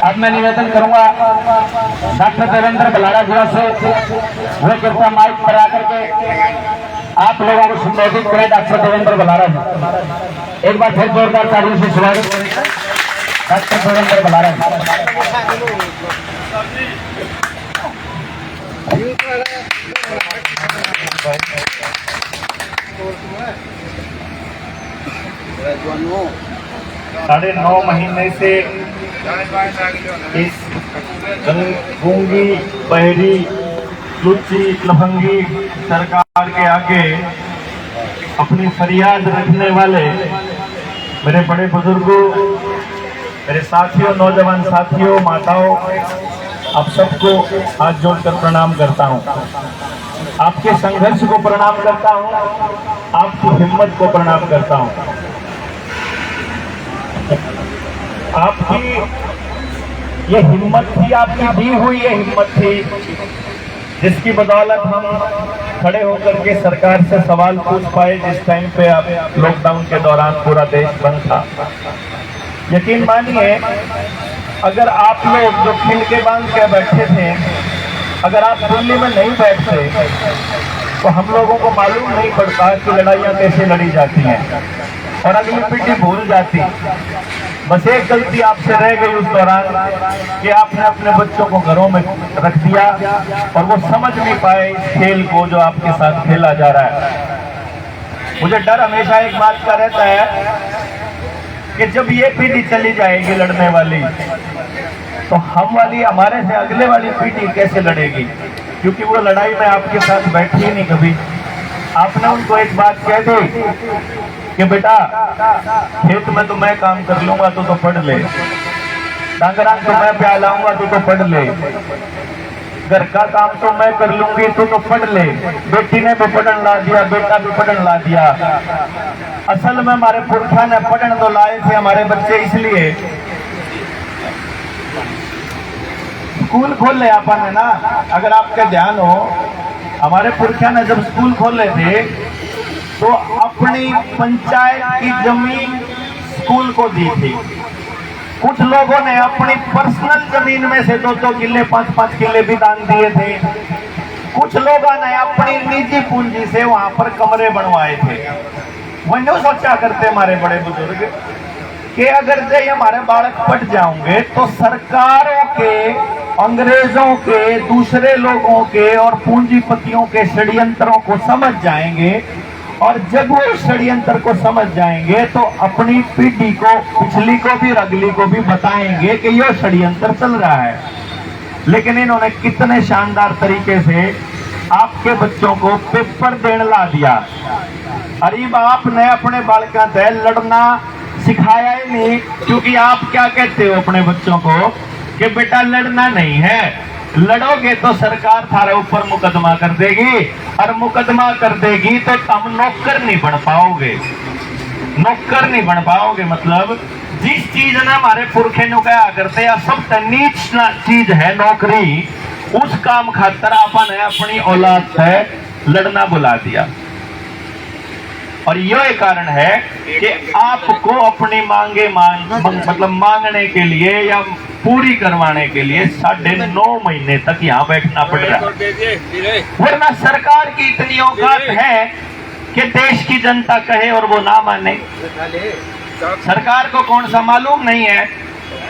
अब मैं निवेदन करूंगा डॉक्टर देवेंद्र बलारा जी से, वे कृपया माइक पर आकर के आप लोगों को संबोधित करें। डॉक्टर देवेंद्र बलारा जी, एक बार फिर जोरदार तालियों से स्वागत करें डॉक्टर देवेंद्र बलारा जी। साढ़े 9 महीने से इस गूंगी बहरी लुच्ची लफंगी सरकार के आगे अपनी फरियाद रखने वाले मेरे बड़े बुजुर्गों, मेरे साथियों, नौजवान साथियों, माताओं, आप सबको हाथ जोड़कर प्रणाम करता हूं। आपके संघर्ष को प्रणाम करता हूं, आपकी हिम्मत को प्रणाम करता हूं। आपकी ये हिम्मत थी, आपकी दी हुई ये हिम्मत थी, जिसकी बदौलत हम खड़े होकर के सरकार से सवाल पूछ पाए जिस टाइम पे आप लॉकडाउन के दौरान पूरा देश बंद था। यकीन मानिए, अगर आप लोग जो खिल के बांध के बैठे थे, अगर आप दिल्ली में नहीं बैठते तो हम लोगों को मालूम नहीं पड़ता कि लड़ाइयाँ कैसे लड़ी जाती हैं और अगली पीढ़ी भूल जाती। बस एक गलती आपसे रह गई उस दौरान कि आपने अपने बच्चों को घरों में रख दिया और वो समझ नहीं पाए इस खेल को जो आपके साथ खेला जा रहा है। मुझे डर हमेशा एक बात का रहता है कि जब ये पीढ़ी चली जाएगी लड़ने वाली, तो हम वाली, हमारे से अगले वाली पीढ़ी कैसे लड़ेगी? क्योंकि वो लड़ाई में आपके साथ बैठी ही नहीं कभी। आपने उनको एक बात कह दी कि बेटा खेत में तो मैं काम कर लूंगा, तो पढ़ ले, डांगरा तो मैं प्यालाऊंगा, तो पढ़ ले, घर का काम तो मैं कर लूंगी, तो पढ़ ले। बेटी ने भी पढ़न ला दिया, बेटा भी पढ़न ला दिया। असल में हमारे पुरखा ने पढ़न तो लाए थे हमारे बच्चे, इसलिए स्कूल खोले अपन है ना। अगर आपका ध्यान हो, हमारे पुरखा ने जब स्कूल खोले थे तो अपनी पंचायत की जमीन स्कूल को दी थी। कुछ लोगों ने अपनी पर्सनल जमीन में से 2-2 किले 5-5 किले भी दान दिए थे। कुछ लोगों ने अपनी निजी पूंजी से वहां पर कमरे बनवाए थे। वो नहीं सोचा करते हमारे बड़े बुजुर्ग कि अगर जे हमारे बालक पट जाओगे तो सरकारों के, अंग्रेजों के, दूसरे लोगों के और पूंजीपतियों के षड्यंत्रों को समझ जाएंगे, और जब वो षड्यंत्र को समझ जाएंगे तो अपनी पीढ़ी को, पिछली को भी अगली को भी बताएंगे कि यह षड्यंत्र चल रहा है। लेकिन इन्होंने कितने शानदार तरीके से आपके बच्चों को पेपर देने ला दिया। अरे आपने अपने बालकों से लड़ना सिखाया ही नहीं, क्योंकि आप क्या कहते हो अपने बच्चों को कि बेटा लड़ना नहीं है, लड़ोगे तो सरकार थारे ऊपर मुकदमा कर देगी, और मुकदमा कर देगी तो तुम नौकर नहीं बन पाओगे। नौकर नहीं बन पाओगे मतलब जिस चीज ने हमारे पुरखे ने कहा करते हैं सबसे नीच चीज है नौकरी, उस काम खातर आपने अपनी औलाद से लड़ना बुला दिया। और यह कारण है कि आपको अपनी मांगे मतलब मांगने के लिए या पूरी करवाने के लिए 9.5 महीने तक यहाँ बैठना पड़ रहा है। वरना सरकार की इतनी औकात है कि देश की जनता कहे और वो ना माने। सरकार को कौन सा मालूम नहीं है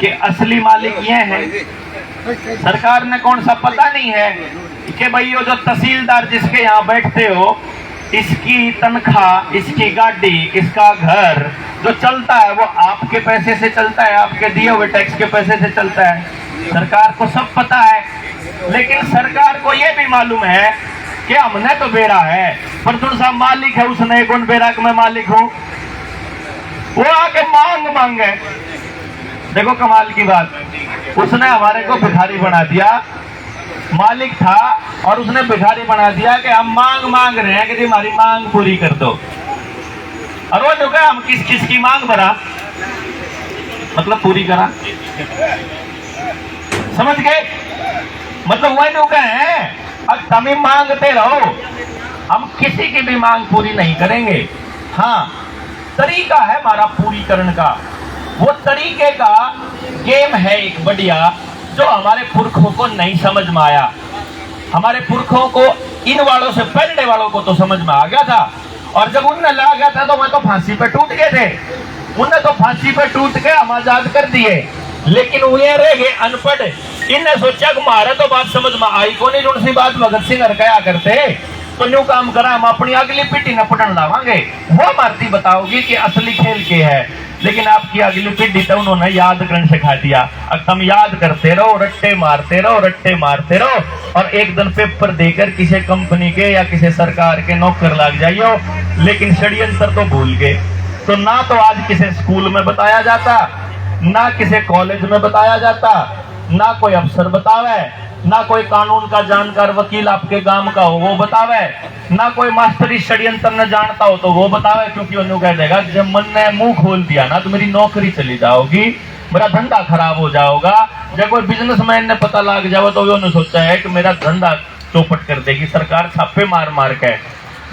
कि असली मालिक ये है। सरकार ने कौन सा पता नहीं है कि भाई ये जो तहसीलदार जिसके यहाँ बैठते हो, इसकी तनख्वाह, इसकी गाड़ी, इसका घर जो चलता है वो आपके पैसे से चलता है, आपके दिए हुए टैक्स के पैसे से चलता है। सरकार को सब पता है, लेकिन सरकार को ये भी मालूम है कि हमने तो बेड़ा है, पर जो सा मालिक है उसने कौन बेड़ा कि मैं मालिक हूं, वो आके मांगे। देखो कमाल की बात, उसने हमारे को भिखारी बना दिया। मालिक था और उसने भिखारी बना दिया कि हम मांग रहे हैं कि जी हमारी मांग पूरी कर दो। और वो जो कहा हम किस की मांग भरा, मतलब पूरी करा, समझ गए? मतलब वही लोग हैं अब तुम मांगते रहो, हम किसी की भी मांग पूरी नहीं करेंगे। हाँ, तरीका है हमारा पूरी करने का। वो तरीके का गेम है एक बढ़िया, जो हमारे पुरखों को नहीं समझ में आया। हमारे पुरखों को, इन वालों से पहले वालों को तो समझ में आ गया था, और जब उनने ला गया था तो मैं तो फांसी पे टूट गए थे। उन्हें तो फांसी पे टूट के हम आजाद कर दिए, लेकिन उन्हें रह गए अनपढ़। इनने सोचा कि हमारे तो बात समझ में आई को नहीं, उनसी बात भगत सिंह क्या करते, तो न्यू काम करा हम अपनी अगली पीढ़ी ने पढ़न लावांगे, वो हमारी बताओगी कि असली खेल के है। लेकिन आपकी अगली पीढ़ी तो उन्होंने याद करने सिखा दिया। अब तुम याद करते रहो, रट्टे मारते रहो, रट्टे मारते रहो, और एक दिन पेपर देकर किसी कंपनी के या किसी सरकार के नौकर लग जाइयो। लेकिन षड्यंत्र तो भूल गए। तो ना तो आज किसी स्कूल में बताया जाता, ना किसी कॉलेज में बताया जाता, ना कोई अफसर बतावे, ना कोई कानून का जानकार वकील आपके गांव का हो वो बतावे, ना कोई मास्टरी षड्यंत्र न जानता हो तो वो बतावे। क्योंकि उन्होंने कह देगा जब मन ने मुंह खोल दिया ना तो मेरी नौकरी चली जाओगी, मेरा धंधा खराब हो जाओगा। जब कोई बिजनेसमैन ने पता लग जाओ तो उन्होंने सोचा है कि मेरा धंधा चौपट कर देगी सरकार छापे मार मार के।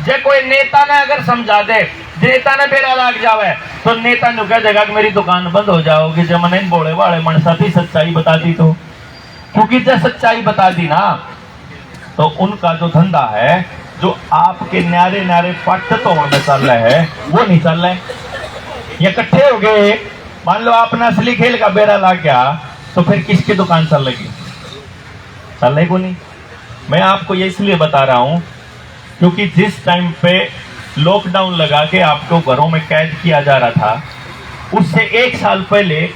जब कोई नेता ने अगर समझा दे, नेता ने बेरा लग जावे तो नेता ने कह देगा कि मेरी दुकान बंद हो जाओगी। जब मैंने बोले वाले मनसा थी सच्चाई बता दी तो, क्योंकि जब सच्चाई बता दी ना तो उनका जो धंधा है, जो आपके न्यारे न्यारे पट्ट तोड़ में चल रहा है वो नहीं चल रहा है। ये इकट्ठे हो गए, मान लो आपने असली खेल का बेरा लग गया तो फिर किसकी दुकान चल रही, चल रही को नहीं। मैं आपको ये इसलिए बता रहा हूं क्योंकि जिस टाइम पे लॉकडाउन लगा के आपको घरों में कैद किया जा रहा था, उससे एक साल पहले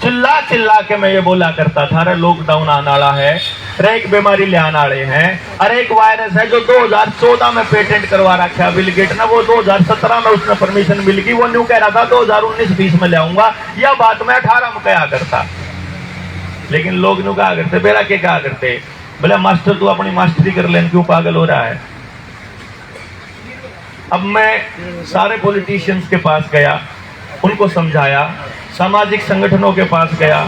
चिल्ला चिल्ला के मैं ये बोला करता था, अरे लॉकडाउन आने वाला है, अरे एक बीमारी ले आने वाले हैं, अरे एक वायरस है जो 2014 में पेटेंट करवा रखा है बिल गेट ने, वो 2017 में उसने परमिशन मिल गई, वो न्यू कह रहा था 2019-20 में ले आऊंगा। यह बात मैं 18 में कहा करता। लेकिन लोग न्यू कहा करते, बेरा के कहा करते, बोले मास्टर तू अपनी मास्टरी कर लेन, क्यों पागल हो रहा है। अब मैं सारे पॉलिटिशियंस के पास गया, उनको समझाया, सामाजिक संगठनों के पास गया,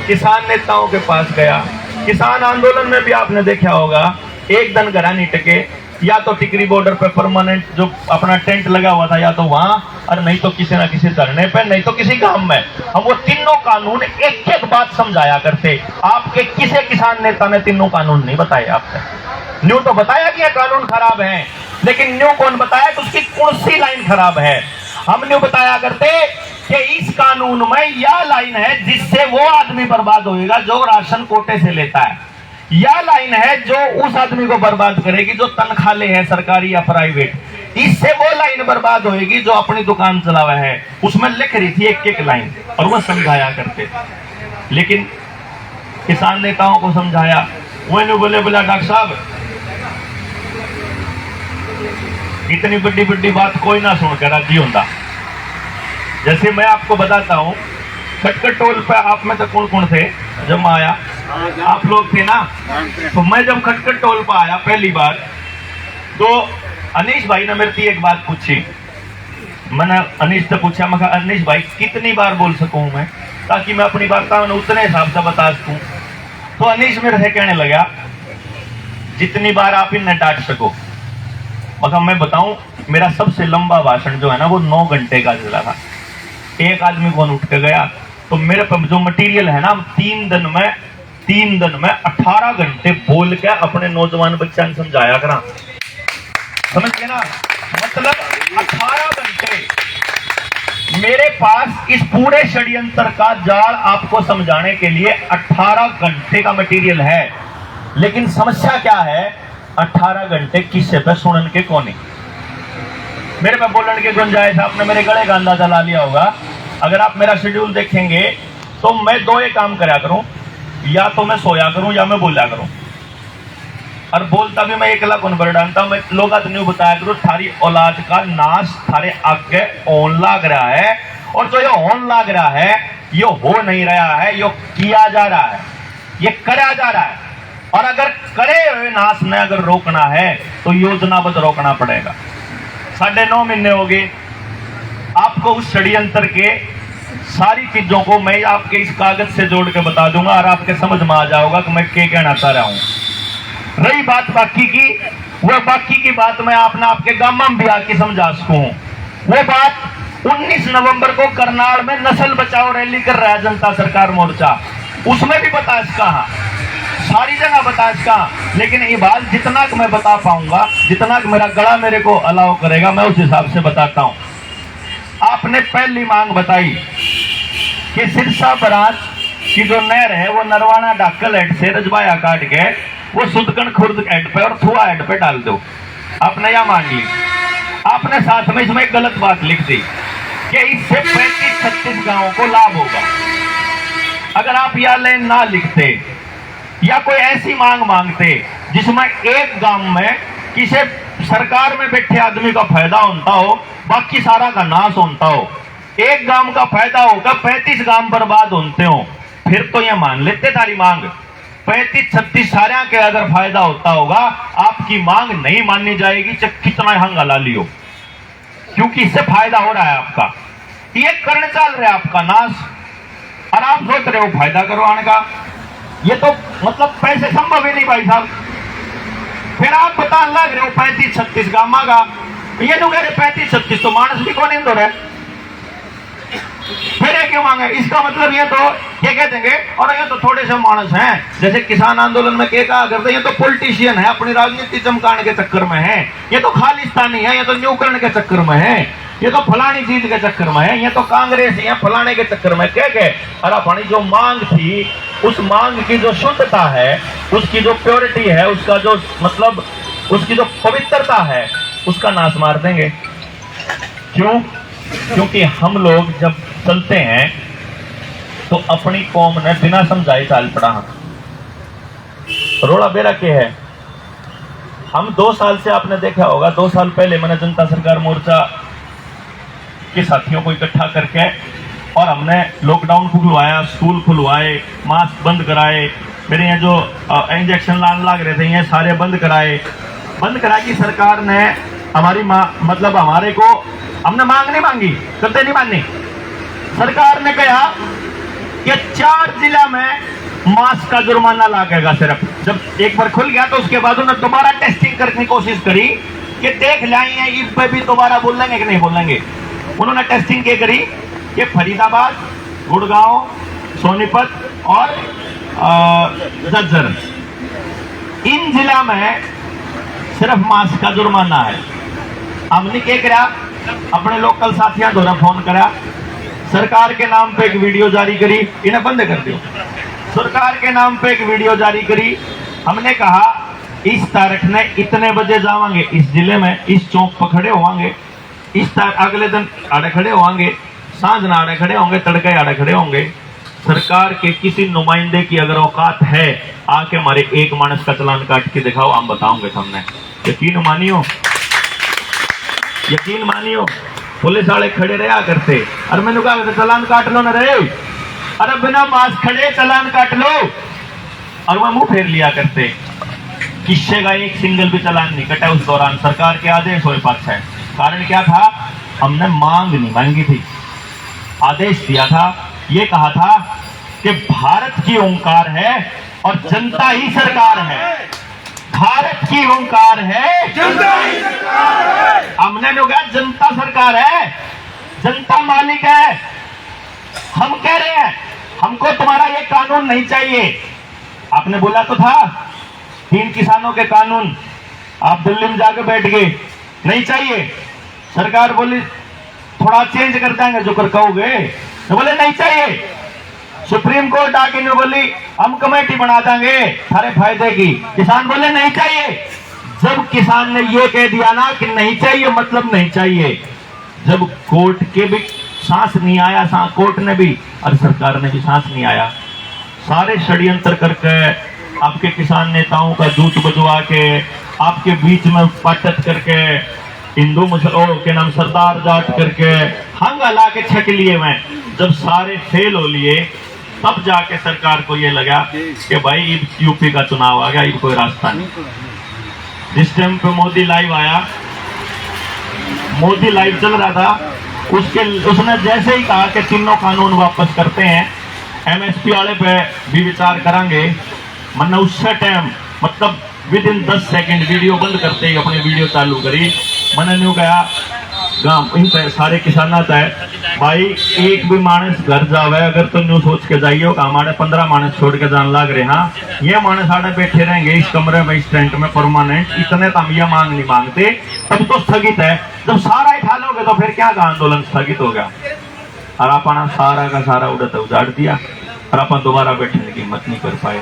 किसान नेताओं के पास गया। किसान आंदोलन में भी आपने देखा होगा एक दिन घरा नहीं टिके, या तो टिकरी बॉर्डर पे परमानेंट जो अपना टेंट लगा हुआ था, या तो वहां, और नहीं तो किसी ना किसी धरने पे, नहीं तो किसी गांव में। हम वो तीनों कानून एक एक बात समझाया करते। आपके किसी किसान नेता ने तीनों कानून नहीं बताए आपने। न्यू तो बताया कि ये कानून खराब है, लेकिन न्यू कौन बताया कि उसकी कौन सी लाइन खराब है। हम न्यू बताया करते कि इस कानून में यह लाइन है जिससे वो आदमी बर्बाद होएगा जो राशन कोटे से लेता है, यह लाइन है जो उस आदमी को बर्बाद करेगी जो तनख्वाह ले है सरकारी या प्राइवेट, इससे वो लाइन बर्बाद होएगी जो अपनी दुकान चलावा है। उसमें लिख रही थी एक एक लाइन, और वो समझाया करते। लेकिन किसान नेताओं को समझाया, वो बोले बोला डॉक्टर साहब इतनी बड़ी बड़ी बात कोई ना सुनकर राजी होता। जैसे मैं आपको बताता हूँ, खटखट टोल पे आप में तो कौन कौन थे जब मैं आया, आप लोग थे ना। तो मैं जब खटखट टोल पे आया पहली बार, तो अनीश भाई ने मेरे से एक बात पूछी। मैंने अनीश से पूछा, मैं कहा अनीश भाई कितनी बार बोल सकूं मैं, ताकि मैं अपनी बात उतने हिसाब से बता सकूं। तो अनीश मेरे से कहने लगा जितनी बार आप इन्हें डांट सको। मगर मैं बताऊं, मेरा सबसे लंबा भाषण जो है ना वो 9 घंटे का चला था। एक आदमी फोन उठ के गया, तो मेरे पर जो मटेरियल है ना, 3 दिन में 18 घंटे बोल के अपने नौजवान बच्चा ने समझाया करा। समझ गए ना, मतलब 18 घंटे मेरे पास इस पूरे षड्यंत्र का जाल आपको समझाने के लिए 18 घंटे का मटेरियल है। लेकिन समस्या क्या है, 18 घंटे किससे पे सुनन के कोने, मेरे पे बोलने के गुंजाइश आपने मेरे गले का अंदाजा ला लिया होगा। अगर आप मेरा शेड्यूल देखेंगे तो मैं 2 ही काम करा करूं, या तो मैं सोया करूं या मैं बोला करूं। और बोलता भी मैं एकला कौन बर डालता, मैं लोग नहीं बताया करूं थारी औलाद का नाश थारे आगे ऑन लाग रहा है, और जो ये ऑन लाग रहा है ये हो नहीं रहा है, ये किया जा रहा है, ये करा जा रहा है। और अगर करे हुए नाश ने अगर रोकना है तो योजनाबद्ध रोकना पड़ेगा। 9.5 महीने हो गए आपको उस षड्यंत्र के सारी चीजों को मैं आपके इस कागज से जोड़ के बता दूंगा, और आपके समझ में आ जाओगा कि मैं क्या कहना चाह रहा हूं। रही बात बाकी की, वह बाकी की बात मैं आपने आपके गांव में भी आके समझा सकूं। वो बात 19 नवंबर को करनाल में नस्ल बचाओ रैली कर रहा है जनता सरकार मोर्चा, उसमें भी बताश कहा, सारी जगह बताश कहा। लेकिन ये बात जितना कि मैं बता पाऊंगा, जितना कि मेरा गला मेरे को अलाउ करेगा, मैं उस हिसाब से बताता हूं। आपने पहली मांग बताई कि सिरसा बराज की जो नहर है वो नरवाना डाकल हेड से रजबाया काट के वो सुदकन खुर्द हेड पे और थुआ हेड पे डाल दो। आपने यह मांग ली। आपने साथ में इसमें एक गलत बात लिख दी कि इससे 35-36 गांवों को लाभ होगा। अगर आप यह लाइन ना लिखते या कोई ऐसी मांग मांगते जिसमें एक गांव में किसी सरकार में बैठे आदमी का फायदा होता हो, बाकी सारा का नाश होता हो, एक गांव का फायदा होगा 35 गांव बर्बाद होते हो, फिर तो ये मान लेते तारी मांग। 35-36 सारे के अगर फायदा होता होगा, आपकी मांग नहीं माननी जाएगी, चाहे कितना हंगाला लियो, क्योंकि इससे फायदा हो रहा है आपका। ये करने चल रहा है आपका नाश, और आप सोच रहे हो फायदा करवाने का। ये तो मतलब पैसे संभव ही नहीं भाई साहब। फिर आप बता लग रहे हो 35-36 गामा का, ये लोग 35-36 तो मानस भी कौन इंदौर है, फिर ये क्यों मांगे? इसका मतलब ये तो क्या कह देंगे, और ये तो थोड़े से मानस हैं, जैसे किसान आंदोलन में क्या कहा करते, ये तो पॉलिटिशियन है, अपनी राजनीति चमकाने के चक्कर में है, ये तो खालिस्तानी है, ये तो न्यूकरण के चक्कर में है, ये तो फलानी चीज के चक्कर में है, ये तो कांग्रेस है फलाने के चक्कर में क्या कहे। और अपनी जो मांग थी, उस मांग की जो शुद्धता है, उसकी जो प्योरिटी है, उसका जो मतलब उसकी जो पवित्रता है, उसका नाश मार देंगे। क्यों? क्योंकि हम लोग जब चलते हैं तो अपनी कौम ने बिना समझाए चाल पड़ा। रोड़ा बेरा के है। हम 2 साल से, आपने देखा होगा 2 साल पहले मैंने जनता सरकार मोर्चा के साथियों को इकट्ठा करके और हमने लॉकडाउन खुलवाया, स्कूल खुलवाए, मास्क बंद कराए, मेरे यहाँ जो इंजेक्शन लाने लग रहे थे ये सारे बंद करा की सरकार ने हमारी मतलब हमारे को, हमने मांग नहीं मांगी, करते नहीं माननी। सरकार ने कहा कि 4 जिला में मास्क का जुर्माना लागेगा सिर्फ। जब एक बार खुल गया तो उसके बाद उन्होंने दोबारा टेस्टिंग करने की कोशिश करी कि देख लाएंगे ईद पे भी दोबारा बोलेंगे कि नहीं बोलेंगे। उन्होंने टेस्टिंग क्या करी कि फरीदाबाद, गुड़गांव, सोनीपत और झज्जर, इन जिला में सिर्फ मास्क का जुर्माना है। हमने क्या करा, अपने लोकल साथियों द्वारा फोन करा, सरकार के नाम पे एक वीडियो जारी करी, इन्हें बंद कर दियो। सरकार के नाम पे एक वीडियो जारी करी, हमने कहा इस तारीख ने इतने बजे जावांगे इस जिले में, इस चौक पर खड़े होंगे, इस अगले दिन आड़े खड़े होंगे, सांझ ना आड़े खड़े होंगे, तड़के आड़े खड़े होंगे। सरकार के किसी नुमाइंदे की अगर औकात है, आके हमारे एक मानस का चलान काट के दिखाओ, हम बताओगे सामने। यकीन मानियो, यकीन मानियो, पुलिस वाले खड़े रहा करते, और मैंने कहा चलान काट लो ना रे, अरे बिना मास्क खड़े चलान काट लो, और वह मुंह फेर लिया करते। किस्से का एक सिंगल भी चलान नहीं कटा उस दौरान। सरकार के आदेश हुए पक्ष है। कारण क्या था? हमने मांग नहीं मांगी थी, आदेश दिया था, ये कहा था कि भारत की ओंकार है और जनता ही सरकार है। भारत की ओंकार है, जनता ही सरकार है। हमने लोग जनता सरकार है, जनता मालिक है। हम कह रहे हैं हमको तुम्हारा ये कानून नहीं चाहिए। आपने बोला तो था 3 किसानों के कानून, आप दिल्ली में जाकर बैठ गए, नहीं चाहिए। सरकार बोली थोड़ा चेंज कर देंगे जो कर कहोगे, तो बोले नहीं चाहिए। सुप्रीम कोर्ट आके ने बोली हम कमेटी बना देंगे सारे फायदे की, किसान बोले नहीं चाहिए। जब किसान ने ये कह दिया ना कि नहीं चाहिए, मतलब नहीं चाहिए, जब कोर्ट के भी सांस नहीं आया, कोर्ट ने भी और सरकार ने भी सांस नहीं आया, सारे षड्यंत्र करके आपके किसान नेताओं का दूत बजवा के आपके बीच में पाटत करके हिंदू मुसलमान के नाम सरदार जाट करके हंगा ला के छक लिए मैं। जब सारे फेल हो लिए तब जाके सरकार को ये लगा कि भाई यूपी का चुनाव आ गया, ये कोई रास्ता नहीं। जिस टाइम पे मोदी लाइव आया, मोदी लाइव चल रहा था, उसने जैसे ही कहा कि तीनों कानून वापस करते हैं, एमएसपी वाले पे भी विचार करेंगे, मैंने उससे टाइम मतलब विद इन 10 सेकंड वीडियो बंद करते ही अपनी वीडियो चालू करी। मैंने न्यू कहा गांव इन सारे किसाना है भाई एक भी मानस घर जावे अगर तो न्यू सोच के जाइयो कि हमारे 15 मानस छोड़ के जान लाग रहे हाँ ये मानस आड़े बैठे रहेंगे इस कमरे में इस टेंट में परमानेंट, इतने तो हम ये मांग नहीं मांगते, तब तो स्थगित है। जब सारा ही लोगे तो फिर क्या का आंदोलन स्थगित हो गया और अपना सारा का सारा उड़ता उजाड़ दिया और अपन दोबारा बैठने की हिम्मत नहीं कर पाए।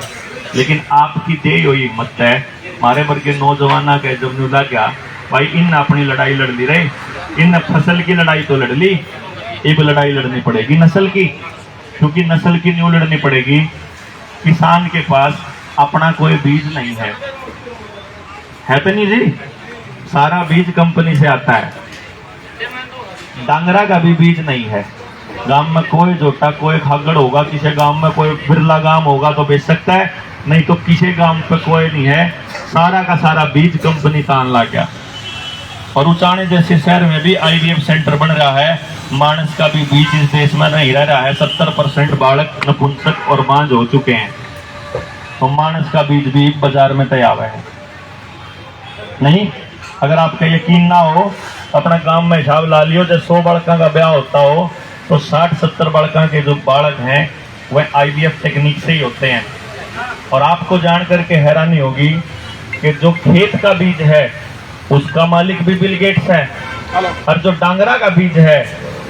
लेकिन आपकी दे हुई हिम्मत है हमारे वर्ग के नौजवाना के जब न्यू लग गया भाई इन अपनी लड़ाई लड़ ली रहे, इन फसल की लड़ाई तो लड़ ली, एक लड़ाई लड़नी पड़ेगी नस्ल की, क्योंकि नस्ल की न्यू लड़नी पड़ेगी। किसान के पास अपना कोई बीज नहीं है तो नहीं जी, सारा बीज कंपनी से आता है। डांगरा का भी बीज नहीं है, गांव में कोई जोटा कोई खागड़ होगा, किसी गांव में कोई बिरला गांव होगा तो बेच सकता है, नहीं तो किसी गांव पे कोई नहीं है। सारा का सारा बीज कंपनी तान ला गया। और उचाने जैसे शहर में भी IVF सेंटर बन रहा है, मानस का भी बीज इस देश में नहीं रह रहा है। 70% बालक नपुंसक और बांझ हो चुके हैं, तो मानस का बीज भी बाजार में तैयार है। नहीं, अगर आपका यकीन ना हो अपना गांव में हिसाब ला लियो, जब 100 बालकों का ब्याह होता हो तो 60-70 बालकों के जो बालक हैं वह IVF टेक्निक से ही होते हैं। और आपको जान करके हैरानी होगी कि जो खेत का बीज है उसका मालिक भी बिल गेट्स है, और जो डांगरा का बीज है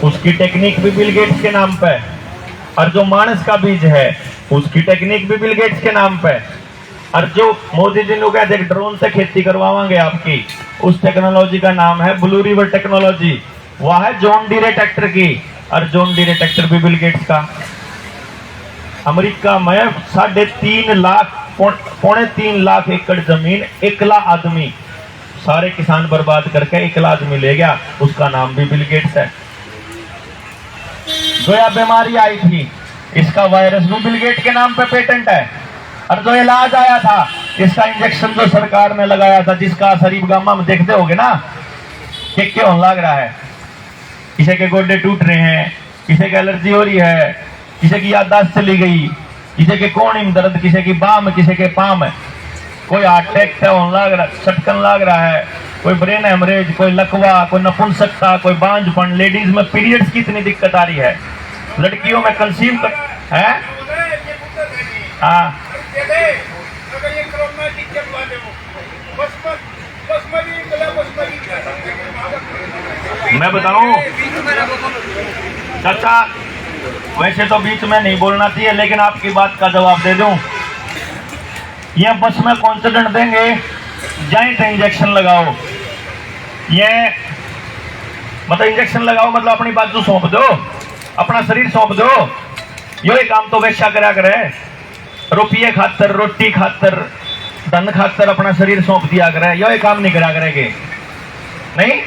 उसकी टेक्निक भी बिल गेट्स के नाम पे, और जो मानस का बीज है उसकी टेक्निक भी बिल गेट्स के नाम पे। और जो मोदी जी ने कहते हैं ड्रोन से खेती करवाएंगे आपकी, उस टेक्नोलॉजी का नाम है ब्लू रिवर टेक्नोलॉजी, वह है जॉन डीरे ट्रैक्टर की, और जॉन डीरे ट्रैक्टर भी बिल गेट्स का। अमेरिका में 3.5 लाख 3.5 लाख एकड़ जमीन, 1 लाख आदमी, सारे किसान बर्बाद करके 1 लाख आदमी ले गया, उसका नाम भी बिल गेट्स है। जो यह बीमारी आई थी इसका वायरस भी बिल गेट के नाम पे पेटेंट है। और जो इलाज आया था इसका इंजेक्शन जो सरकार ने लगाया था, जिसका शरीफ गामा में देखते होगे ना कि क्यों लग रहा है, किसी के गोडे टूट रहे हैं, किसी की एलर्जी हो रही है, किसी की याददाश्त चली गई, किसी के कोहनी में दर्द, किसी की बाह में, किसी के पाँव में, कोई हार्ट अटैक लग रहा, छटकन लग रहा है, कोई ब्रेन हेमरेज, कोई लकवा, कोई नपुंसकता, कोई बांझपन। लेडीज में पीरियड्स की इतनी दिक्कत आ रही है, लड़कियों में कंसीव है। हाँ, मैं बताऊं चाचा, वैसे तो बीच में नहीं बोलना चाहिए, लेकिन आपकी बात का जवाब दे दूं। ये बस में कॉन्फिडेंट देंगे, जॉइंट इंजेक्शन लगाओ, ये मतलब इंजेक्शन लगाओ मतलब अपनी बाजू सौंप दो, अपना शरीर सौंप दो। ये काम तो वैसा करा करे, रुपये खातर, रोटी खातर, धन खातर अपना शरीर सौंप दिया करे, ये काम नहीं करा करेंगे। नहीं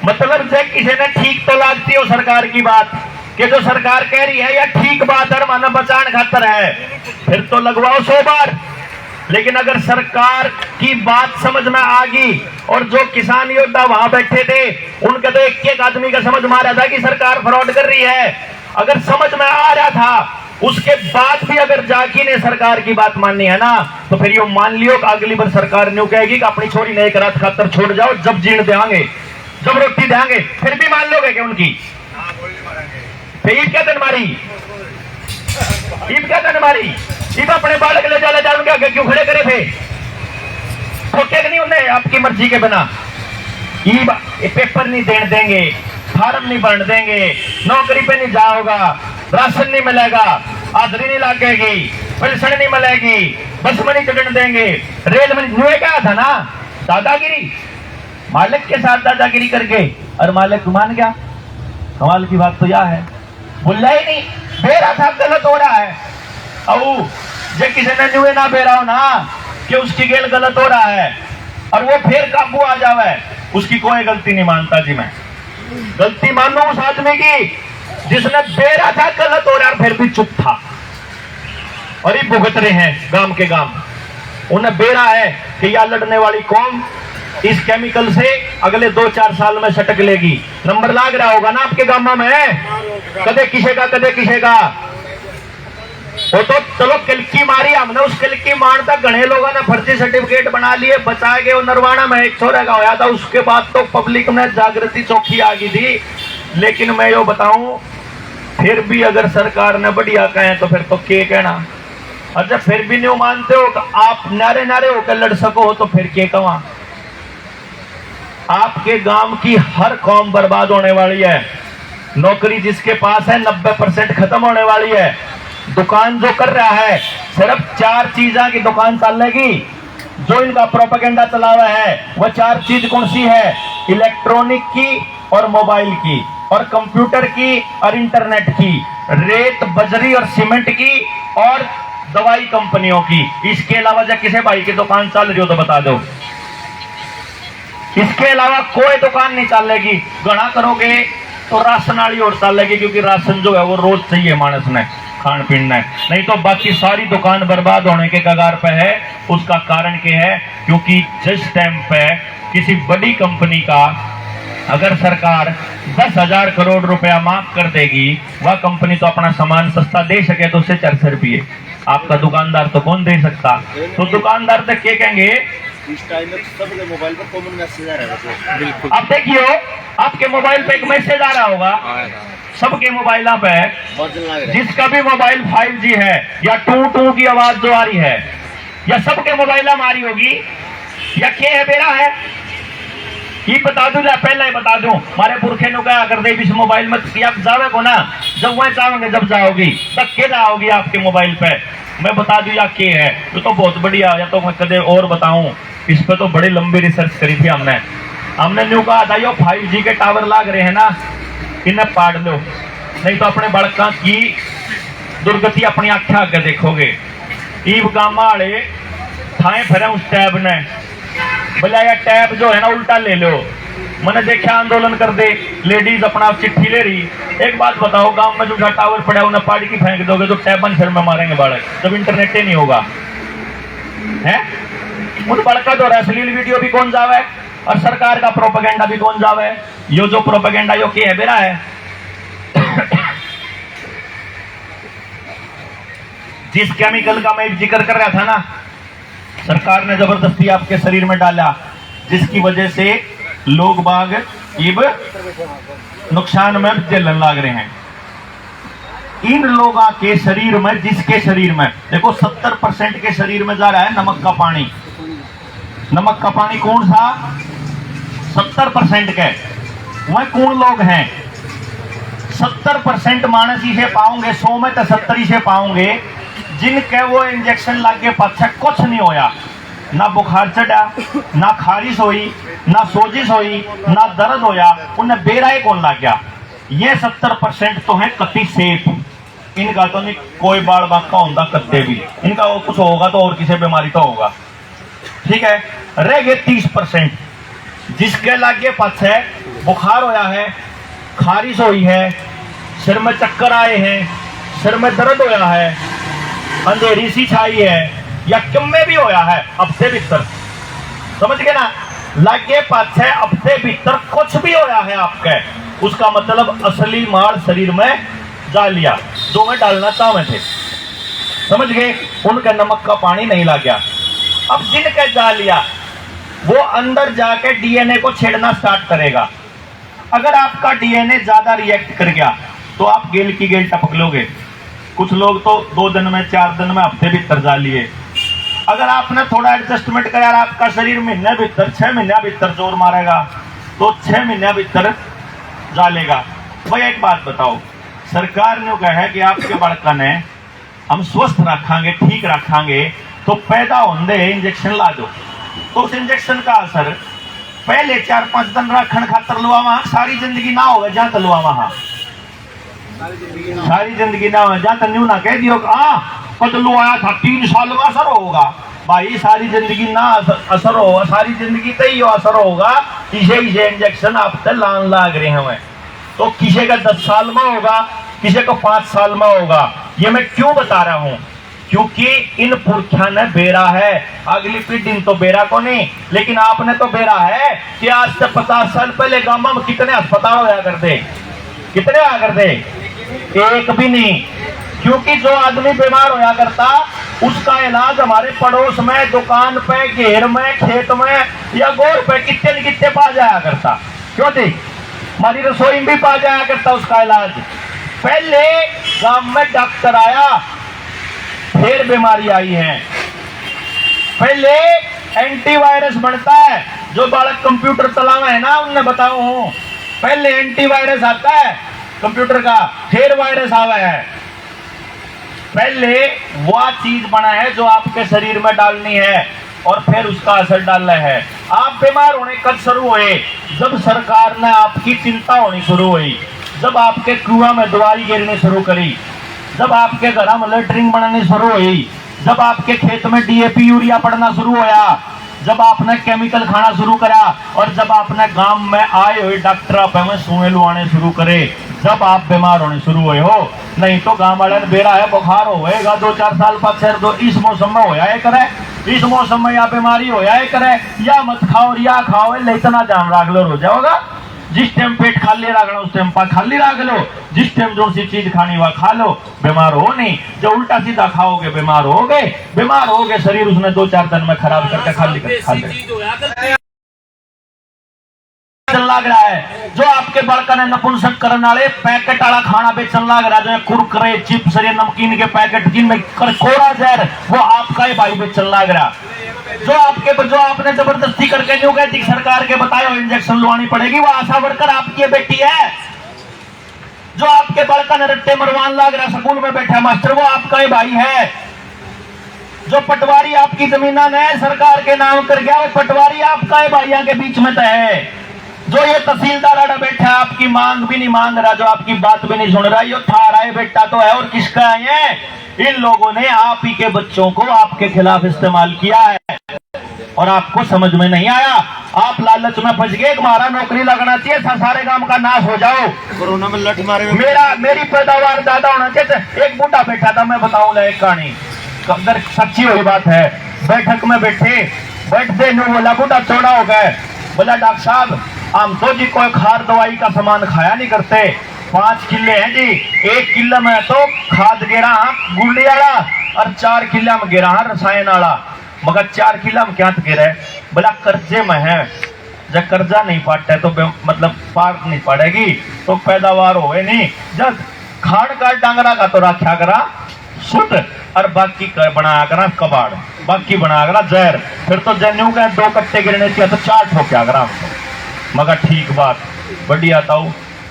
मतलब जब किसी ने ठीक तो लागती हो सरकार की बात कि जो सरकार कह रही है या ठीक बात है, मानव बचान खातर है, फिर तो लगवाओ 100 बार। लेकिन अगर सरकार की बात समझ में आ गई, और जो किसान योद्धा वहां बैठे थे उनके तो एक आदमी का समझ में आ रहा था कि सरकार फ्रॉड कर रही है, अगर समझ में आ रहा था उसके बाद भी अगर जाकी ने सरकार की बात माननी है ना, तो फिर यो मान लियो कि अगली बार सरकार न्यू कहेगी कि अपनी छोरी ने एक रात खातर छोड़ जाओ, जब जीण देंगे, जब रोटी देंगे, फिर भी मान लोगे कि उनकी ईद क्या दिन मारी, ईद क्या दिन मारी, ईद अपने बालक ले जा उनके आगे क्यों खड़े करे थे, छोटे नहीं उन्हें आपकी मर्जी के बिना। ईद पेपर नहीं देंगे, फार्म नहीं भर देंगे, नौकरी पे नहीं जाओगा, राशन नहीं मिलेगा, हाजिरी नहीं लगेगी, पेंशन नहीं मिलेगी, बस में नहीं चढ़ने देंगे, रेल में नहीं, क्या था ना दादागिरी, मालिक के साथ दादागिरी करके, और मालिक मान गया। कमाल की बात तो यह है, बोला ही नहीं, बेरा था गलत हो रहा है। अब जो किसी ने न्यूए ना बेरा हो ना कि उसकी गेल गलत हो रहा है, और वो फिर काबू आ जावे, उसकी कोई गलती नहीं मानता जी। मैं गलती मानो उस आदमी की जिसने बेरा था गलत हो रहा है फिर भी चुप था, और ये भुगत रहे हैं गांव के गांव। उन्हें बेरा है कि यह लड़ने वाली कौम इस केमिकल से अगले 2-4 साल में सटक लेगी। नंबर लाग रहा होगा ना आपके गांव में, कदे किसे का कदे किसे का। वो तो चलो किलकी मारी हमने, उस किलकी मारता घने लोगों ने फर्जी सर्टिफिकेट बना लिए, बचा के वो नरवाना में एक छोरे का होया था। उसके बाद तो पब्लिक में जागृति चौखी आ गई थी। लेकिन मैं यो बताऊं, फिर भी अगर सरकार ने बढ़िया कहे तो फिर तो के कहना। अच्छा फिर भी नहीं मानते हो कि आप नारे नारे होकर लड़ सको हो तो फिर के कहा। आपके गांव की हर कौम बर्बाद होने वाली है। नौकरी जिसके पास है 90% खत्म होने वाली है। दुकान जो कर रहा है सिर्फ 4 चीजा की दुकान चलेगी। जो इनका प्रोपेगेंडा चला हुआ है वह 4 चीज कौन सी है? इलेक्ट्रॉनिक की और मोबाइल की और कंप्यूटर की और इंटरनेट की, रेत बजरी और सीमेंट की और दवाई कंपनियों की। इसके अलावा जब किसी भाई की दुकान चल रही हो तो बता दो। इसके अलावा कोई दुकान नहीं चलेगी। गणा करोगे तो राशन वाली और चलेगी, क्योंकि राशन जो है वो रोज चाहिए मानस ने खान पीना है। नहीं तो बाकी सारी दुकान बर्बाद होने के कगार पे है। उसका कारण क्या है? क्योंकि जिस टाइम पे किसी बड़ी कंपनी का अगर सरकार 10,000 करोड़ रुपया माफ कर देगी, वह कंपनी तो अपना सामान सस्ता दे सके तो उसे 400 रुपये। आपका दुकानदार तो कौन दे सकता? तो दुकानदार तक क्या कहेंगे? इस टाइम में सबके मोबाइल पर कॉमन मैसेज आ रहा है। बिल्कुल। अब देखियो, आपके मोबाइल पे एक मैसेज आ रहा होगा, सबके मोबाइल पे, जिसका भी मोबाइल 5G है या टू की आवाज जो आ रही है, या सबके मोबाइल में आ रही होगी, या क्या है बेरा है ये बता दूं, पहले ही बता दूं, हमारे पुरखे ने कहा कर दे इस मोबाइल में जावे को ना, जब वह चाहोगे जब जाओगी तब के जाओगी आपके मोबाइल पे। मैं बता दूं या के है तो बहुत बढ़िया। या तो मैं कदे और बताऊं, इस पे तो बड़ी लंबी रिसर्च करी थी हमने न्यू कहा था यो 5G के टावर लाग रहे हैं ना, इन्हें पाड़ दो, नहीं तो अपने बड़का की दुर्गति अपनी आंखें आगे देखोगे। ईब गामा वाले थाए फिर उस टैब ने बोला यार टैब जो है ना उल्टा ले लो। मैंने देखा आंदोलन कर दे, लेडीज अपना चिट्ठी ले रही। एक बात बताओ, गांव में जो टावर पड़ा उन्हें पाड़ी की फेंक दोगे तो टैबन फिर में मारेंगे बालक, जब इंटरनेट ही नहीं होगा है। उन बड़का तो अश्लील वीडियो भी कौन जावे और सरकार का प्रोपेगेंडा भी कौन जावे। यो जो प्रोपेगेंडा यो के है बेरा है जिस केमिकल का मैं जिक्र कर रहा था ना, सरकार ने जबरदस्ती आपके शरीर में डाला, जिसकी वजह से लोग बाग इब नुकसान में झेलने लग रहे हैं। इन लोगों के शरीर में, जिसके शरीर में देखो 70% के शरीर में जा रहा है नमक का पानी। नमक का पानी कौन सा? 70% के वह कौन लोग हैं? 70% मानस ही से पाओगे, 100 में तो 70 ही से पाओगे जिनके वो इंजेक्शन लग के पक्ष कुछ नहीं होया, ना बुखार चढ़ा, ना खारिश हुई, ना सोजिश हुई, ना दर्द होया, उन्हें बेराए कौन लग गया। ये 70% तो है कति सेफ। इनका तो नहीं कोई बाल बाका होता कत्ते भी, इनका वो कुछ होगा तो और किसी बीमारी तो होगा, ठीक है। रह गए 30% जिसके लागे पक्ष है बुखार होया है, खारिश हुई है, सिर में चक्कर आए हैं, सिर में दर्द होया है, अंधेरी सी छाई है, या किम्मे भी होया है हफ्ते भीतर, समझ गए ना। लागे पाछ है हफ्ते भीतर कुछ भी होया है आपके, उसका मतलब असली माल शरीर में जा लिया, जो मैं डालना चाहते थे, समझ गए। उनका नमक का पानी नहीं लग गया। अब जिनके जा लिया वो अंदर जाके डीएनए को छेड़ना स्टार्ट करेगा। अगर आपका डीएनए ज्यादा रिएक्ट कर गया तो आप गेल की गेल टपक लोगे। कुछ लोग तो 2 दिन में, 4 दिन में, हफ्ते भीतर जा लिए। अगर आपने थोड़ा एडजस्टमेंट करा, आपका शरीर महीने भीतर, 6 महीने भीतर जोर मारेगा तो 6 महीने भीतर जा लेगा। भाई एक बात बताओ, सरकार ने कहा है कि आपके बड़का ने हम स्वस्थ रखांगे, ठीक रखांगे, तो पैदा होने इंजेक्शन ला दो। तो उस इंजेक्शन का असर पहले 4-5 दिन रखन खातर लुआवा, सारी जिंदगी ना होगा जहां तक लुआवा, हाँ सारी जिंदगी ना हो, जहां तक न्यू ना कह दियो कद लुआया था 3 साल में असर होगा। भाई सारी जिंदगी ना असर होगा, सारी जिंदगी तय असर होगा। इसे इंजेक्शन आप तक लान लाग रहे हैं, तो किसी का 10 साल में होगा, किसी को 5 साल में होगा। ये मैं क्यों बता रहा हूं? क्योंकि इन पुरखा ने बेरा है, अगली पीढ़ी तो बेरा को नहीं, लेकिन आपने तो बेरा है कि आज से 50 साल पहले गांव में कितने अस्पताल होया करते, कितने आया करते? एक भी नहीं। क्योंकि जो आदमी बीमार होया करता उसका इलाज हमारे पड़ोस में, दुकान पे, घेर में, खेत में या गोर पे कितने न कितने पा जाया करता। क्यों थी? हमारी रसोई में भी पा जाया करता उसका इलाज। पहले गांव में डॉक्टर आया, फिर बीमारी आई है। पहले एंटीवायरस बनता है, जो बालक कंप्यूटर चलावा है ना उनने बताओ हूं, पहले एंटीवायरस आता है कंप्यूटर का, फिर वायरस आवा है। पहले वह चीज बना है जो आपके शरीर में डालनी है और फिर उसका असर डालना है। आप बीमार होने कब शुरू हुए? जब सरकार ने आपकी चिंता होनी शुरू हुई, जब आपके कुआं में दवाई गिरनी शुरू करी, जब आपके घर में लेटरिन बननी शुरू हुई, जब आपके खेत में डीएपी यूरिया पड़ना शुरू होया, जब आपने केमिकल खाना शुरू करा और जब आपने गांव में आए हुए डॉक्टर आप में सुए लुआने शुरू करे, जब आप बीमार होने शुरू हुए हो। नहीं तो गांव वाले ने बेरा है बुखार होएगा 2-4 साल पाछे, तो इस मौसम में होया है करे, इस मौसम में या बीमारी होया है करे, या मत खाओ या खाओ, इतना ध्यान रख लो हो जाओगा। जिस टाइम पेट खाली रखना उस टाइम खाली रख लो, जिस टाइम जो सी चीज खानी वह खा लो, बीमार हो नहीं। जो उल्टा सीधा खाओगे बीमार होगे, शरीर उसने 2-4 दिन में खराब करके खाली लग रहा है। जो आपके बड़का ने नपुंसक करने वाले पैकेट वाला खाना बेचन लग रहा है, जो कुरकुरे, चिप्स, नमकीन के पैकेट जिनमें कोरा जहर, वो आपका ही भाई बेचन लग रहा। जो आपने जबरदस्ती करके जो कहती सरकार के बताए हो इंजेक्शन लुआनी पड़ेगी, वो आशा वर्कर आपकी बेटी है। जो आपके बड़का ने रट्टे मरवान लग रहा स्कूल में बैठा मास्टर, वो आपका ही भाई है। जो पटवारी आपकी जमीना ने सरकार के नाम कर गया, वो पटवारी आपका ही भाइयों के बीच में है। जो ये तहसीलदार आड़ा बैठा आपकी मांग भी नहीं मांग रहा, जो आपकी बात भी नहीं सुन रहा, ये थारा है बेटा तो है। और किसका है? इन लोगों ने आप ही के बच्चों को आपके खिलाफ इस्तेमाल किया है और आपको समझ में नहीं आया। आप लालच में फंस गए, हमारा नौकरी लगना चाहिए, सारे गांव का नाश हो जाओ, कोरोना में लठ मारे, मेरी पैदावार ज्यादा होना चाहिए। एक बूढ़ा बैठा था, मैं बताऊंगा एक कहानी, अगर सच्ची हुई बात है। बैठक में बैठते बोला बूढ़ा चौड़ा हो गए, बोला डॉक्टर साहब हम तो जी कोई खाद दवाई का सामान खाया नहीं करते, 5 किले हैं जी, 1 किले में तो खाद गिरा गुंडी वाला और 4 किले में गिरा रसायन वाला, मगर 4 किले में क्या गिरा? बोला कर्जे में है, जब कर्जा नहीं पाटे तो मतलब पार नहीं पड़ेगी तो पैदावार होए नहीं। जब खाड़ का डांगरा का तो रखा करा सुट और बाकी बनाया करा कबाड़, बाकी बनाया करा जहर, फिर तो जन्यू के 2 कट्टे गिरने चाहिए तो 4 ठोक्या करा। मगर ठीक बात बढ़िया था,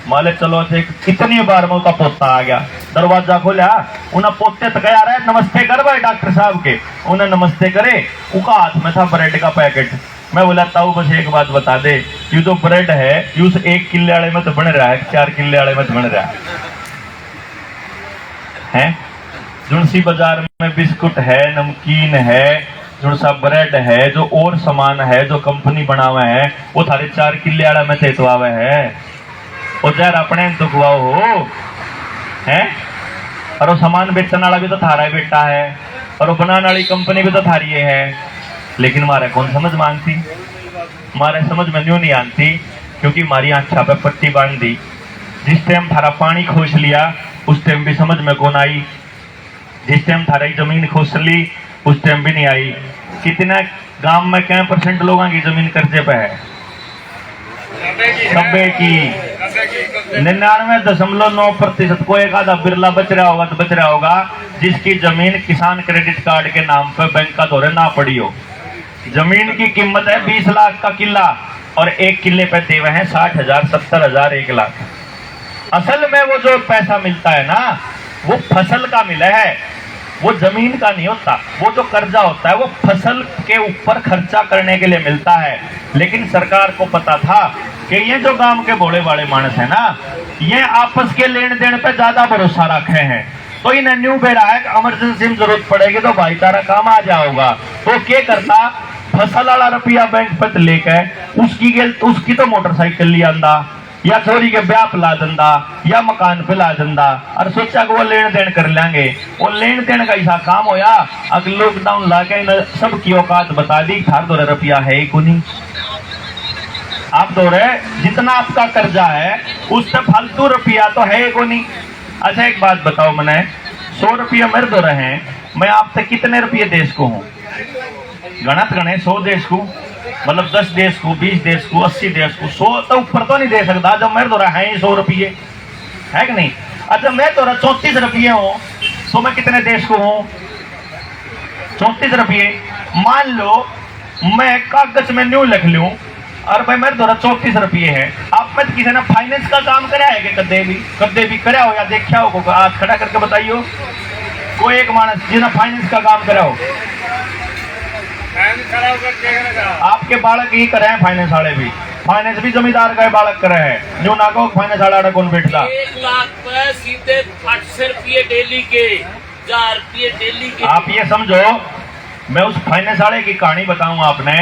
माले चलो थे। कितनी बार में उसका पोता आ गया, दरवाजा खोला, उन्हें पोते तक आ रहा है, नमस्ते कर भाई डॉक्टर साहब के, उन्हें नमस्ते करे, उसका हाथ में था ब्रेड का पैकेट। मैं बोला ताऊ बस एक बात बता दे, ये जो ब्रेड है ये उस 1 किले वाले में तो बन रहा है, 4 किले वाले में तो बन रहा है? जुनसी बाजार में बिस्कुट है, नमकीन है, जो सा ब्रेड है, जो और सामान है जो कंपनी बनावे है, वो थारे 4 किले वाला में तेतवावे है। वो यार अपने दुखवाओ हो है, और वो सामान बेचने वाला भी तो थारा ही बेटा है, और वो बनाने वाली कंपनी भी तो थारी है। लेकिन हमारे कौन समझ मांगती, हमारे समझ में न्यू नहीं आती, क्योंकि हमारी आंखा पे पट्टी बांध दी। जिस टाइम थारा पानी खोस लिया उस टाइम भी समझ में कौन आई, जिस टाइम थारा जमीन खोस ली उस टाइम भी नहीं आई। कितना गांव में क्या % लोगों की जमीन कर्जे पे है? 90 की 99.9%। को एक आधा बिरला बच रहा होगा तो बच रहा होगा जिसकी जमीन किसान क्रेडिट कार्ड के नाम पे बैंक का दौरे ना पड़ी हो। जमीन की कीमत है 20 लाख का किला और 1 किले पे देवे हैं 60,000, 70,000, 1 लाख। असल में वो जो पैसा मिलता है ना, वो फसल का मिला है, वो जमीन का नहीं होता। वो जो कर्जा होता है वो फसल के ऊपर खर्चा करने के लिए मिलता है। लेकिन सरकार को पता था कि ये जो गांव के भोले वाले मानस है ना, ये आपस के लेन देन पे ज्यादा भरोसा रखे हैं, तो इन्हें न्यू बेरा है कि इमरजेंसी में जरूरत पड़ेगी तो भाईचारा काम आ जाओगा। तो क्या करता, फसल वाला रुपया बैंक पे लेके उसकी तो मोटरसाइकिल लिया आंदा, या छोरी के ब्याह पे ला दंदा, या मकान पे ला दंदा, और सोचा कि वो लेन देन कर लेंगे। वो लेन देन का ऐसा काम होया, अगर लॉकडाउन ला के सबकी औकात बता दी, थार दो रुपया है ही को नहीं, आप दो रहे जितना आपका कर्जा है उससे फालतू रुपया तो है को नहीं। अच्छा एक बात बताओ, मैंने 100 रुपये मेरे दो रहे, मैं आपसे कितने रुपये देश को हूँ? गणत गणे 100 देश को, मतलब 10 देश को, 20 देश को, 80 देश को, 100 तो ऊपर तो नहीं दे सकता जब मेरे दो रहे हैं 100 रुपये, है कि नहीं? अच्छा मैं तो 34 रुपये हूँ, तो मैं कितने देश को हूँ? 34 रुपये। मान लो मैं कागज में न्यू लिख लूं और भाई मेरे द्वारा 34 रुपये है। आप में किसी ने फाइनेंस का काम कराया है कि कदे भी कराया हो या देखा हो? हाथ खड़ा करके बताइयो कोई एक मानस जिसने फाइनेंस का काम कराया हो। आपके बालक ही करे हैं, फाइनेंस वाले भी, फाइनेंस भी जमींदार का बालक करे हैं। जो ना को फाइनेंस वाला कौन बैठता? 1 लाख पे सीधे 800 रुपये डेली के, 1000 रुपये डेली के। आप ये समझो, मैं उस फाइनेंस वाले की कहानी बताऊंगा आपने।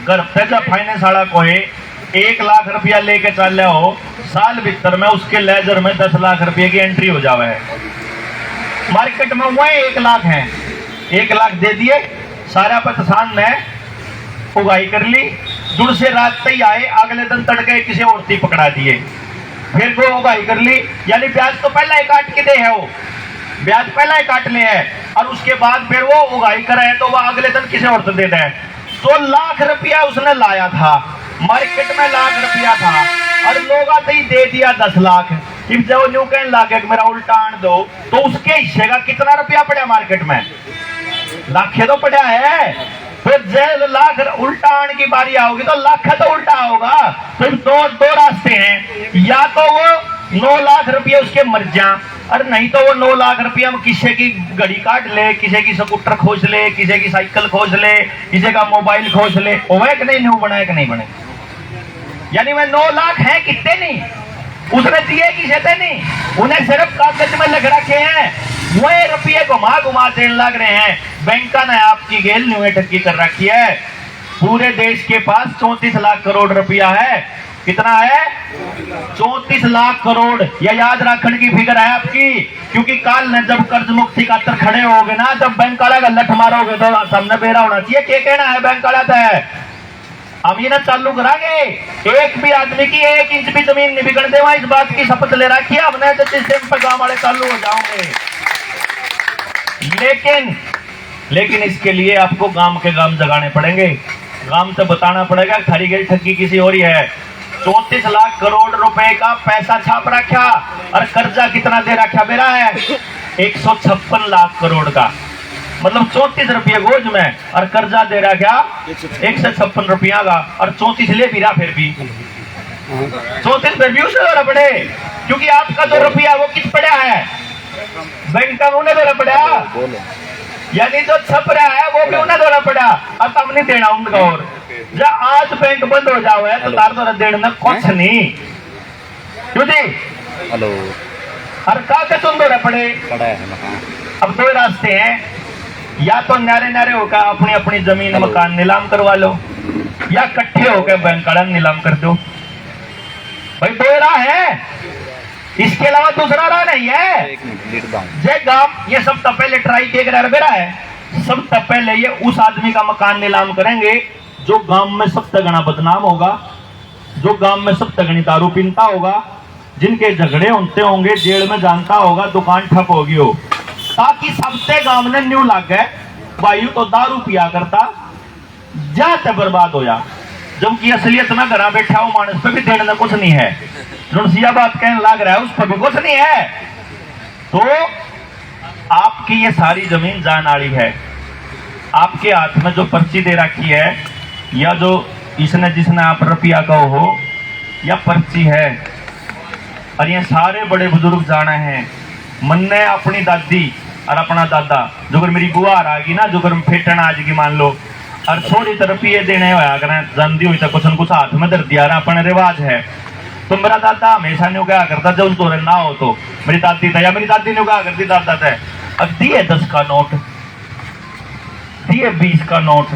घर पे जब फाइनेंस वाला को 1 लाख रुपया लेके चल रहे हो, साल भीतर में उसके लेजर में 10 लाख रुपये की एंट्री हो जावे है। मार्केट में वही 1 लाख है, 1 लाख दे दिए, सारा पतसान में उगाई कर ली, दूर से रात तक आए, अगले दिन तड़के किसी और से पकड़ा दिए, फिर वो उगाई कर ली। यानी ब्याज तो पहला ही काट के दे है, वो ब्याज पहला ही काट ले है और उसके बाद फिर वो उगाई करे तो वो अगले दिन किसी और से दे दे। तो लाख रुपया उसने लाया था, मार्केट में लाख रुपया था और लोग आते ही दे दिया 10 लाख। जब न्यू कहने लागे मेरा उल्टा आन दो, तो उसके हिस्से का कितना रुपया पड़ा मार्केट में? लाखे तो पड़ा है। फिर जब लाख उल्टा आने की बारी आओगी तो लाख तो उल्टा होगा। फिर दो रास्ते हैं, या तो वो 9 लाख रुपये उसके मर जा, और नहीं तो वो 9 लाख रुपया में किसी की घड़ी काट ले, किसी की स्कूटर खोज ले, किसी की साइकिल खोज ले, किसी का मोबाइल खोज ले। वो कि नहीं न्यू बना है कि नहीं बने? यानी मैं 9 लाख है कितने नहीं उसने दिए किसे थे नहीं, उन्हें सिर्फ कागज में लिख रखे हैं, वही रुपये घुमा घुमा देने लग रहे हैं। बैंक ने आपकी गेल न्यू ठगी कर रखी है। पूरे देश के पास 34 लाख करोड़ रुपया है। कितना है? 34 लाख करोड़। यह याद रखने की फिक्र है आपकी, क्योंकि काल ने जब कर्ज मुक्ति खातर खड़े होगे ना, जब बैंक वाला का लठ मारोगे तो सामने बेरा होना चाहिए क्या कहना है बैंक वाला है। हम ये ना चालू करांगे, एक भी आदमी की 1 इंच भी जमीन नहीं बिगड़ देवा, इस बात की शपथ ले रखी है हमने। तो सिस्टम पर गांव वाले चालू हो जाओगे। लेकिन इसके लिए आपको गांव के गांव जगाने पड़ेंगे, गांव से बताना पड़ेगा खरी गई ठगी किसी और ही है। 34 लाख करोड़ रुपए का पैसा छाप रखा और कर्जा कितना दे रखा मेरा है? 156 लाख करोड़ का, मतलब 34 रुपये गोज में, और कर्जा दे रहा क्या? 156 रुपया का, और 34 ले भी रहा, फिर भी 34 फिर भी उसे दौरा पड़े, क्योंकि आपका जो रुपया वो किस पड़ा है? बैंक का उन्हें दौरा पड़ा, यानी जो छप रहा है वो भी उन्हें दौरा पड़ा, अब तब नहीं देना उनका। और जब आज बैंक बंद हो जाओ है तो तार दौरा देना कुछ नहीं, क्यों जी? हेलो, हर कागज तुम दौरा पड़े। अब 2 रास्ते हैं, या तो नारे नारे होकर अपनी अपनी जमीन मकान नीलाम करवा लो, या इकट्ठे होकर बैंक वाला नीलाम कर दो। भाई 2 राह है, इसके अलावा दूसरा राह नहीं है। जय गांव ये सब तब पहले ट्राई किए बेरा है, सब तब पहले ये उस आदमी का मकान नीलाम करेंगे जो गांव में सब तगड़ा बदनाम होगा, जो गांव में सब तगड़ी दारू पीता होगा, जिनके झगड़े होते होंगे, जेल में जानता होगा, दुकान ठप होगी हो, ताकि सबसे गांव ने न्यू लग गए भाई तो दारू पिया करता जाते बर्बाद हो जा। जबकि असलियत में घर बैठा हो मानस पे भी देने कुछ नहीं है, रुनसिया बात कहने लग रहा है उस पर भी कुछ नहीं है। तो आपकी ये सारी जमीन जान आड़ी है, आपके हाथ में जो पर्ची दे रखी है, या जो इसने जिसने आप रुपया कहो हो, या पर्ची है, और ये सारे बड़े बुजुर्ग जाना है। मन ने अपनी दादी और अपना दादा, जो अगर मेरी बुआ आ गई ना, जो अगर फेटन आ जाएगी मान लो, और थोड़ी रुपये देने होया करें, जानती हुई तो कुछ न कुछ हाथ में दर दिया रहा, अपने रिवाज है। तो मेरा दादा हमेशा नहीं क्या करता, जब उस दौरे ना हो तो मेरी दादी था, या मेरी दादी ने क्या करती, दादा था, अब दिए 10 का नोट, दिए 20 का नोट,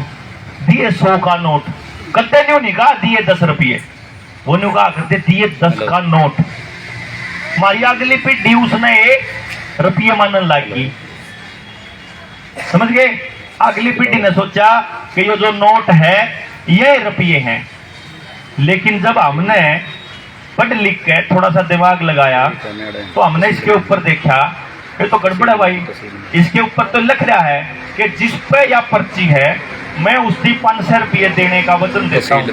दिए 100 का नोट, कत्ते न्यू नहीं कहा दिए 10 रुपये, वो न्यू कहा करते दिए 10 का नोट। हमारी अगली पीढ़ी उसने रुपये मानने लगी, समझ गए? अगली पीढ़ी ने सोचा कि ये जो नोट है ये रुपये हैं। लेकिन जब हमने पढ़ लिख के थोड़ा सा दिमाग लगाया तो हमने इसके ऊपर देखा ये तो गड़बड़ है भाई। इसके ऊपर तो लिख रहा है कि जिस पे या पर्ची है मैं उसकी 500 रुपये देने का वचन देता हूँ।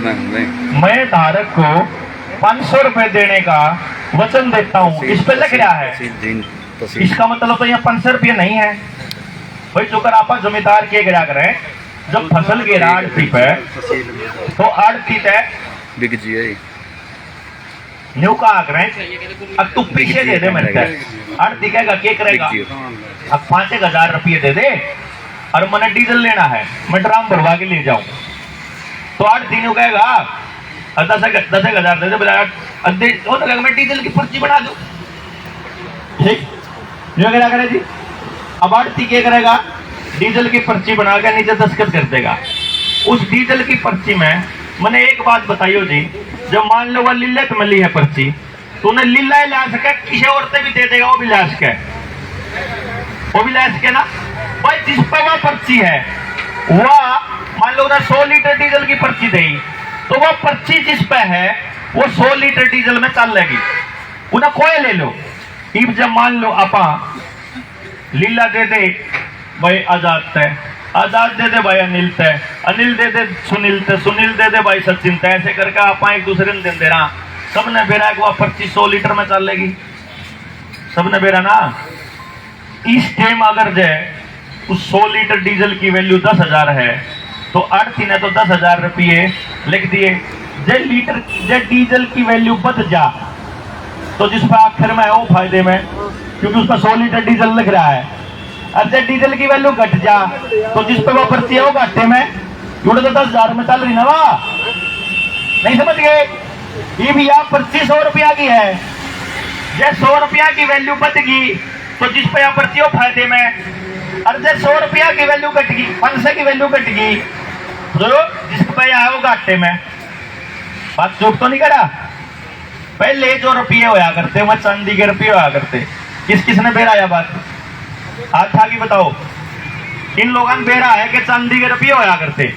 मैं धारक को 500 रुपये देने का वचन देता हूँ, इस पे लिख रहा है। इसका मतलब तो यहाँ 500 रुपये नहीं है भाई। जो कर आप जमींदार के गिरा करें, जब फसल गिरा आड़ती पे तो आड़ती तय न्यू का करें, अब तू पीछे दे दे मेरे को। आड़ती कहेगा क्या करेगा, अब 5,000 रुपये दे दे और मैंने डीजल लेना है, मैं ड्राम भरवा के ले जाऊं। तो आड़ती न्यू कहेगा 10,000 दे दे, वो तो कहेगा मैं डीजल की पर्ची बना दूं। ठीक जो क्या करे जी, अब आड़ती क्या करेगा, डीजल की पर्ची बना के नीचे दस्तखत कर देगा। उस डीजल की पर्ची में मैंने एक बात बताइयो जी, जब मान लो वह लिल्लत मिली है पर्ची, तो उन्हें लिल्ला ला सके, किसी औरतें भी दे देगा, वो भी ला सके, वो भी ला सके ना भाई। जिस पर वह पर्ची है वह मान लो उन्हें 100 लीटर डीजल की पर्ची दी, तो वह पर्ची जिस पे है वो 100 लीटर डीजल में चल लेगी। उन्हें कोई ले लो, जब मान लो आपा लीला दे दे भाई आजाद तय, आजाद दे दे भाई अनिल तय, अनिल दे दे सुनील तय, सुनील दे दे भाई सचिन तय, ऐसे करके आप एक दूसरे ने दे रहा, सबने बेरा को 2500 लीटर में चल लेगी, सबने बेरा ना। इस टाइम अगर जाए उस 100 लीटर डीजल की वैल्यू 10,000 है, तो आड़ती ने तो 10,000 रुपये लिख दिए। जब लीटर जब डीजल की वैल्यू बढ़ जा, तो जिस पर आखिर में है वो फायदे में, क्योंकि उसका 100 लीटर डीजल लिख रहा है। और जब डीजल की वैल्यू घट जा, तो जिस पे वो पर्ची है वो घाटे में, क्योंकि तो 10,000 में चल रही ना वाह, नहीं समझ गए। ये भी आप पर्ची 100 रुपया की है, जब 100 रुपया की वैल्यू बढ़ेगी तो जिस पे पर्ची हो फायदे में, और जब 100 रुपया की वैल्यू घटेगी, 500 की वैल्यू घटेगी, तो जिस पे है वो घाटे में। बात चूक तो नहीं करा। पहले जो रुपये होया करते वह चांदी के रुपये होया करते। किस किसने बेराया बात हाथ था कि बताओ। इन लोगों ने बेरा है कि चांदी के रुपये होया करते।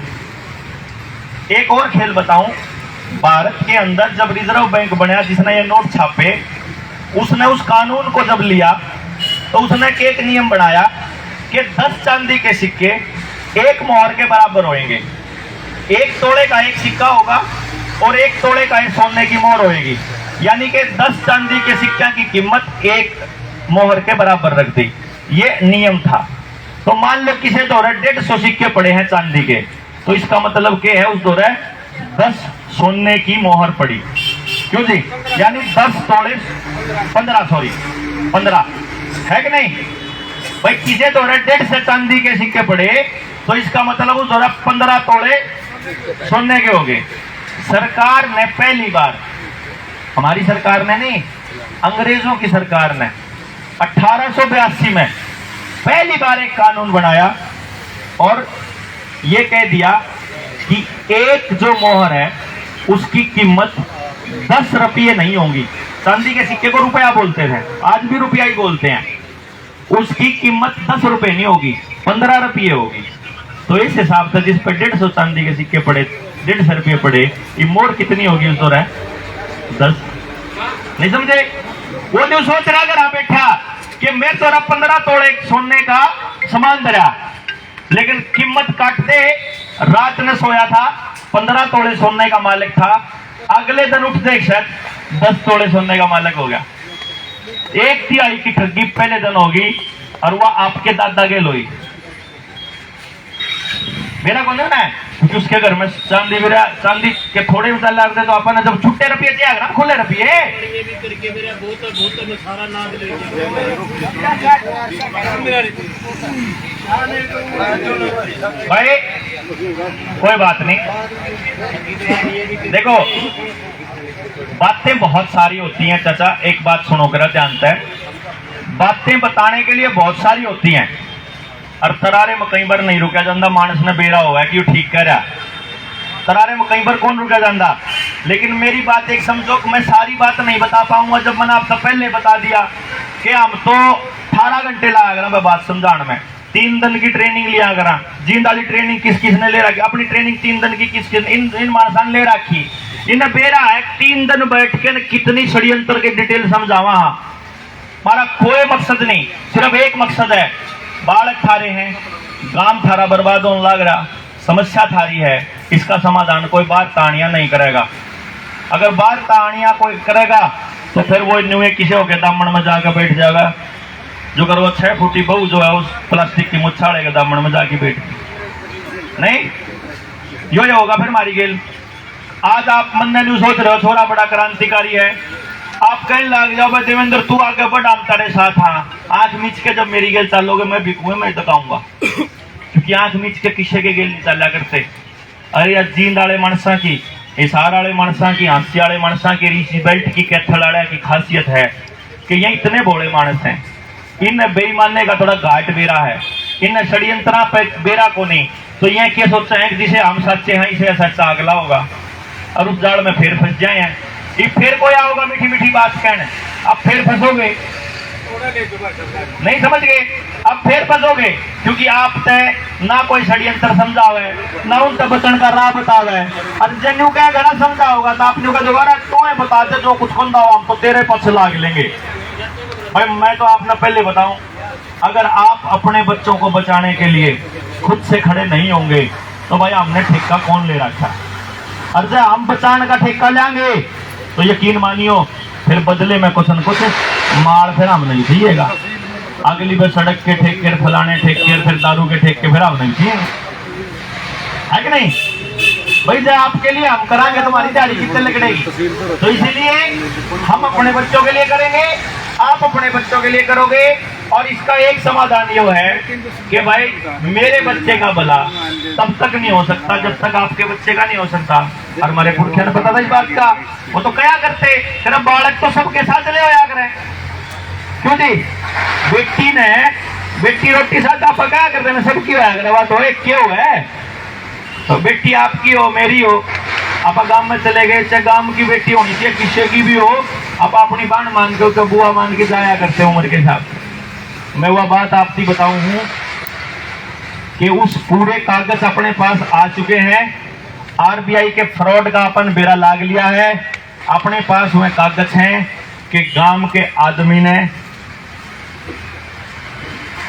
एक और खेल बताऊं, भारत के अंदर जब रिजर्व बैंक बना, जिसने ये नोट छापे, उसने उस कानून को जब लिया तो उसने एक नियम बनाया कि 10 चांदी के सिक्के एक मोहर के बराबर होंगे। 1 तोले का एक सिक्का होगा और 1 तोले का एक सोने की मोहर होगी, यानी कि 10 चांदी के सिक्का की कीमत 1 मोहर के बराबर रख दी। ये नियम था। तो मान लो किसी दौरे 150 सिक्के पड़े हैं चांदी के, तो इसका मतलब क्या है, उस दौरे 10 सोने की मोहर पड़ी। क्यों जी, यानी 10 तोले 15 है कि नहीं भाई। किसी दौरे 150 चांदी के सिक्के पड़े, तो इसका मतलब उस दौरे 15 तोले सोने के हो गए। सरकार ने पहली बार, हमारी सरकार ने नहीं, अंग्रेजों की सरकार ने 1882 में पहली बार एक कानून बनाया और ये कह दिया कि एक जो मोहर है उसकी कीमत 10 रुपये नहीं होगी। चांदी के सिक्के को रुपया बोलते थे, आज भी रुपया ही बोलते हैं। उसकी कीमत 10 रुपये नहीं होगी, 15 रुपये होगी। तो इस हिसाब से जिस पर 150 चांदी के सिक्के पड़े, 150 रुपये पड़े, ये मोहर कितनी होगी उस दौरान? 10। नहीं समझे? वो जो सोच रहा अगर आप बैठा कि मैं तो 15 तोड़े सोने का सामान धरा, लेकिन कीमत काटते रात ने सोया था, 15 तोड़े सोने का मालिक था, अगले दिन उठ देख सक 10 तोड़े सोने का मालिक हो गया। 1/3 की ठगी पहले दिन होगी और वह आपके दादा के लोई मेरा कौन है ना, क्योंकि उसके घर में चांदी के थोड़े उतार लगते, तो अपन जब छुट्टे रुपये चाहिए ना, खुले रुपये भाई कोई बात नहीं। देखो बातें बहुत सारी होती हैं चाचा, एक बात सुनो करा ध्यान से। बातें बताने के लिए बहुत सारी होती हैं और तरारे में कई बार नहीं रुका जाता। मानस ने बेरा हुआ है कि ठीक कह रहा, तरारे में कई बार कौन रुका जाता। लेकिन मेरी बात एक समझो कि मैं सारी बात नहीं बता पाऊंगा। जब मैंने आपसे पहले बता दिया कि हम तो 18 घंटे लगा करा मैं बात समझाने में, 3 दिन की ट्रेनिंग लिया करा। जींद वाली ट्रेनिंग किस किस ने ले रखी, अपनी ट्रेनिंग 3 दिन की किस किस इन मानसा ने ले रखी। इन्हें बेरा है 3 दिन बैठ के कितनी षड्यंत्र की डिटेल समझावा। हमारा कोई मकसद नहीं, सिर्फ एक मकसद है, बालक थारे हैं, गांव थारा बर्बाद होने लग रहा, समस्या थारी है, इसका समाधान कोई बात तानिया नहीं करेगा। अगर बात तानिया कोई करेगा तो फिर वो न्यूए किसे होके दामन में जाकर बैठ जाएगा, जो कर वो 6 फुटी बहू जो है उस प्लास्टिक की मुच्छाड़े के दामन में जाके बैठ नहीं, यो होगा फिर मारी गेल। आज आप मन में सोच रहे हो थोड़ा बड़ा क्रांतिकारी है, आप कहीं लग जाओ भाई देवेंद्र तू आगे बढ़, हम तेरे साथ। हाँ, आंख मीच के जब मेरी गेल चालोगे मैं भी कुएं में बताऊंगा, क्योंकि आंख मीच के किसे के गेल नहीं चला करते। अरे यार जींद वाले मानसा की, हिसार वाले मानसा की, हांसी वाले मानसा की, ऋषि बेल्ट की, कैथल वाले की खासियत है कि ये इतने भोले मानस हैं, इन बेईमानने का थोड़ा घाट बेरा है, इन षड्यंत्रा पे बेरा को नहीं, तो ये क्या सोचते हैं जिसे हम सच्चे हैं इसे सच्चा अगला होगा और उस जाल में फिर फंस जाए हैं। ये फिर कोई आओगा मीठी मीठी बात कहने, अब फिर फंसोगे, नहीं समझ गए, अब फिर फंसोगे, क्योंकि आप तय ना कोई षड्यंत्र समझावे ना उन तक बचन का राह बतावे, और जन्यू क्या घना समझा होगा तो आपने का दोबारा तो बताते जो कुछ खुंदा हो हम तो तेरे पक्ष लाग लेंगे। भाई मैं तो आपने पहले बताऊं, अगर आप अपने बच्चों को बचाने के लिए खुद से खड़े नहीं होंगे तो भाई हमने ठेका कौन ले रखा, और जब हम बचाने का ठेका लेंगे तो यकीन मानियो फिर बदले में कुछ न कुछ मार फिर हम नहीं चाहिएगा। अगली बार सड़क के ठेके, फलाने ठेके, फिर दारू के ठेके फिर हम नहीं चाहिए, है कि नहीं भाई? जब आपके लिए हम कराएंगे तुम्हारी दाढ़ी कितने लगेगी, तो इसीलिए हम अपने बच्चों के लिए करेंगे, आप अपने बच्चों के लिए करोगे। और इसका एक समाधान ये है कि भाई मेरे बच्चे का भला तब तक नहीं हो सकता जब तक आपके बच्चे का नहीं हो सकता। और हमारे पुरखे ने पता था इस बात का, वो तो क्या करते, तेरा बालक तो सबके साथ चले होया करें, क्यों जी? बेटी रोटी साथ आप क्या करते हैं, सबकी होया करे, बात हो एक क्यों है, तो बेटी आपकी हो मेरी हो, आप गांव में चले गए, चाहे गांव की बेटी होनी चाहिए किसी की भी हो, आप अपनी बाण मान के उसका बुआ मान के जाया करते उम्र के साथ। मैं वह बात आपकी बताऊं हूं कि उस पूरे कागज अपने पास आ चुके हैं, आरबीआई के फ्रॉड का अपन बेरा लाग लिया है, अपने पास हुए कागज हैं कि गांव के आदमी ने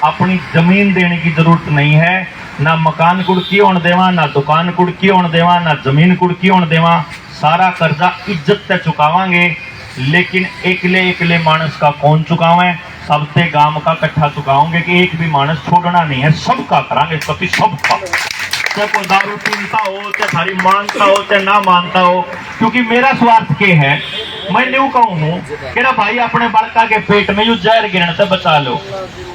अपनी जमीन देने की जरूरत नहीं है, ना मकान कुड़की होने देवा, ना दुकान कुड़की होने देवा, ना जमीन कुड़की होने देवा, सारा कर्जा इज्जत से चुकावांगे। लेकिन एकले मानस का कौन चुकावे, सबसे गांव का इकट्ठा चुकाओगे कि एक भी मानस छोड़ना नहीं है, सबका करांगे, कभी सबका, चाहे कोई दारू पीता हो, चाहे थारी मानता हो, चाहे ना मानता हो, क्योंकि मेरा स्वार्थ के है, मैं न्यू कहूँ कि ना भाई अपने बड़का के पेट में यू जहर गिरने से बचा लो।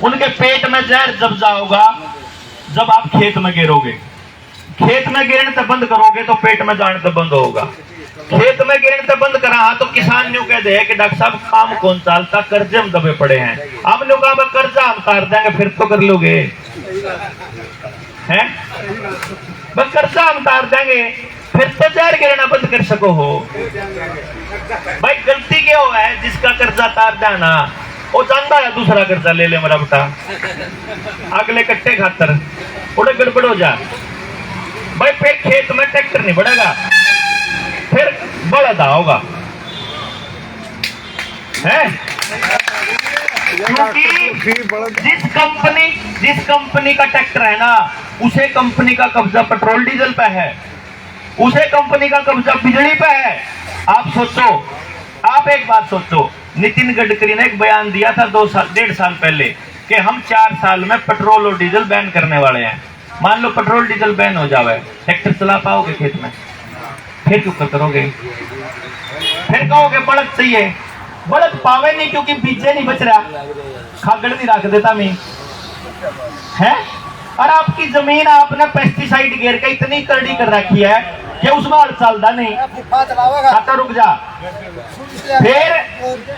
उनके पेट में जहर जब जाओगा जब आप खेत में गिरोगे, खेत में गिरने से बंद करोगे तो पेट में जाने से बंद होगा, खेत में गिरने से बंद करा तो किसान न्यू कहते हैं कि डॉक्टर साहब काम कौन चालता, कर्जे हम दबे पड़े हैं, अब न्यू कहा कर्जा हम तार देंगे फिर तो कर लोगे, हैं बस कर्जा हम तार देंगे फिर तो जहर गिरना बंद कर सको हो। भाई गलती क्या हुआ है, जिसका कर्जा तार देना वो जानता है दूसरा कर्जा ले ले मेरा बेटा, अगले कट्टे खातर उड़े गड़बड़ हो जा। भाई फिर खेत में ट्रैक्टर नहीं बढ़ेगा, फिर बड़ा होगा, है क्योंकि जिस कंपनी का ट्रैक्टर है ना, उसे कंपनी का कब्जा पेट्रोल डीजल पे है, उसे कंपनी का कब्जा बिजली पे है। आप सोचो, आप एक बात सोचो, नितिन गडकरी ने एक बयान दिया था 1.5 साल पहले कि हम 4 साल में पेट्रोल और डीजल बैन करने वाले हैं। मान लो पेट्रोल डीजल बैन हो जाए, ट्रैक्टर चला पाओगे खेत में? फिर क्यों करोगे? फिर कहोगे बड़द चाहिए, बड़द पावे नहीं क्योंकि बीजे नहीं बच रहा, खागड़ नहीं रख देता मैं, है? और आपकी जमीन आपने पेस्टिसाइड घेर के इतनी करड़ी कर रखी है कि उसमें हल चलता नहीं, खाता रुक जा, फिर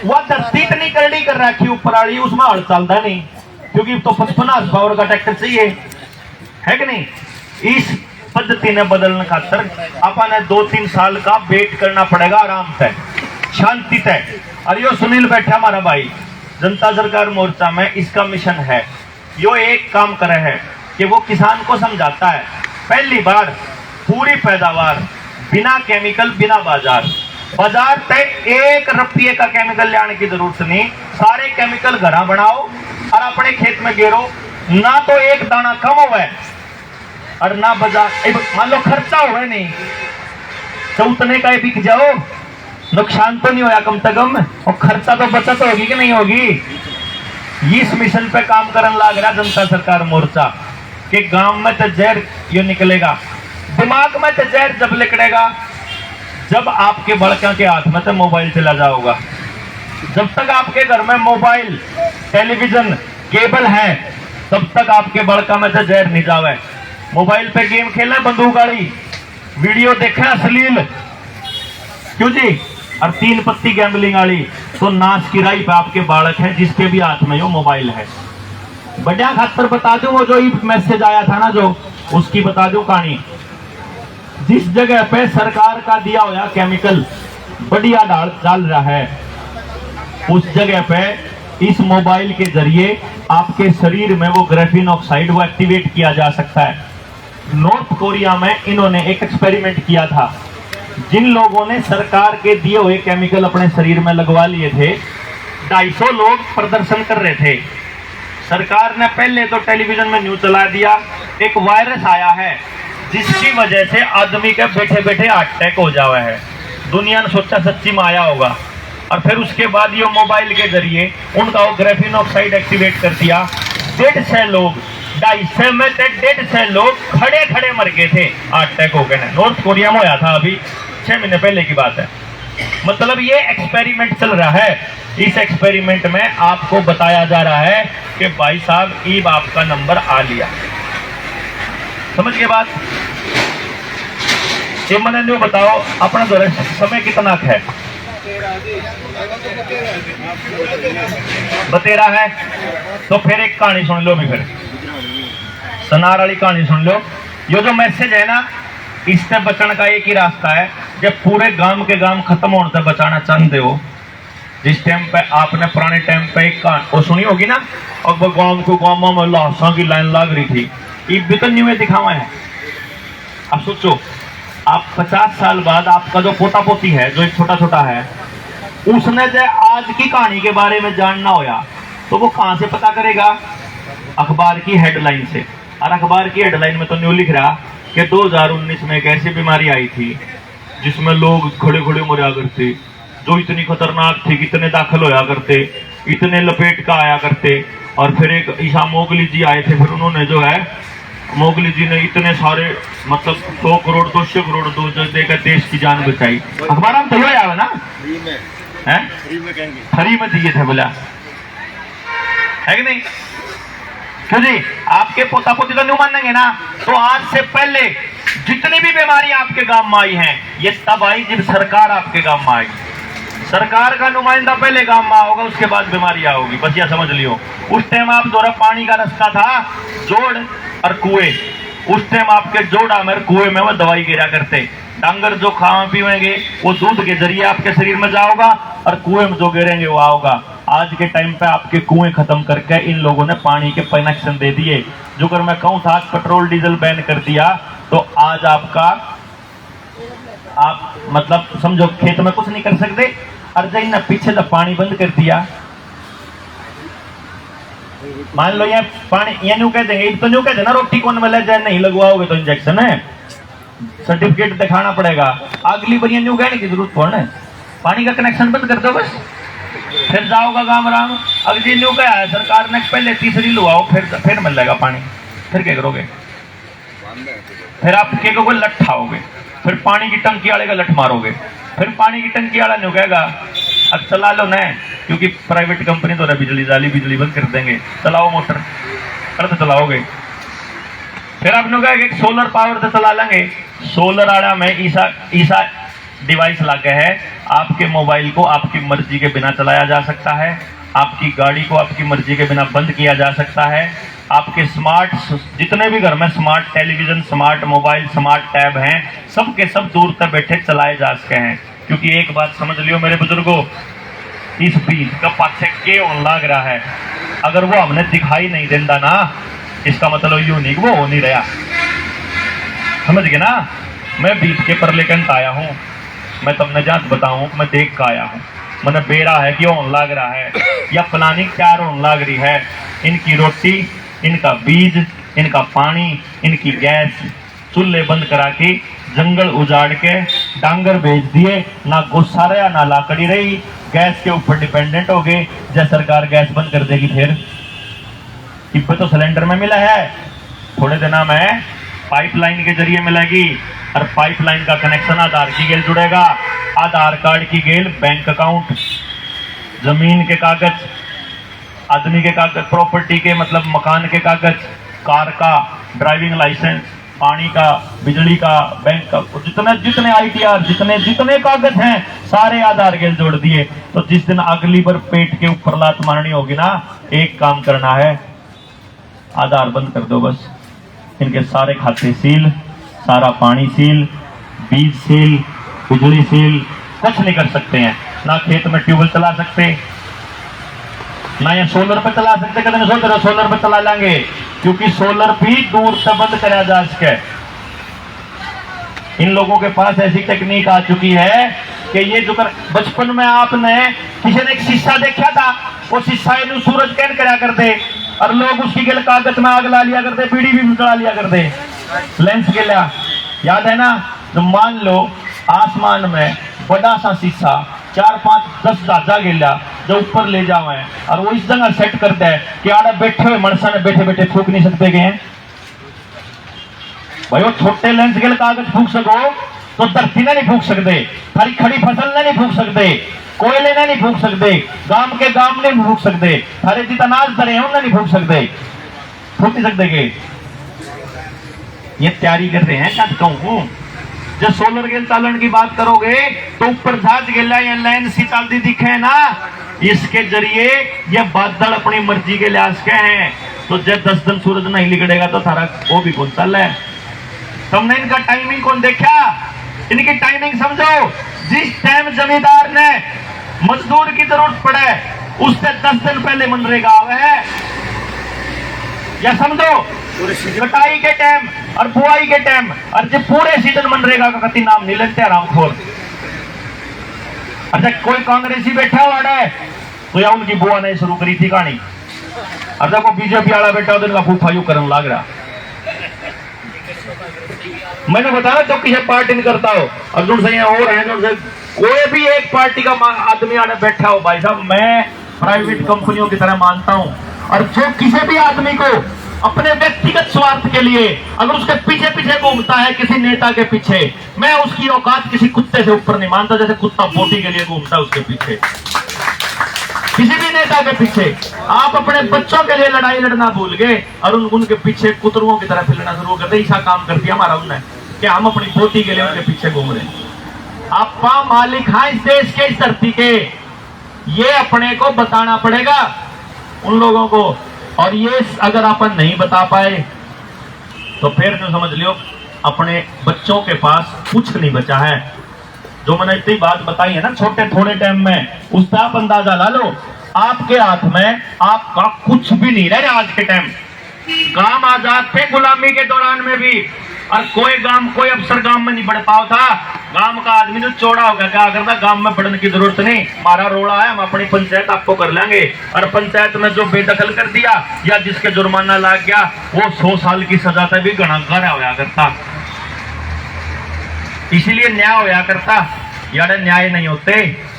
वह धरती इतनी करड़ी कर रखी ऊपर वाली, उसमें हल चलता नहीं क्योंकि तो 55 पावर का ट्रैक्टर चाहिए, है कि नहीं? इस पद्धति ने बदलने खातर अपन 2-3 साल का वेट करना पड़ेगा, आराम से शांति से। और यो सुनील बैठा हमारा भाई जनता सरकार मोर्चा में, इसका मिशन है, यो एक काम करे है कि वो किसान को समझाता है, पहली बार पूरी पैदावार बिना केमिकल, बिना बाजार तक 1 रुपये का केमिकल लाने की जरूरत नहीं, सारे केमिकल घरा बनाओ और अपने खेत में गेरो, ना तो एक दाना कम हुआ है और ना बाजार, मान लो खर्चा हुआ नहीं तो उतने का ही बिक जाओ, नुकसान तो नहीं होया कम से कम, और खर्चा तो बचत होगी कि नहीं होगी। इस मिशन पे काम करने लग रहा जनता सरकार मोर्चा कि गांव में तो जहर यो निकलेगा, दिमाग में तो जहर जब निकलेगा जब आपके बड़कों के हाथ में तो मोबाइल चला जाओगा। जब तक आपके घर में मोबाइल, टेलीविजन, केबल है तब तक आपके बड़का में तो जहर नहीं जावे। मोबाइल पे गेम खेलना, बंदूक वाली वीडियो देखना अश्लील, क्यों जी, और 3 पत्ती गैम्बलिंग वाली, तो नाच की राई पे आपके बालक है जिसके भी हाथ में वो मोबाइल है। बढ़िया खातर बता दूं, वो जो मैसेज आया था ना जो, उसकी बता दूं कहानी। जिस जगह पे सरकार का दिया हुआ केमिकल बढ़िया डाल रहा है, उस जगह पे इस मोबाइल के जरिए आपके शरीर में वो ग्रेफीन ऑक्साइड वो एक्टिवेट किया जा सकता है। नॉर्थ कोरिया में इन्होंने एक एक्सपेरिमेंट किया था। जिन लोगों ने सरकार के दिए हुए केमिकल अपने शरीर में लगवा लिए थे, 250 लोग प्रदर्शन कर रहे थे। सरकार ने पहले तो टेलीविजन में न्यूज चला दिया, एक वायरस आया है जिसकी वजह से आदमी के बैठे बैठे हार्ट अटैक हो जावा है। दुनिया ने सोचा सच्ची में आया होगा, और फिर उसके बाद ये मोबाइल के जरिए उनका वो ग्रेफीन ऑक्साइड एक्टिवेट कर दिया। 150 लोग, 250 में 150 लोग खड़े खड़े मर गए थे, हार्ट अटैक हो गए। नॉर्थ कोरिया में आया था, अभी 6 महीने पहले की बात है। मतलब ये एक्सपेरिमेंट चल रहा है। इस एक्सपेरिमेंट में आपको बताया जा रहा है कि भाई साहब ईब आपका नंबर आ लिया, समझ के बात। ये मैंने नहीं बताओ अपना जो समय कितना है, 13 है। तो फिर एक कहानी सुन लो, भी फिर सनार वाली कहानी सुन लो। ये जो मैसेज है ना, इससे बचने का एक ही रास्ता है। जब पूरे गांव के गांव खत्म होने से बचाना चाहते हो, जिस टाइम पे आपने पुराने टाइम पे एक वो सुनी होगी ना, और वो गांव को गांव में लाशों की लाइन लग रही थी, ये भी तो न्यूज़ दिखावा है। अब सोचो, आप 50 साल बाद आपका जो पोता पोती है, जो एक छोटा छोटा है, उसने जो आज की कहानी के बारे में जानना होया तो वो कहां से पता करेगा? अखबार की हेडलाइन से। और अखबार की हेडलाइन में तो न्यू लिख रहा कि 2019 में एक ऐसी बीमारी आई थी जिसमें लोग खड़े खड़े मरा करते, जो इतनी खतरनाक थी कि इतने दाखिल होया करते, इतने लपेट का आया करते। और फिर एक ईसा मोगली जी आए थे, फिर उन्होंने जो है, मोगली जी ने इतने सारे मतलब 100 करोड़ 200 करोड़ देकर देश की जान बचाई। अखबार हम तो आया ना, फ्री में दिए थे बोला, है कि नहीं? क्यों जी, आपके पोता पोती तो नहीं मानेंगे ना। तो आज से पहले जितनी भी बीमारी आपके गांव में आई है, ये तब आई जब सरकार आपके गांव में आई। सरकार का नुमाइंदा पहले गांव में आओगा, उसके बाद बीमारी आओगी, बस यह समझ लियो। उस टाइम आप जो पानी का रास्ता था, जोड़ और कुएं, उस टाइम आपके जोड़ा में कुएं में वो दवाई गिरा करते। डांगर जो खावा पीवेंगे वो दूध के जरिए आपके शरीर में जाओगा, और कुएं में जो गिरेंगे वो आओगा। आज के टाइम पे आपके कुएं खत्म करके इन लोगों ने पानी के कनेक्शन दे दिए। जो अगर मैं कहूँ था पेट्रोल डीजल बैन कर दिया तो आज आपका आप मतलब समझो खेत में कुछ नहीं कर सकते। और जब इन्हें पीछे जब पानी बंद कर दिया, मान लो ये पानी ये न्यू कह देंगे, तो न्यू कह देना रोटी कौन में ले जाए, नहीं लगवाओगे तो इंजेक्शन है, सर्टिफिकेट दिखाना पड़ेगा। अगली बार ये न्यू कहने की जरूरत पड़ना है, पानी का कनेक्शन बंद कर दो बस, फिर जाओगा गाँव राम। अगली न्यू कहा है सरकार ने, पहले तीसरी लुआओ, फिर मिल जाएगा पानी। फिर क्या करोगे? फिर आप क्या करोगे? लठ खाओगे, फिर पानी की टंकी वाले का लठ मारोगे, फिर पानी की टंकी वाला न्यू कहेगा अब चला लो न, क्योंकि प्राइवेट कंपनी तो बिजली डाली, बिजली बंद कर देंगे, चलाओ मोटर, कर तो चलाओगे। फिर आप न्यू कहेगा सोलर पावर से चला लेंगे। सोलर वाला में ईसा डिवाइस लगा है, आपके मोबाइल को आपकी मर्जी के बिना चलाया जा सकता है, आपकी गाड़ी को आपकी मर्जी के बिना बंद किया जा सकता है, आपके स्मार्ट जितने भी घर में smart television, smart mobile, smart tab हैं, सब के सब दूर तक बैठे चलाए जा सके हैं। क्योंकि एक बात समझ लियो मेरे बुजुर्गों, इस बीज का पाछे के होने लग रहा है, अगर वो हमने दिखाई नहीं देता ना, इसका मतलब यूनिक वो हो नहीं रहा, समझ गए ना। मैं बीज के पर लेकर आया हूँ, मैं तुमने जात बताऊं, मैं देख कर आया हूँ। मैंने बेरा है क्यों लाग रहा है या प्लानिंग तैयार होने लाग रही है। इनकी रोटी, इनका बीज, इनका पानी, इनकी गैस, चूल्हे बंद करा के जंगल उजाड़ के डांगर बेच दिए, ना गुस्सा रहा ना लाकड़ी रही, गैस के ऊपर डिपेंडेंट हो गए। जब सरकार गैस बंद कर देगी फिर इब्बे तो सिलेंडर में मिला है, थोड़े दिनों में पाइपलाइन के जरिए मिलेगी। और पाइपलाइन का कनेक्शन आधार की गेल जुड़ेगा, आधार कार्ड की गेल बैंक अकाउंट, जमीन के कागज, आदमी के कागज, प्रॉपर्टी के मतलब मकान के कागज, कार का, ड्राइविंग लाइसेंस, पानी का, बिजली का, बैंक का, जितने जितने ITR जितने कागज हैं सारे आधार गेल जोड़ दिए। तो जिस दिन अगली बार पेट के ऊपर लात मारनी होगी ना, एक काम करना है, आधार बंद कर दो बस। इनके सारे खाते सील, सारा पानी सील, बीज सील, बिजली सील, कुछ नहीं कर सकते हैं। ना खेत में ट्यूबवेल चला सकते, ना ये सोलर पे चला सकते। कहते हैं सोलर पे चला लेंगे, क्योंकि सोलर भी दूर से बंद करा जा सके। इन लोगों के पास ऐसी टेक्निक आ चुकी है कि ये जो कर बचपन में आपने किसी ने एक शीशा देखा था, वो शीशा इन सूरज कैन करा करते और लोग उसकी गिल कागज में आग ला लिया करते, बीड़ी भी जला लिया करते लेंस के लिया। याद है ना? तो मान लो आसमान में बड़ा सा शीशा 4, 5, 10 जहाजा गिला जो ऊपर ले जावे और वो इस जगह सेट करता है कि आड़े बैठे हुए मनसा ने बैठे बैठे फूक नहीं सकते गए भाई। वो छोटे लेंस के कागज फूक सको तो धरती ने नहीं फूक सकते, खड़ी खड़ी फसल ने नहीं फूक सकते, कोयले ने नहीं फूक सकते, गांव के गांव ने नहीं फूक सकते, हरे जितना नाच धरे हैं उन्हें नहीं फूक सकते, फूक नहीं सकते के। ये तैयारी कर रहे हैं। क्या कहूं, जब सोलर गेल चालन की बात करोगे तो ऊपर जहाज गेला या लाइन सी चलती दिखे ना, इसके जरिए ये बादल अपनी मर्जी के लिहाज के हैं। तो जब 10 दिन सूरज नहीं लिगड़ेगा तो थारा वो भी कौन चल है। तुमने इनका टाइमिंग कौन देखा? इनकी टाइमिंग समझो। जिस टाइम जमींदार ने मजदूर की जरूरत पड़े उससे 10 दिन पहले मनरेगा आवे है, या समझो कटाई के टाइम और बुआई के टाइम, और जब पूरे सीजन मनरेगा का कति नाम नहीं लेते आरामखोर। अच्छा कोई कांग्रेसी बैठा हुआ है तो या उनकी बुआ ने शुरू करी थी कहानी, और जब वो बीजेपी वाला बैठा हो तो इनका फूफा यू करने लग रहा। मैंने बताया तो किसी पार्टी नहीं करता हो, अर्जुन सिंह और है जो कोई भी एक पार्टी का आदमी आने बैठा हो। भाई साहब मैं प्राइवेट कंपनियों की तरह मानता हूं, और जो किसी भी आदमी को अपने व्यक्तिगत स्वार्थ के लिए अगर उसके पीछे पीछे घूमता है किसी नेता के पीछे, मैं उसकी औकात किसी कुत्ते से ऊपर नहीं मानता। जैसे कुत्ता बोटी के लिए घूमता है उसके पीछे, किसी भी नेता के पीछे। आप अपने बच्चों के लिए लड़ाई लड़ना भूल गए और उनके पीछे कुतरुओं की तरह फिरना शुरू कर दिया। ऐसा काम कर दिया हमारा उन्होंने कि हम अपनी बोटी के लिए उनके पीछे घूम रहे हैं। आप मालिक हैं इस देश के, इस धरती के, ये अपने को बताना पड़ेगा उन लोगों को। और ये अगर अपन नहीं बता पाए तो फिर जो समझ लियो अपने बच्चों के पास कुछ नहीं बचा है। जो मैंने इतनी बात बताई है ना छोटे थोड़े टाइम में, उसका आप अंदाजा ला लो। आपके हाथ में आपका कुछ भी नहीं रह रहा आज के टाइम। गांव आजाद थे गुलामी के दौरान में भी, और कोई अफसर गांव में नहीं बढ़ पाओ था। गांव का आदमी जो चौड़ा हो गया क्या करता, गांव में बढ़ने की जरूरत नहीं, हमारा रोड़ा है, हम अपनी पंचायत आपको कर लेंगे। और पंचायत में जो बेदखल कर दिया या जिसके जुर्माना लग गया वो 100 साल की सजा से भी गणा होया करता। इसीलिए न्याय होया करता। यार न्याय नहीं होते,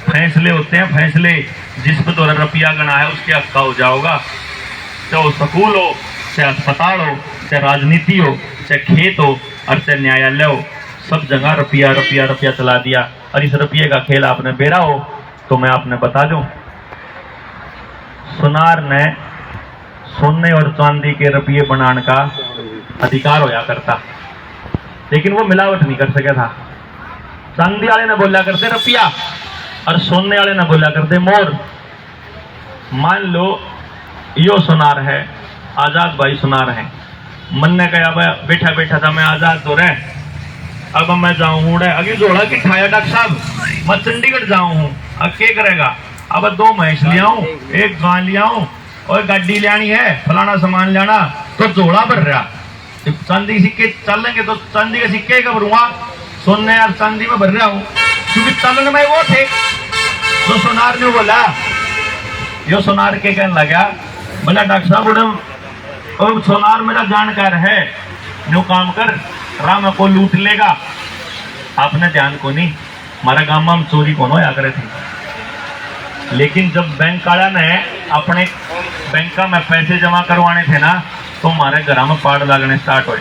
फैसले होते हैं, फैसले। जिस पर तो रुपया गणा है उसके हक का हो जाओगा। चाहे स्कूल हो, चाहे अस्पताल हो, चाहे राजनीति हो, चाहे खेत हो और चाहे न्यायालय हो, सब जगह रुपया रुपया रुपया चला दिया। और इस रुपये का खेल आपने बेरा हो तो मैं आपने बता दूं, सुनार ने सोने और चांदी के रुपये बनाने का अधिकार होया करता, लेकिन वो मिलावट नहीं कर सके था। चांदी वाले ने बोला करते रुपया और सोने वाले ने बोला करते मोर। मान लो यो सुनार है, आजाद भाई सुनार है। मन ने कहा बैठा बैठा था मैं आजाद तो रहे, अब मैं जाऊं हूं अगे जोड़ा कि ठाया डॉक्टर साहब मैं चंडीगढ़ जाऊं हूं, अब क्या करेगा? अब 2 भैंस ले आऊं, 1 गाय ले आऊं और गाड़ी लेनी है, फलाना सामान लेना, तो जोड़ा भर रहा। चांदी के सिक्के चल लेंगे तो चांदी के सिक्के कब भरूंगा? सोने और चांदी में भर रहा हूं, क्योंकि चलन में वो थे। तो सोनार ने बोला, यो सोनार के कहने लगा, बोला डॉक्टर साहब उड़म सोनार मेरा जानकार है, नो काम कर राम को लूट लेगा। आपने ध्यान को नहीं, हमारा गांव में हम चोरी कौन होया करे थे, लेकिन जब बैंक वाला ने अपने बैंक में पैसे जमा करवाने थे ना, तो हमारे घर में पाड़ लगने स्टार्ट हुए।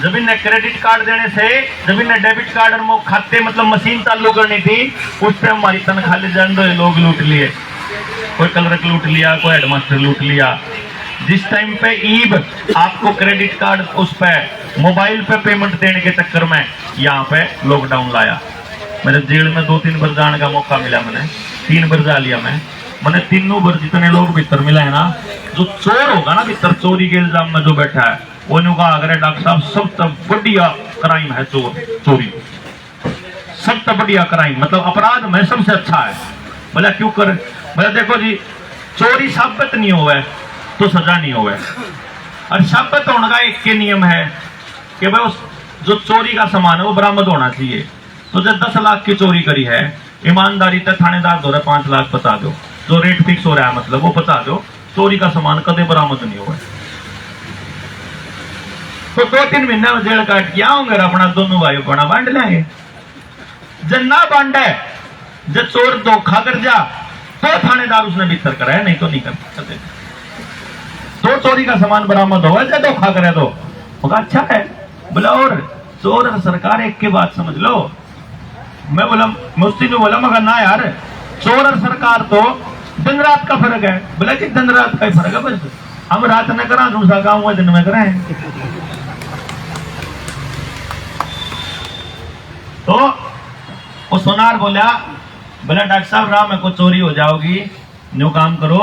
जब इन्हें क्रेडिट कार्ड देने से, जब इन्हें डेबिट कार्ड और खाते मतलब मशीन चालू करनी थी, उस पर हमारी तनख्वाह ले जाने लोग लूट लिए। कोई क्लर्क लूट लिया, कोई हेडमास्टर लूट लिया। जिस टाइम पे ईब आपको क्रेडिट कार्ड उस पे मोबाइल पे पेमेंट देने के चक्कर में यहाँ पे लॉकडाउन लाया। मेरे जेल में 2-3 बार जाने का मौका मिला, मैंने 3 बार जा लिया। मैंने तीनों बार जितने लोग भीतर मिला है ना, जो चोर होगा ना भीतर, चोरी के इल्जाम में जो बैठा है, वो कहा अगर डॉक्टर साहब सबसे बढ़िया क्राइम है चोरी, सबसे बढ़िया क्राइम मतलब अपराध में सबसे अच्छा है। बोला क्यों कर? बोला देखो जी, चोरी साबित नहीं होवे तो सजा नहीं होवे, और साबित होने का एक के नियम है कि भाई उस जो चोरी का सामान है वो बरामद होना चाहिए। तो जब 10 लाख की चोरी करी है, ईमानदारी तक थानेदार दो 5 लाख बता दो, जो रेट फिक्स हो रहा है मतलब वो बता दो, चोरी का सामान कदे बरामद नहीं होगा। तो 2-3 महीना में जेल काट के आऊंगे, अपना दोनों भाई बना बांट लेंगे। जब ना बांटे, जब चोर धोखा कर जा तो थानेदार उसने भीतर कराया, नहीं तो नहीं कर सकते। तो चोरी का सामान बरामद होगा, जब धोखा करे तो होगा अच्छा है। बोला और चोर और सरकार एक की बात समझ लो। मैं बोला, मुफ्ती ने बोला मगर ना यार, चोर और सरकार तो दिन रात का फर्क है। बोला कि दिन रात का ही फर्क है, बस हम रात में करा, दूसरा काम हुआ दिन में कराएं। तो वो सोनार बोला, बोला डॉक्टर साहब राम को चोरी हो जाओगी, न्यू काम करो,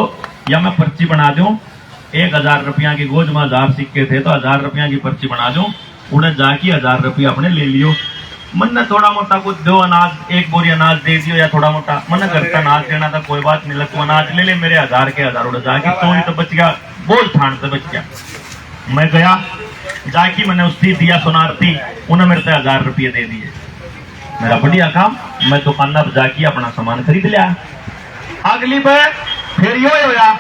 या मैं पर्ची बना दूं 1000 रुपया की, गोज में 1000 सिक्के थे तो 1000 रुपया की पर्ची बना दूं, उन्हें जाके 1000 रुपया अपने ले लियो। मन ने थोड़ा मोटा कुछ दो अनाज, 1 बोरी अनाज दे दियो या थोड़ा मोटा, मन घर का अनाज देना था कोई बात नहीं, लगता अनाज ले ले, मेरे 1000 के 1000 उड़े जाके, चोरी तो बच गया, बोझ ठान से बच गया। मैं गया जाके मैंने उसकी दिया सोनारती, उन्हें मेरे से 1000 रुपये दे दिए। मेरा बढ़िया काम, मैं दुकानदार पर जाके अपना सामान खरीद लिया। अगली बार फिर यो होया,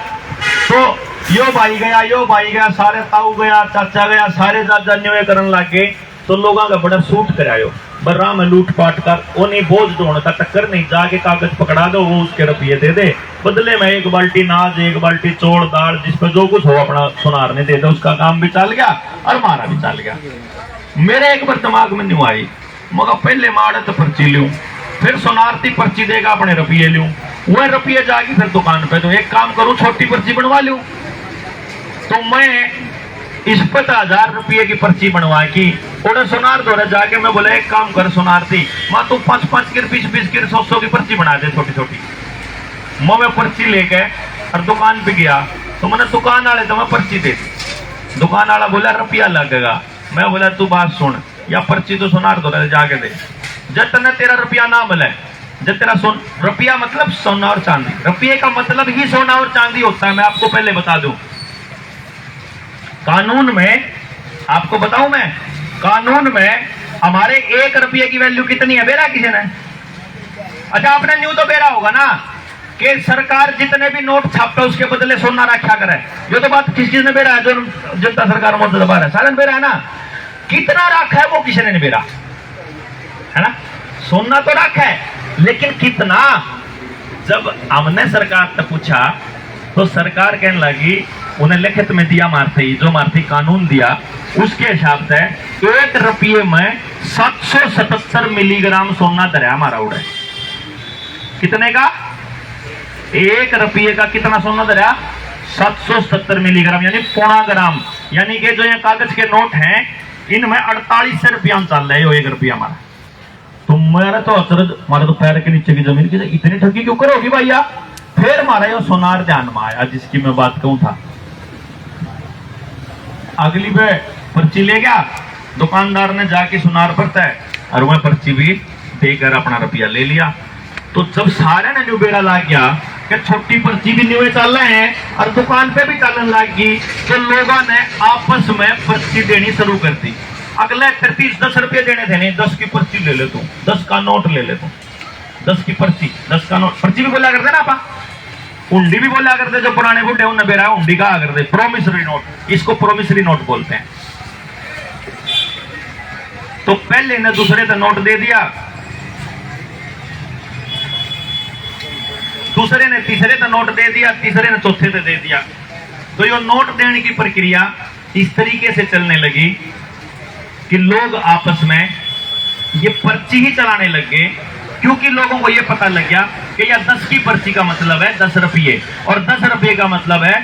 तो यो भाई गया, सारे ताऊ गया, चाचा गया, सारे दादा न्योए करने लगे। तो लोगों का बड़ा सूट करायो, बर्रा में लूट पाट कर, उन्हें बोझ ढोने का टक्कर नहीं, जाके कागज पकड़ा दो, वो उसके रुपये दे दे, बदले में 1 बाल्टी नाज, 1 बाल्टी चोड़ दाल, जिसपे जो कुछ हो अपना सुनार ने दे दो। उसका काम भी चल गया और हमारा भी चल गया। मेरे एक बार दिमाग में नहीं आई, मगर पहले माड़े तो पर्ची लूं, फिर सोनारती पर्ची देगा, अपने रुपये लूं, वह रुपये जाके फिर दुकान पे, तो एक काम करूं छोटी पर्ची बनवा लूं। तो मैं इस पर 1000 रुपये की पर्ची बनवा की, और सोनार दौरे जाके मैं बोला एक काम कर सोनारती, माँ तू 5-5 की, 20-20 की, 100-100 की पर्ची बना दे छोटी छोटी। मैं पर्ची लेके और दुकान पे गया, तो मैंने दुकान वाले तो मैं पर्ची दे दी। दुकान वाला बोला रुपया लगेगा। मैं बोला तू बात सुन, या पर्ची तो सोनार दौरे जाके दे, जब तक तेरा रुपया ना मिले, जब तेरा रुपया मतलब सोना और चांदी, रुपये का मतलब ही सोना और चांदी होता है। मैं आपको पहले बता दूं, कानून में आपको बताऊं, मैं कानून में हमारे 1 रुपये की वैल्यू कितनी है, बेरा किसी ने? अच्छा आपने न्यू तो बेरा होगा ना कि सरकार जितने भी नोट छापता है उसके बदले सोना रखा करे। ये तो बात किस चीज ने बेरा है, जो जनता सरकार मोतबर है, सालन बेरा है ना। कितना रखा है वो किसी ने नहीं बेरा है ना, सोना तो रखा है, लेकिन कितना? जब हमने सरकार से पूछा तो सरकार कहने लगी, उन्हें लिखित में दिया मारती, जो मारती कानून दिया उसके हिसाब से 1 रुपये में 777 मिलीग्राम सोना दरिया हमारा उड़े। कितने का? 1 रुपये का कितना सोना दरिया? 770 मिलीग्राम, यानी 0.25 ग्राम। यानी कि जो ये कागज के नोट हैं इनमें 48 रुपया चल रहा है 1 रुपया हमारा। तो मेरा तो अचरज, हमारे तो पैर के नीचे की जमीन की, इतनी ठगी क्यों करोगी भैया? फिर हमारा ये सोनार ध्यान में आया, जिसकी मैं बात कहूं था। अगली पे पर्ची ले गया, दुकानदार ने जाके सुनार पर तय, और वह पर्ची भी देकर अपना रुपया ले लिया। तो जब सारे ने न्यू बेड़ा ला गया कि छोटी पर्ची भी न्यू चल रहे हैं और दुकान पे भी चलने लगी, तो लोगों ने आपस में पर्ची देनी शुरू कर दी। अगले 10 रुपये देने थे, नहीं 10 की पर्ची ले ले तू, 10 का नोट ले ले तू, 10 की पर्ची, 10 का नोट, पर्ची भी बोला करते ना आप, हुंडी भी बोला करते, जो पुराने बुढ़े उन्हें बेरा हुंडी कहा करते, प्रोमिसरी नोट, इसको प्रोमिसरी नोट बोलते हैं। तो पहले ने दूसरे तो नोट दे दिया, दूसरे ने तीसरे तो नोट दे दिया, तीसरे ने चौथे तो दे दिया। तो ये नोट देने की प्रक्रिया इस तरीके से चलने लगी कि लोग आपस में ये पर्ची ही चलाने लग गए, क्योंकि लोगों को ये पता लग गया कि यह 10 की पर्ची का मतलब है 10 रुपये, और 10 रुपये का मतलब है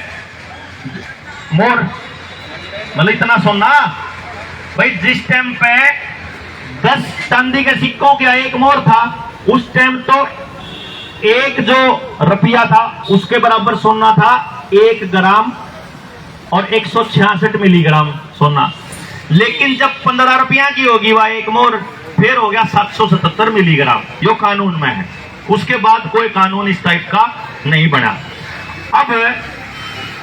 मोर, मतलब इतना सोना। भाई जिस टाइम पे 10 चांदी के सिक्कों का एक मोर था, उस टाइम तो एक जो रुपया था उसके बराबर सोना था 1 ग्राम और 166 मिलीग्राम सोना। लेकिन जब 15 रुपया की होगी वह एक मोर, फिर हो गया 777 मिलीग्राम, जो कानून में है। उसके बाद कोई कानून इस टाइप का नहीं बना। अब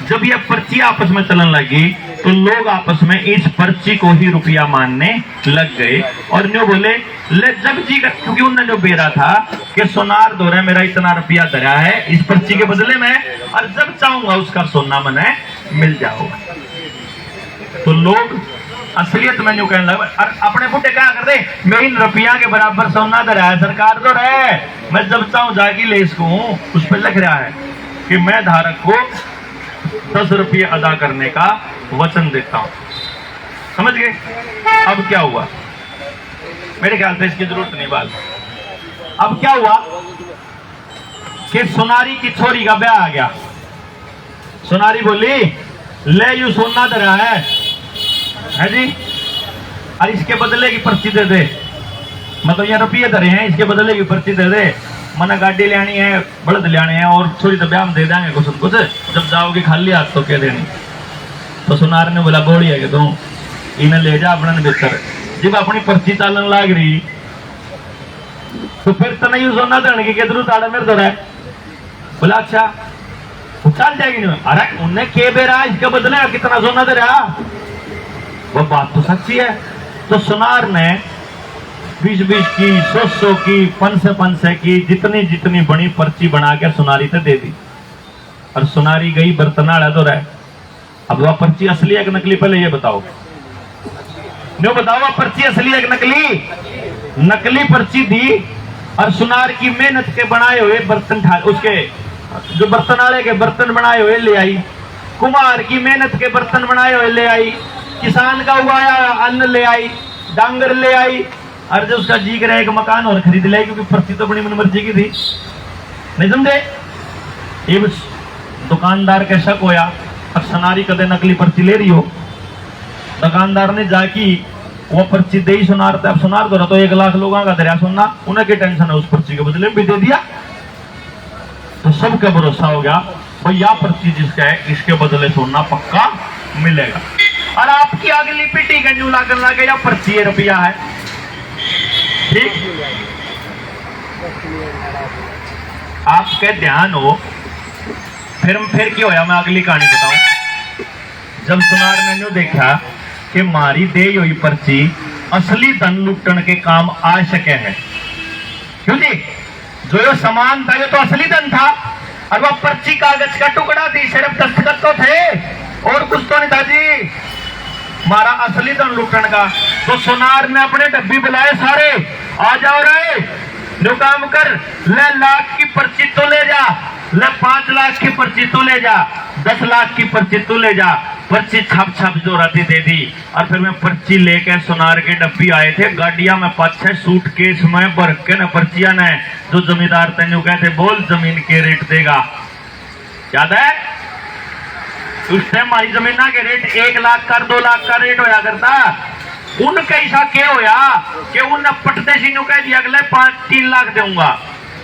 जब यह पर्ची आपस में चलने लगी तो लोग आपस में इस पर्ची को ही रुपया मानने लग गए, और न्यू बोले ले जब जी, क्योंकि उन्होंने जो बेरा था कि सोनार दो रहा मेरा इतना रुपया धरा है इस पर्ची के बदले में, और जब चाहूंगा उसका सोना मने मिल जाओगा। तो लोग असलियत में न्यू कहने लगे, और अपने बुढ़े क्या करते, मैं इन रुपया के बराबर सोना धरा है, सरकार तो रहे, मैं जब चाहूं जाके ले इसको, उस पर लिख रहा है कि मैं धारक को 10 रुपये अदा करने का वचन देता हूं। समझ गए? अब क्या हुआ, मेरे ख्याल से इसकी जरूरत नहीं बात। अब क्या हुआ कि सोनारी की छोरी का ब्याह आ गया। सोनारी बोली ले यू सोना धरा है जी, और इसके बदले की पर्ची दे दे, मतलब ये रुपये धरे हैं, इसके बदले की पर्ची दे दे। मना गाड़ी लेनी है, बड़द लेने हैं, और छोरी तो ब्याह में दे देंगे कुछ कुछ, जब जाओगे खाली हाथ तो कह देनी। तो सुनार ने बोला बोली है कि तू इन्हें ले जा अपने भीतर। जब अपनी पर्ची चालन लाग रही तो फिर तो नहीं सोना देने की किधर ताड़ा मेरे तो रहा। बोला अच्छा वो चल जाएगी नहीं। अरे उन्हें के बेरा इसके बदले कितना सोना दे रहा, वो बात तो सच्ची है। तो सुनार ने 20-20 की, 100 की, 500 की, जितनी जितनी बड़ी पर्ची बना के सुनारी से दे दी, और सुनारी गई बर्तनाड़ा तो रहे। अब वह पर्ची असली है कि नकली, पहले ये बताओ, नो बताओ वह पर्ची असली है कि नकली? नकली पर्ची दी, और सुनार की मेहनत के बनाए हुए बर्तन, उसके जो बर्तनाड़े के बर्तन बनाए हुए ले आई, कुम्हार की मेहनत के बर्तन बनाए हुए ले आई, किसान का उगाया अन्न ले आई, डांगर ले आई, और जो उसका जी करे एक मकान और खरीद ले, क्योंकि पर्ची तो बड़ी मनमर्जी की थी। नहीं समझे? ये दुकानदार का शक होया, अब सुनारी कदे नकली पर्ची ले रही हो। दुकानदार ने जाकी वो पर्ची दे ही सुनार, अब सुनार दो तो 1 लाख लोगों का दरिया सुनना, उन्हें की टेंशन है, उस पर्ची के बदले भी दे दिया। तो सबका भरोसा हो गया भाई यह पर्ची जिसका है इसके बदले सोना पक्का मिलेगा। और आपकी अगली पीटी का न्यू लागन लगे या पर्ची रुपया है, ठीक? आपके ध्यान हो, फिर क्या होया, मैं अगली कहानी बताऊं। जब सुनार ने न्यू देखा कि मारी दे हुई पर्ची असली धन लुटन के काम आ सके है, क्यों जी? जो ये सामान था ये तो असली धन था, और वह पर्ची कागज का टुकड़ा थी, सिर्फ दस्तखत तो थे और कुछ तो नहीं था जी, मारा असली धन लुटन का। तो सुनार ने अपने डब्बी बुलाए सारे, आ जाओ रे, जो काम कर, ले लाख की पर्ची तो ले जा, ले 5 लाख की पर्ची तू ले जा, 10 लाख की पर्ची तू ले जा। पर्ची छप छप जो रहती दे दी, और फिर मैं पर्ची लेके सुनार के डब्बी आए थे, गाड़िया में 5-6 सूटकेस में भर के न पर्चियां ने, जो जमींदार तेन कहते बोल जमीन के रेट देगा, याद है? उस टाइम हमारी जमीना के रेट 1 लाख का 2 लाख का रेट होया करता। उनका ऐसा क्या होया कि उन पटते सी कह दिया अगले 5-3 लाख दूंगा।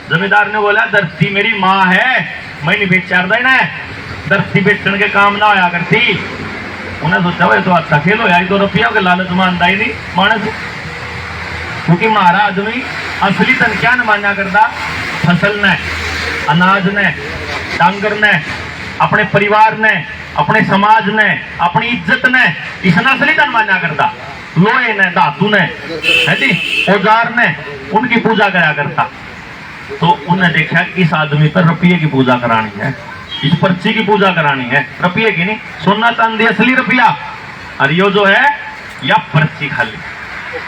जमींदार ने बोला धरती मेरी माँ है, मैं नहीं बेच चार देना, धरती बेचने के काम ना होया करती। उन्हें सोचा भाई तो अच्छा खेल हो यार, 2 रुपया के लालच मानता ही नहीं मानस, क्योंकि हमारा आदमी असली धन क्या न माना करता, फसल ने, अनाज ने, डांगर ने, अपने परिवार ने, अपने समाज ने, अपनी इज्जत ने, इसने असली धन माना करता। लोहे ने, धातु ने, है जी, औजार ने, उनकी पूजा करा करता। तो उन्हें देखा कि इस आदमी पर रुपये की पूजा करानी है, इस पर्ची की पूजा करानी है, रुपये की नहीं, सोना चांदी असली रुपया, और ये जो है या पर्ची खाली।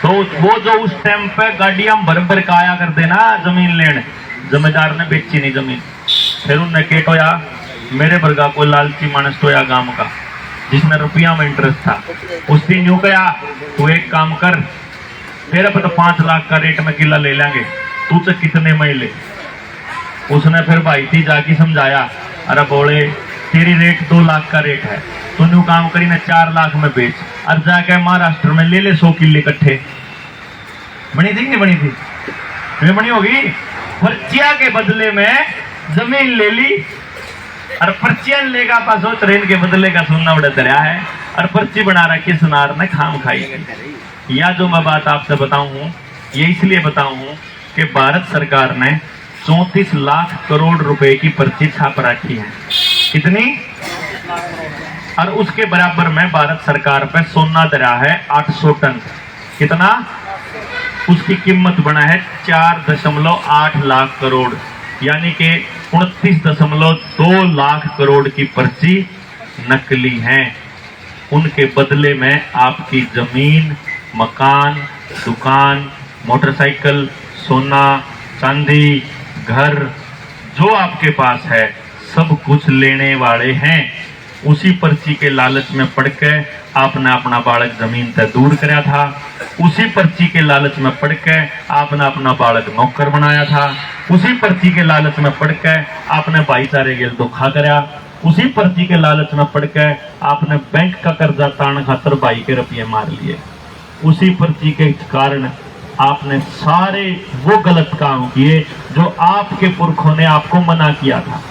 तो वो जो उस टाइम पे गाड़ियां भर भर के आया कर देना जमीन लेने, जमींदार ने बेची नहीं जमीन। फिर उन्हें केटोया मेरे वर्गा को लालची मानस टोया गांव का जिसने रुपया में इंटरेस्ट था, उस दिन यूं कहा तू एक काम कर, तेरे पे तो 5 लाख का रेट में किला ले लेंगे, तू तो कितने में ले। उसने फिर भाई थी जाके समझाया, अरे बोले तेरी रेट 2 लाख का रेट है, तूने काम करी ना 4 लाख में बेच, और जाके महाराष्ट्र में ले 100 किले इकट्ठे। बनी थी नहीं बनी थी? तुम्हें बनी होगी। पर्चिया के बदले में जमीन ले ली, और पर्चियां लेगा पासो ट्रेन के बदले का सोना उड़ा दरिया है, और पर्ची बना रखी सुनार ने खाम खाई। या जो मैं बात आपसे बताऊं ये इसलिए बताऊं कि भारत सरकार ने 34 लाख करोड़ रुपए की पर्ची छाप रखी है। कितनी? और उसके बराबर में भारत सरकार पे सोना दरा है 800 टन। कितना? उसकी कीमत बना है 4.8 लाख करोड़, यानी कि 29.2 लाख करोड़ की पर्ची नकली है। उनके बदले में आपकी जमीन, मकान, दुकान, मोटरसाइकिल, सोना, चांदी, घर जो आपके पास है सब कुछ लेने वाले हैं। उसी पर्ची के लालच में पड़ के आपने अपना बालक जमीन से दूर कराया था, उसी पर्ची के लालच में पड़ के आपने अपना बालक नौकर बनाया था, उसी पर्ची के लालच में पड़ के आपने भाईचारे के धोखा कराया, उसी पर्ची के लालच में पड़ के आपने बैंक का कर्जा तान खातर भाई के रुपये मार लिए। उसी पर्ची के कारण आपने सारे वो गलत काम किए जो आपके पुरखों ने आपको मना किया था।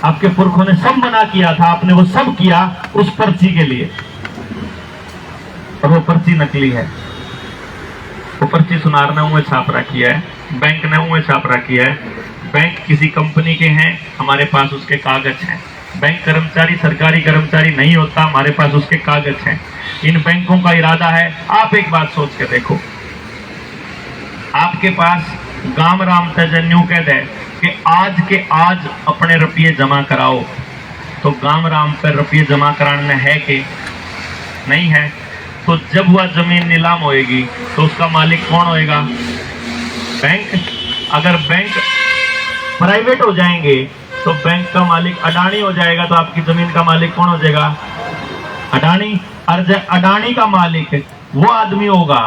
आपके पुरखों ने सब मना किया था, आपने वो सब किया उस पर्ची के लिए, और वो पर्ची नकली है। वो पर्ची सुनार ने उन्हें छाप रखी है, बैंक ने उन्हें छाप रखी है। बैंक किसी कंपनी के हैं, हमारे पास उसके कागज हैं। बैंक कर्मचारी सरकारी कर्मचारी नहीं होता, हमारे पास उसके कागज हैं। इन बैंकों का इरादा है, आप एक बात सोच के देखो, आपके पास गांव राम तजन्यू कह दे कि आज के आज अपने रुपये जमा कराओ, तो गांव राम पर रुपये जमा कराने है कि नहीं है? तो जब वह जमीन नीलाम होएगी तो उसका मालिक कौन होएगा? बैंक। अगर बैंक प्राइवेट हो जाएंगे तो बैंक का मालिक अडानी हो जाएगा, तो आपकी जमीन का मालिक कौन हो जाएगा? अडानी। और जब अडानी का मालिक वो आदमी होगा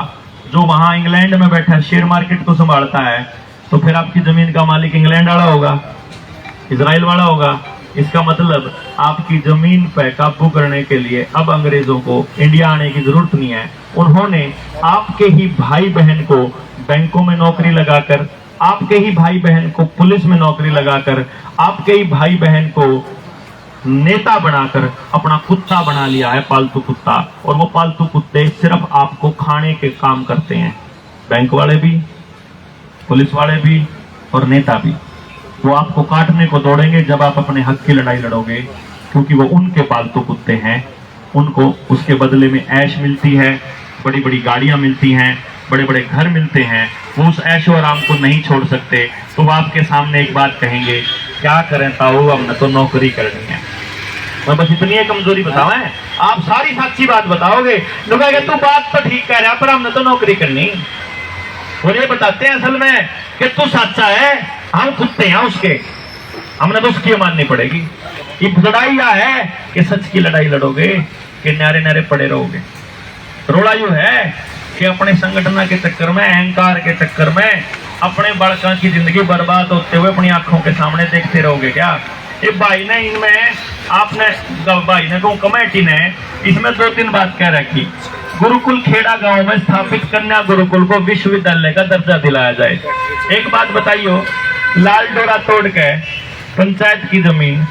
जो वहां इंग्लैंड में बैठा शेयर मार्केट को संभालता है, तो फिर आपकी जमीन का मालिक इंग्लैंड वाला होगा, इजराइल वाला होगा। इसका मतलब आपकी जमीन पर काबू करने के लिए अब अंग्रेजों को इंडिया आने की जरूरत नहीं है। उन्होंने आपके ही भाई बहन को बैंकों में नौकरी लगाकर, आपके ही भाई बहन को पुलिस में नौकरी लगाकर, आपके ही भाई बहन को नेता बनाकर अपना कुत्ता बना लिया है, पालतू कुत्ता। और वो पालतू कुत्ते सिर्फ आपको खाने के काम करते हैं, बैंक वाले भी, पुलिस वाले भी और नेता भी। वो आपको काटने को दौड़ेंगे जब आप अपने हक की लड़ाई लड़ोगे, क्योंकि वो उनके पालतू कुत्ते हैं। उनको उसके बदले में ऐश मिलती है, बड़ी बड़ी गाड़ियां मिलती हैं, बड़े बड़े घर मिलते हैं। वो उस ऐशो आराम को नहीं छोड़ सकते, तो वो आपके सामने एक बात कहेंगे, क्या करें ताऊ, हमने तो नौकरी करनी है। मैं बस इतनी है कमजोरी बताओ है, आप सारी सच्ची बात बताओगे, लोग कहेंगे तू बात तो ठीक कह रहा पर हमने तो नौकरी करनी। और ये बताते हैं असल में कि तू सच्चा है, हम कुत्ते हैं उसके, हमने तो उसकी माननी पड़ेगी। ये लड़ाई है कि सच की लड़ाई लड़ोगे कि नारे नारे पड़े रहोगे। रोड़ा यू है कि अपने संगठन के चक्कर में, अहंकार के चक्कर में अपने बालकों की जिंदगी बर्बाद होते हुए अपनी आंखों के सामने देखते रहोगे क्या? ये भाई ने इनमें आपने भाई ने को कमेटी ने इसमें 2-3 बात कह रखी। गुरुकुल खेड़ा गांव में स्थापित कन्या गुरुकुल को विश्वविद्यालय का दर्जा दिलाया जाए। एक बात बताइयो, लाल डोरा तोड़ के पंचायत की जमीन,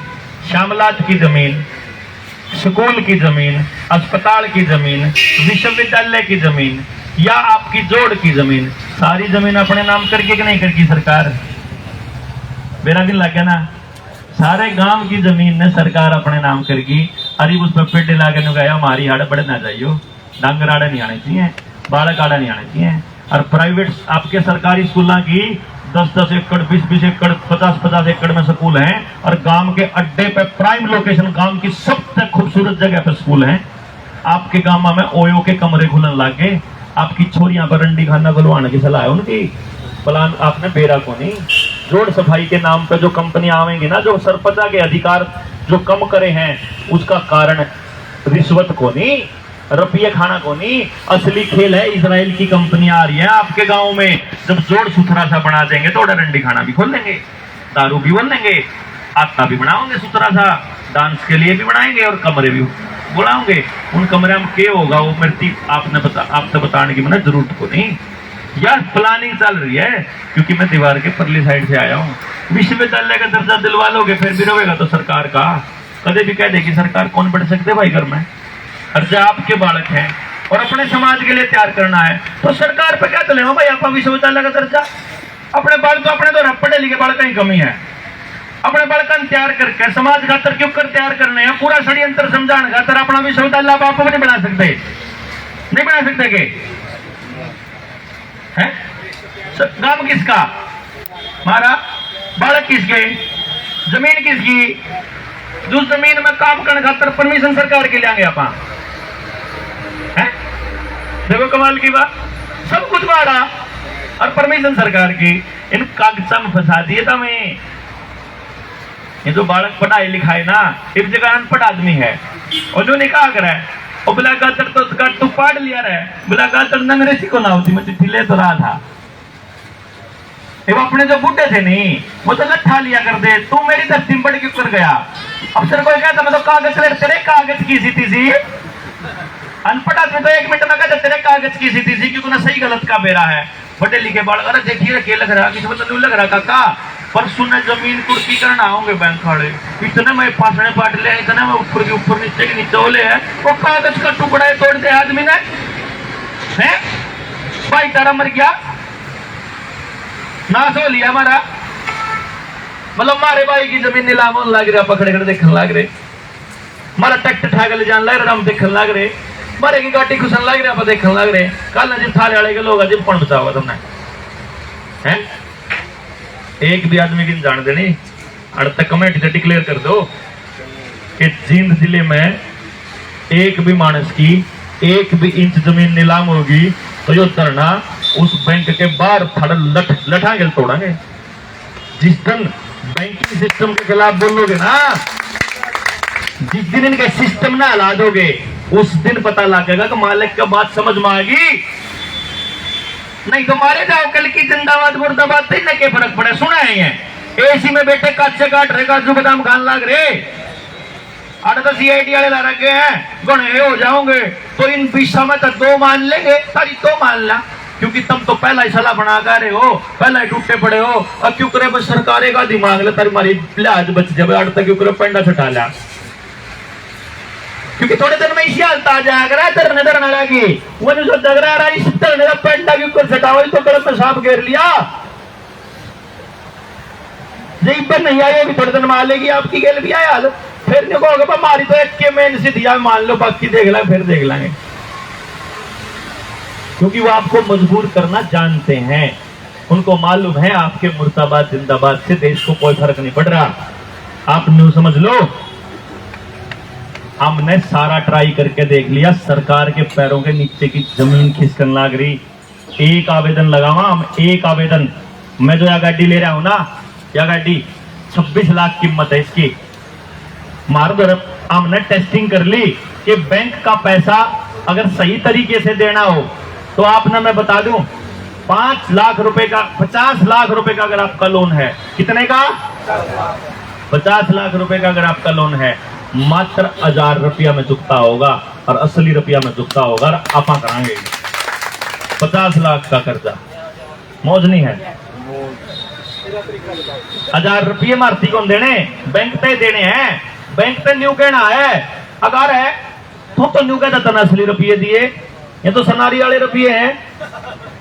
श्यामलात की जमीन, स्कूल की जमीन, अस्पताल की जमीन, विश्वविद्यालय की जमीन या आपकी जोड़ की जमीन, सारी जमीन अपने नाम करके कि नहीं करकी सरकार? मेरा दिन लग गया ना, सारे गांव की जमीन ने सरकार अपने नाम करगी। अरे उस पर पेड़ लाके गया हमारी हाड़ बढ़ ना जाइयो, डांगर आड़े नहीं आने चाहिए, बालक आड़ा नहीं आने चाहिए। और प्राइवेट आपके सरकारी स्कूलों की 10-10 एकड़, 20-20 एकड़, 50-50 एकड़ में स्कूल हैं, और गांव के अड्डे पे प्राइम लोकेशन, गांव की सबसे खूबसूरत जगह पे स्कूल है। आपके गांव में ओयो के कमरे खुलन लग गए। आपकी छोरियां पर रंडी खाना खुलवाने की सलाह है उनकी। प्लान आपने बेरा को नहीं। रोड सफाई के नाम पे जो कंपनियां आवेंगी ना, जो सरपंच के अधिकार जो कम करे हैं, उसका कारण रिश्वत को नहीं, रुपये खाना को नहीं। असली खेल है इजराइल की कंपनी आ रही है आपके गांव में। जब जोड़ सुथरा सा बना देंगे तो रंडी खाना भी खोल देंगे, दारू भी बोल देंगे, आटा भी बनाओगे सुथरा सा, डांस के लिए भी बनाएंगे और कमरे भी बुलाओगे। उन कमरे में क्या होगा वो मृत्यु आपसे बताने की मैंने जरूरत को नहीं। यार प्लानिंग चल रही है, क्योंकि मैं दीवार के परली साइड से आया हूँ। विश्वविद्यालय का दर्जा दिलवा लोगे फिर भी रोएगा तो सरकार का। कदे भी कह देगी सरकार कौन बढ़ सकते भाई घर में, खर्चा आपके बालक हैं और अपने समाज के लिए तैयार करना है, तो सरकार पे क्या चले भाई आप विश्वविद्यालय का दर्जा। अपने बालक तो अपने तो पढ़े लिखे बालक की कमी है, अपने बालक तैयार करके समाज खातर क्यों कर तैयार करने हैं, पूरा षड्यंत्र समझाने खातर अपना विश्वविद्यालय आप आपको नहीं बना सकते, नहीं बना सकते के हैं। गांव किसका, हमारा बालक किसके, जमीन किसकी, जो जमीन में काम करने खातर परमिशन सरकार के लिए आप हैं। देखो कमाल की बात, सब कुछ बाड़ा और परमिशन सरकार की। इन कागजा में फंसा दिए था मैं। ये जो बालक पढ़ाई लिखाई ना, इस जगह अनपढ़ आदमी है और जो निकाह करे और बिला गातर तो तू पढ़ लिया रहे, बिला गातर नंगरेसी को ना होती, मैं चिट्ठी ले तो रहा था। वो अपने जो बूढ़े थे नहीं, वो तो लट्ठा लिया कर दे, तू मेरी धरती में बढ़ के कर गया। अफसर कोई कहता मैं तो कागज ले, तेरे कागज की सी थी। अनपढ़ आदमी तो 1 मिनट में कहते तेरे कागज की सी थी, क्योंकि ना सही गलत का बेरा है। बड़े लिखे बाल, अरे देखिए क्या लग रहा, किसी मतलब नहीं लग रहा काका, परसों ने जमीन कुर्की करना होंगे बैंक वाले, इतने में फासने पाट ले, इतने में ऊपर के ऊपर नीचे के नीचे होले है, वो कागज का टुकड़ा तोड़ दे आदमी ने, है भाई तारा मर गया, नाश हो लिया हमारा। मतलब हमारे भाई की जमीन नीलाम होने लग रहा, पकड़े खड़े देखने लग रहे, हमारा ट्रैक्टर ठाक ले जाने लग रहा, हम देखने लग रहे, मारे की गाड़ी घुसन लग रहा, देखने लग रहे। कल जिप थाले वाले के लोग जिप कौन बचाओगा तुमने, हैं? एक भी आदमी की जान देनी, अड़ तक कमेटी से डिक्लेयर कर दो कि जींद जिले में एक भी मानस की 1 भी इंच जमीन नीलाम होगी तो यो धरना उस बैंक के बाहर लठा के तोड़ांगे। जिस दिन बैंकिंग सिस्टम के खिलाफ बोलोगे ना, जिस दिन इनके सिस्टम ना हिला दोगे, उस दिन पता लगेगा कि मालिक का बात समझ में आएगी। नहीं तो मारे जाओ कल की जिंदाबाद मुर्दाबाद, तेने के फर्क पड़े। सुना है एसी में बैठे काचे काट रहे, काजू बादाम खान लग रहे, 8-10 CID वाले ला रखे हैं, गणे हो जाओगे तो इन 20 में तो 2 मान लेंगे, सारी 2 मान ला, क्योंकि तुम तो पहला ही सलाह बना कर रहे हो, पहला ही टूटे पड़े हो। अब क्यों करे बस सरकार का दिमाग ले, तारी मारी लिहाज बच जाए, 8 तक क्यों करे पेंडा छटा लिया, क्योंकि थोड़े दिन में इसी हालत आ जाएगा, धरने धरना लगी वो जो जग रहा है, इस धरने का पेंडा के ऊपर छटाओ, तो कलम में सांप घेर लिया, यही पर नहीं आई होगी, थोड़े दिन में आ लेगी आपकी गेल भी आया हाल, फिर नहीं कहोगे मारी तो एक के मेन से दिया, मान लो बाकी देख लेंगे, फिर देख लेंगे। क्योंकि वो आपको मजबूर करना जानते हैं, उनको मालूम है आपके मुर्दाबाद जिंदाबाद से देश को कोई फर्क नहीं पड़ रहा। आप न्यू समझ लो, हमने सारा ट्राई करके देख लिया, सरकार के पैरों के नीचे की जमीन खिसकन लग रही। एक आवेदन लगावा हम, एक आवेदन, मैं जो यह गाड़ी ले रहा हूं ना, यह गाड़ी 26 लाख कीमत है इसकी। मारो तरफ हमने टेस्टिंग कर ली कि बैंक का पैसा अगर सही तरीके से देना हो तो आपने, मैं बता दूं, 5 लाख रुपए का, 50 लाख रुपए का अगर आपका लोन है, कितने का, 50 लाख रुपए का अगर आपका लोन है, मात्र 1000 रुपया में चुकता होगा और 80 रुपया में चुकता होगा, और आपा कराएंगे 50 लाख का कर्जा, मौज नहीं है। 1000 रुपये मारती कौन देने, बैंक पे देने हैं, बैंक पे न्यू कहना है, अगर है तो न्यू कहता था असली रुपये दिए, ये तो सनारी वाले रुपये हैं,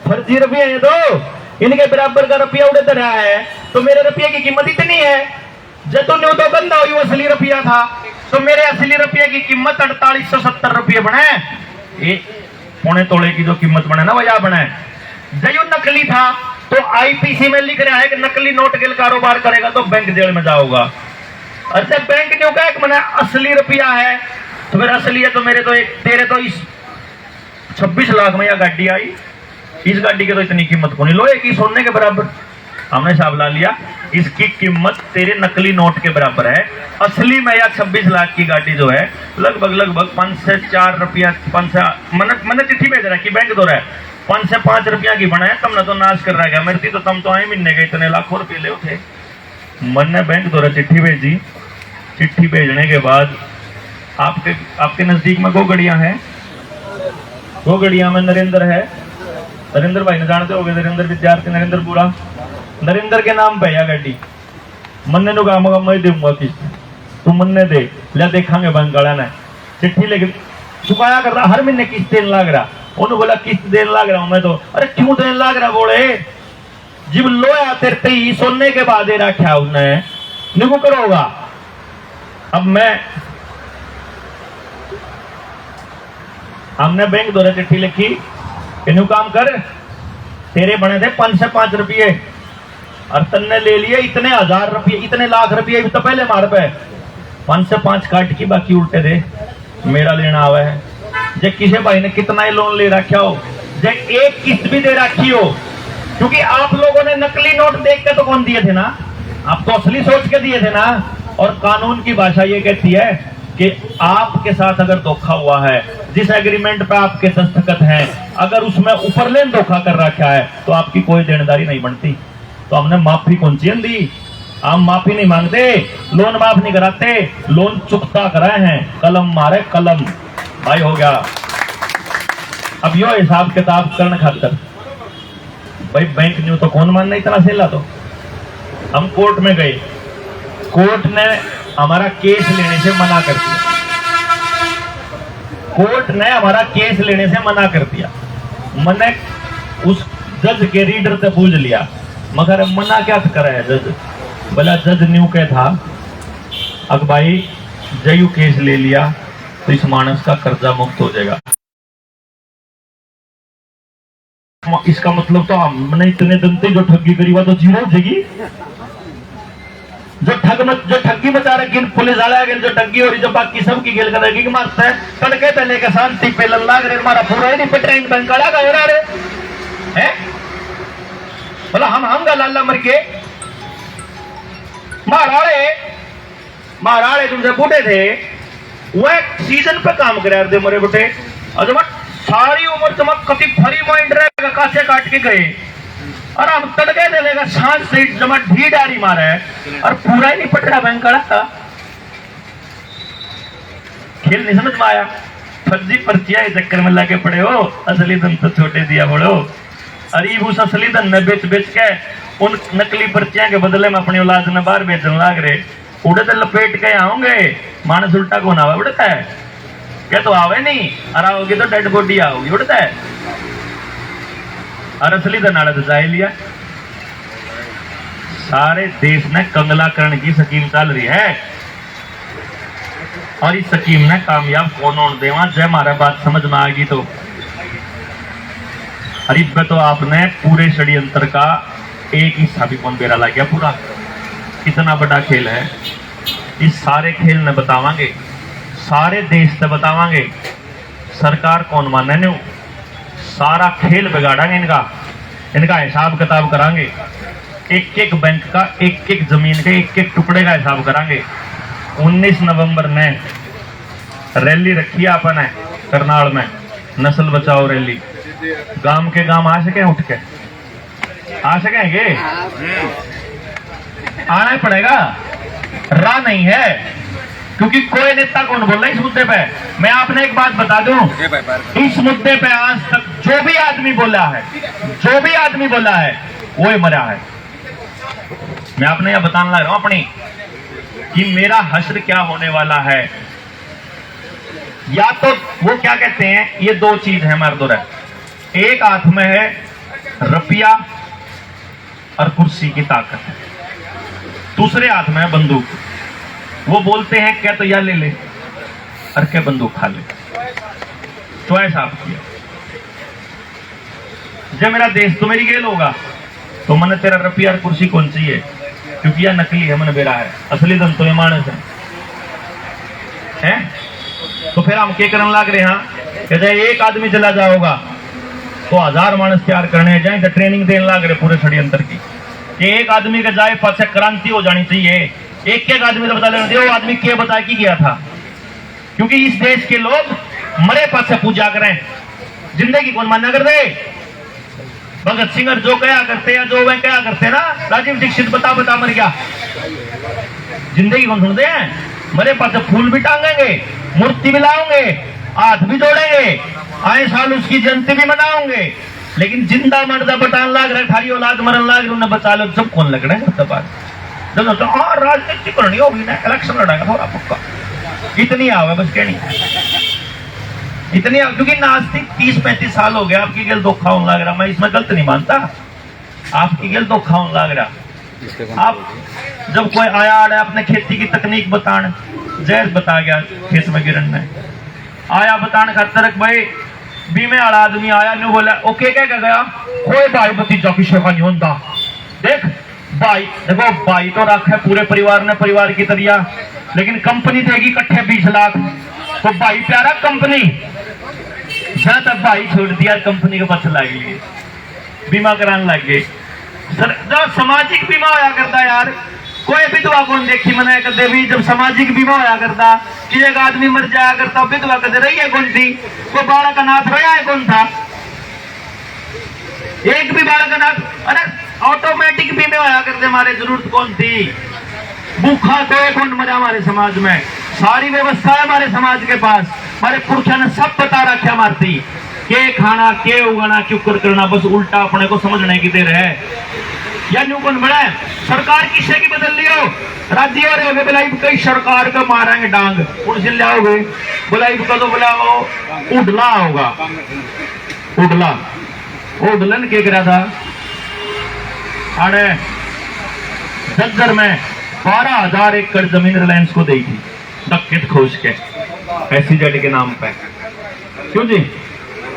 फर्जी रुपये हैं, तो इनके बराबर का रुपया उड़े रहा है, तो मेरे रुपये की कीमत इतनी है, जब तो न्यू तो गंदा हुई असली रुपया था, तो मेरे असली रुपये की कीमत 4870 रुपये बने, ये 1.25 तोले की जो कीमत बने ना वो या बने, जो नकली था तो आईपीसी में लिख रहा है कि नकली नोट के कारोबार करेगा तो बैंक जेल में जाओगा। अच्छा बैंक ने कहा कि मैंने असली रुपया है, तो फिर असली है तो मेरे तो तेरे तो इस 26 लाख में यह गाड़ी आई, इस गाड़ी की तो इतनी कीमत को नहीं, लोहे की सोने के बराबर। हमने हिसाब ला लिया, इसकी कीमत तेरे नकली नोट के बराबर है। असली में या 26 लाख की गाड़ी जो है लगभग 5 से 4 रुपया, 5 से मैंने चिट्ठी भेज रहा है कि बैंक दो रहा है 5 से 5 रुपया की बना है, तुमने तो नाश कर रहा है मेरे थी, तो तुम तो आए महीने के इतने लाखों रुपये ले थे। मैंने बैंक द्वारा चिट्ठी भेजी। चिट्ठी भेजने के बाद आपके नजदीक में गोगड़ियां हैं, गोगड़ियां में नरेंद्र है, नरेंद्र भाई ने जानते हो गए, नरेंद्र विद्यार्थी, नरेंद्र पूरा, नरेंद्र के नाम पे है गाड़ी। मन्ने नु काम मैं दूंगा किस्त, तू मन्ने दे ले, देखांगे बैंक वाला ने चिट्ठी लेके चुकाया कर रहा, हर महीने किस्त देने लग रहा। उन्होंने बोला किस्त देने लग रहा हूं मैं तो, अरे क्यों देने लग रहा, बोले जब लोया तेरे ही सोने के बाद दे रखा उसने निको करोगा। अब मैं हमने बैंक द्वारा चिट्ठी लिखी, इन्हू काम कर, तेरे बने थे 5 से 5 रुपये और तन्ने ले लिए इतने 1000 रुपये, इतने लाख रुपये तो पहले मार पे 5 से 5 काट की बाकी उल्टे दे मेरा लेना आवा है। जे किसी भाई ने कितना ही लोन ले रखा हो, जे एक किस्त भी दे रखी हो, क्योंकि आप लोगों ने नकली नोट देख के तो कौन दिए थे ना, आप तो असली सोच के दिए थे ना। और कानून की भाषा ये कहती है कि आपके साथ अगर धोखा हुआ है, जिस एग्रीमेंट पे आपके दस्तखत हैं, अगर उसमें ऊपर लेन धोखा कर रखा है तो आपकी कोई देनदारी नहीं बनती। तो हमने माफी कौन सी दी, हम माफी नहीं मांगते, लोन माफ नहीं कराते, लोन चुकता कराए हैं, कलम मारे कलम भाई हो गया। अब यो हिसाब किताब करने खातर भाई बैंक न्यू तो कौन मानना इतना सेला। तो हम कोर्ट में गए, कोर्ट ने हमारा केस लेने से मना कर दिया, कोर्ट ने हमारा केस लेने से मना कर दिया। मैंने उस जज के रीडर से पूछ लिया, मगर मना क्या करे है जज, बोला जज न्यू के था अग भाई जयू केस ले लिया तो इस मानस का कर्जा मुक्त हो जाएगा। इसका मतलब तो हमने इतने दिन से जो ठगी करी हुआ तो जीरो हो जाएगी। जो ठगी मचा रही पुलिस वाला जो ठगी हो रही, जो बाकी सबकी गेल करेगी कि मारता है तड़के तने के शांति पे लग रहे हमारा पूरा ही पेट्रेंट बैंक वाला का हो रहा है। बोला हम लाला मर के महाराड़े तुमसे बूढ़े थे, वह सीजन पे काम करे थे मरे बुटे, और जब सारी उम्र चमक कति फरी माइंड रहेगा कासे काट के गए, और हम तड़के देगा सांस से जमा ढी डारी मारा है और पूरा ही नहीं पटड़ा बैंक का था। खेल नहीं समझ में आया, फर्जी पर्चियां इस चक्कर में लाके पड़े हो, असली धन तो छोटे दिया बड़ो। अरे उस असली धन ने बेच के उन नकली पर्चियां के बदले में अपनी औलाद ने बाहर बेचने लग रहे, उड़े तो लपेट के आओगे, मानस उल्टा कौन आवा उड़ता है, क्या तो आवे नहीं, और आओगे तो डेड बॉडी आओगी उड़ता है। और असली धन आड़ा तो जाए लिया। सारे देश में कंगलाकरण की स्कीम चल रही है, और इस स्कीम ने कामयाब कौन होने देवा, जय हमारा बात समझ में आ गई तो। अरे तो आपने पूरे षड्यंत्र का एक हिस्सा भी कौन बेरा ला गया, पूरा कितना बड़ा खेल है। इस सारे खेल ने बतावांगे, सारे देश से बतावांगे, सरकार कौन माने न्यू, सारा खेल बिगाड़ांगे इनका हिसाब किताब करांगे, एक एक बैंक का, एक एक जमीन के एक एक टुकड़े का हिसाब करांगे। 19 नवंबर ने रैली रखी है अपन है करनाल में, नस्ल बचाओ रैली। गांव के गांव आ सके, उठ के आ सकेंगे, आना ही पड़ेगा, राह नहीं है, क्योंकि कोई नेता कौन बोल रहा है इस मुद्दे पे। मैं आपने एक बात बता दूं, इस मुद्दे पे आज तक जो भी आदमी बोला है वो ही मरा है। मैं आपने यह बताने लग रहा हूं अपनी कि मेरा हश्र क्या होने वाला है। या तो वो क्या कहते हैं, ये दो चीज है मर्दों, एक हाथ में है रुपया और कुर्सी की ताकत, दूसरे हाथ में है बंदूक। वो बोलते हैं क्या तो या ले ले और क्या बंदूक खा ले, चॉइस आपकी है। जब मेरा देश तो मेरी गेल होगा, तो मैंने तेरा रुपया और कुर्सी कौन सी है, क्योंकि यह नकली है, मैंने बेरा है, असली धन तो ये मानस है। तो फिर हम क्या करने लग रहे हैं कि जब एक आदमी चला जाओगा तो 1000 मानस तैयार करने जाए, तो ट्रेनिंग देने लग रहे पूरे षड्यंत्र की कि एक आदमी के जाए पास क्रांति हो जानी चाहिए। एक एक आदमी तो बता लेना वो आदमी क्या बता के गया था, क्योंकि इस देश के लोग मरे पास पूजा करें, जिंदगी कौन मान्य कर दे। भगत सिंह जो क्या करते हैं, जो वह क्या करते हैं ना, राजीव दीक्षित बता मर गया, जिंदगी कौन सुनते हैं। मरे पास फूल भी टांगेंगे, मूर्ति भी लाओगे, हाथ भी जोड़ेंगे, आए साल उसकी जयंती भी मनाओगे, लेकिन जिंदा मर्दा बटान लाग रहा, थारी औलाद मरन लाग रही, उन्हें बचा लो, सब कौन लग रहा है। सब जब हाँ राजनीति करनी होगी ना, इलेक्शन लड़ाएगा थोड़ा पक्का, इतनी आवे बस कहनी, इतनी, क्योंकि नास्तिक 30-35 साल हो गया आपकी गल धोखा होने लग रहा। मैं इसमें गलत नहीं मानता, आपकी गल धोखा होने लग रहा। आप जब कोई आया अपने खेती की तकनीक बताने, जैस बता गया खेत में गिरन में आया बताने खातर भाई बीमे वाला आदमी आया, नहीं बोला ओके क्या गया, कोई भाई भतीजा की शेखा नहीं होता। देख भाई, देखो भाई तो रखा है पूरे परिवार ने, परिवार की तरह, लेकिन कंपनी देगी इकट्ठे 20 लाख, तो भाई प्यारा कंपनी जहां तक भाई छोड़ दिया, कंपनी के पास लग गई, बीमा कराने लग गए। सर जब सामाजिक बीमा होया करता यार, कोई विधवा कौन देखी मना करते भी, जब सामाजिक बीमा होया करता कि एक आदमी मर जाया करता, विधवा कदे रही है कौन थी, कोई बालक का नाथ रोया है कौन था, एक भी बालक का नाथ, अरे ऑटोमेटिक बीमे होया करते, हमारे जरूरत कौन थी। भूखा तो एक कौन मरा हमारे समाज में, सारी व्यवस्था है हमारे समाज के पास, हमारे पुरखों ने सब बता रखा मारती के खाना के उगाना क्यों करना, बस उल्टा अपने को समझने की देर है। या न्यू कौन बड़ा है, सरकार किसे की बदल लियो, राज्य और बुलाई कई सरकार का मारेंगे डांग, उन से लाओगे बुलाई का तो बुलाओ उडला होगा, उडला उडलन के करा था अरे दज्जर में 12,000 एकड़ जमीन रिलायंस को दी थी, डकैत खोज के SEZ के नाम पे, क्यों जी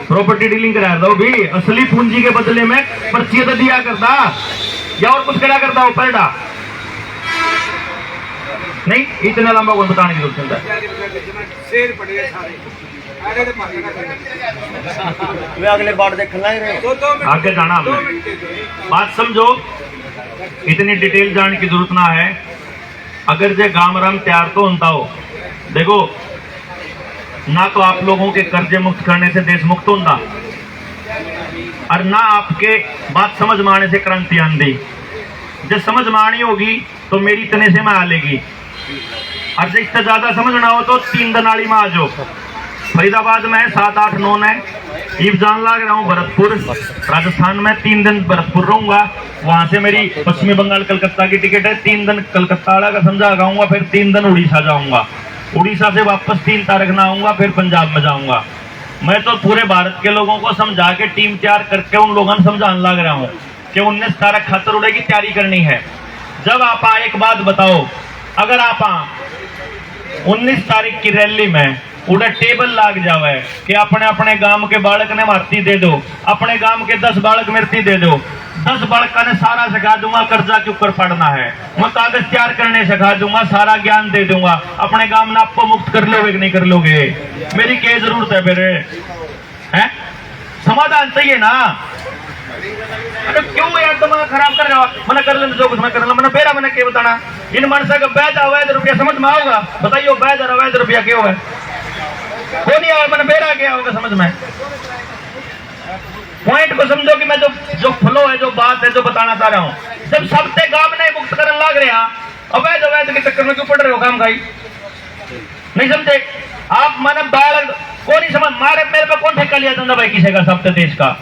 प्रॉपर्टी डीलिंग करा दो भी, असली पूंजी के बदले में पर्ची तो दिया करता या और कुछ करा करता हो, पैदा नहीं, इतना लंबा कौन बताने की जरूरत है। वे अगले बार देखना ही रहे, आगे जाना हमने, बात समझो, इतनी डिटेल जानने की जरूरत ना है। अगर जे गांव राम तैयार तो होता हो, देखो ना तो आप लोगों के कर्जे मुक्त करने से देश मुक्त होता, और ना आपके बात समझ में आने से क्रांति आंधी। जब समझ में आनी होगी तो मेरी तने से में आ लेगी, और जब इससे ज्यादा समझना हो तो 3 दनाली में आ जाओ। फरीदाबाद में 7, 8, 9 है, ईब जान लग रहा हूँ भरतपुर राजस्थान में, 3 दिन भरतपुर रहूंगा, वहां से मेरी पश्चिमी बंगाल कलकत्ता की टिकट है, 3 दिन कलकत्ता वाला का समझा गाऊंगा, फिर 3 दिन उड़ीसा जाऊंगा, उड़ीसा से वापस 3 तारीख ना आऊंगा, फिर पंजाब में जाऊंगा। मैं तो पूरे भारत के लोगों को समझा के टीम तैयार करके उन लोगों को समझाने लग रहा हूँ कि 19 तारीख खातर उड़े की तैयारी करनी है। जब आप एक बात बताओ, अगर आप 19 तारीख की रैली में उड़ा टेबल लाग जावे कि अपने अपने गांव के बालक ने मारती दे दो, अपने गांव के 10 बालक मृत्यु दे दो, 10 बालक ने सारा सिखा दूंगा कर्जा क्यों कर पड़ना है, मैं कागज तैयार करने सिखा दूंगा, सारा ज्ञान दे दूंगा, अपने गांव में आपको मुक्त कर लोगे कि नहीं कर लोगे, मेरी क्या जरूरत है फिर है? समाधान चाहिए ना। अरे क्यों यार दिमाग खराब कर रहे हो, मैंने कर लेना जो कुछ मैं कर लेना, मैंने बेरा मैंने क्या बताना, इन मनसा का वैध अवैध रुपया समझ में आओगा, बताइए वैध और अवैध रुपया क्यों है, को नहीं आया, मैंने बेरा क्या होगा समझ में। पॉइंट को समझो कि मैं जो फ्लो है, जो बात है, जो बताना चाह रहा हूँ, जब सबसे गांव नहीं मुक्त करने लग रहे हैं, अवैध अवैध के चक्कर में क्यों पड़ रहे हो काम भाई, नहीं समझे आप। मैंने बालक को नहीं समझ मारे, मेरे पे कौन ठेका लिया था भाई किसी का, सब देश का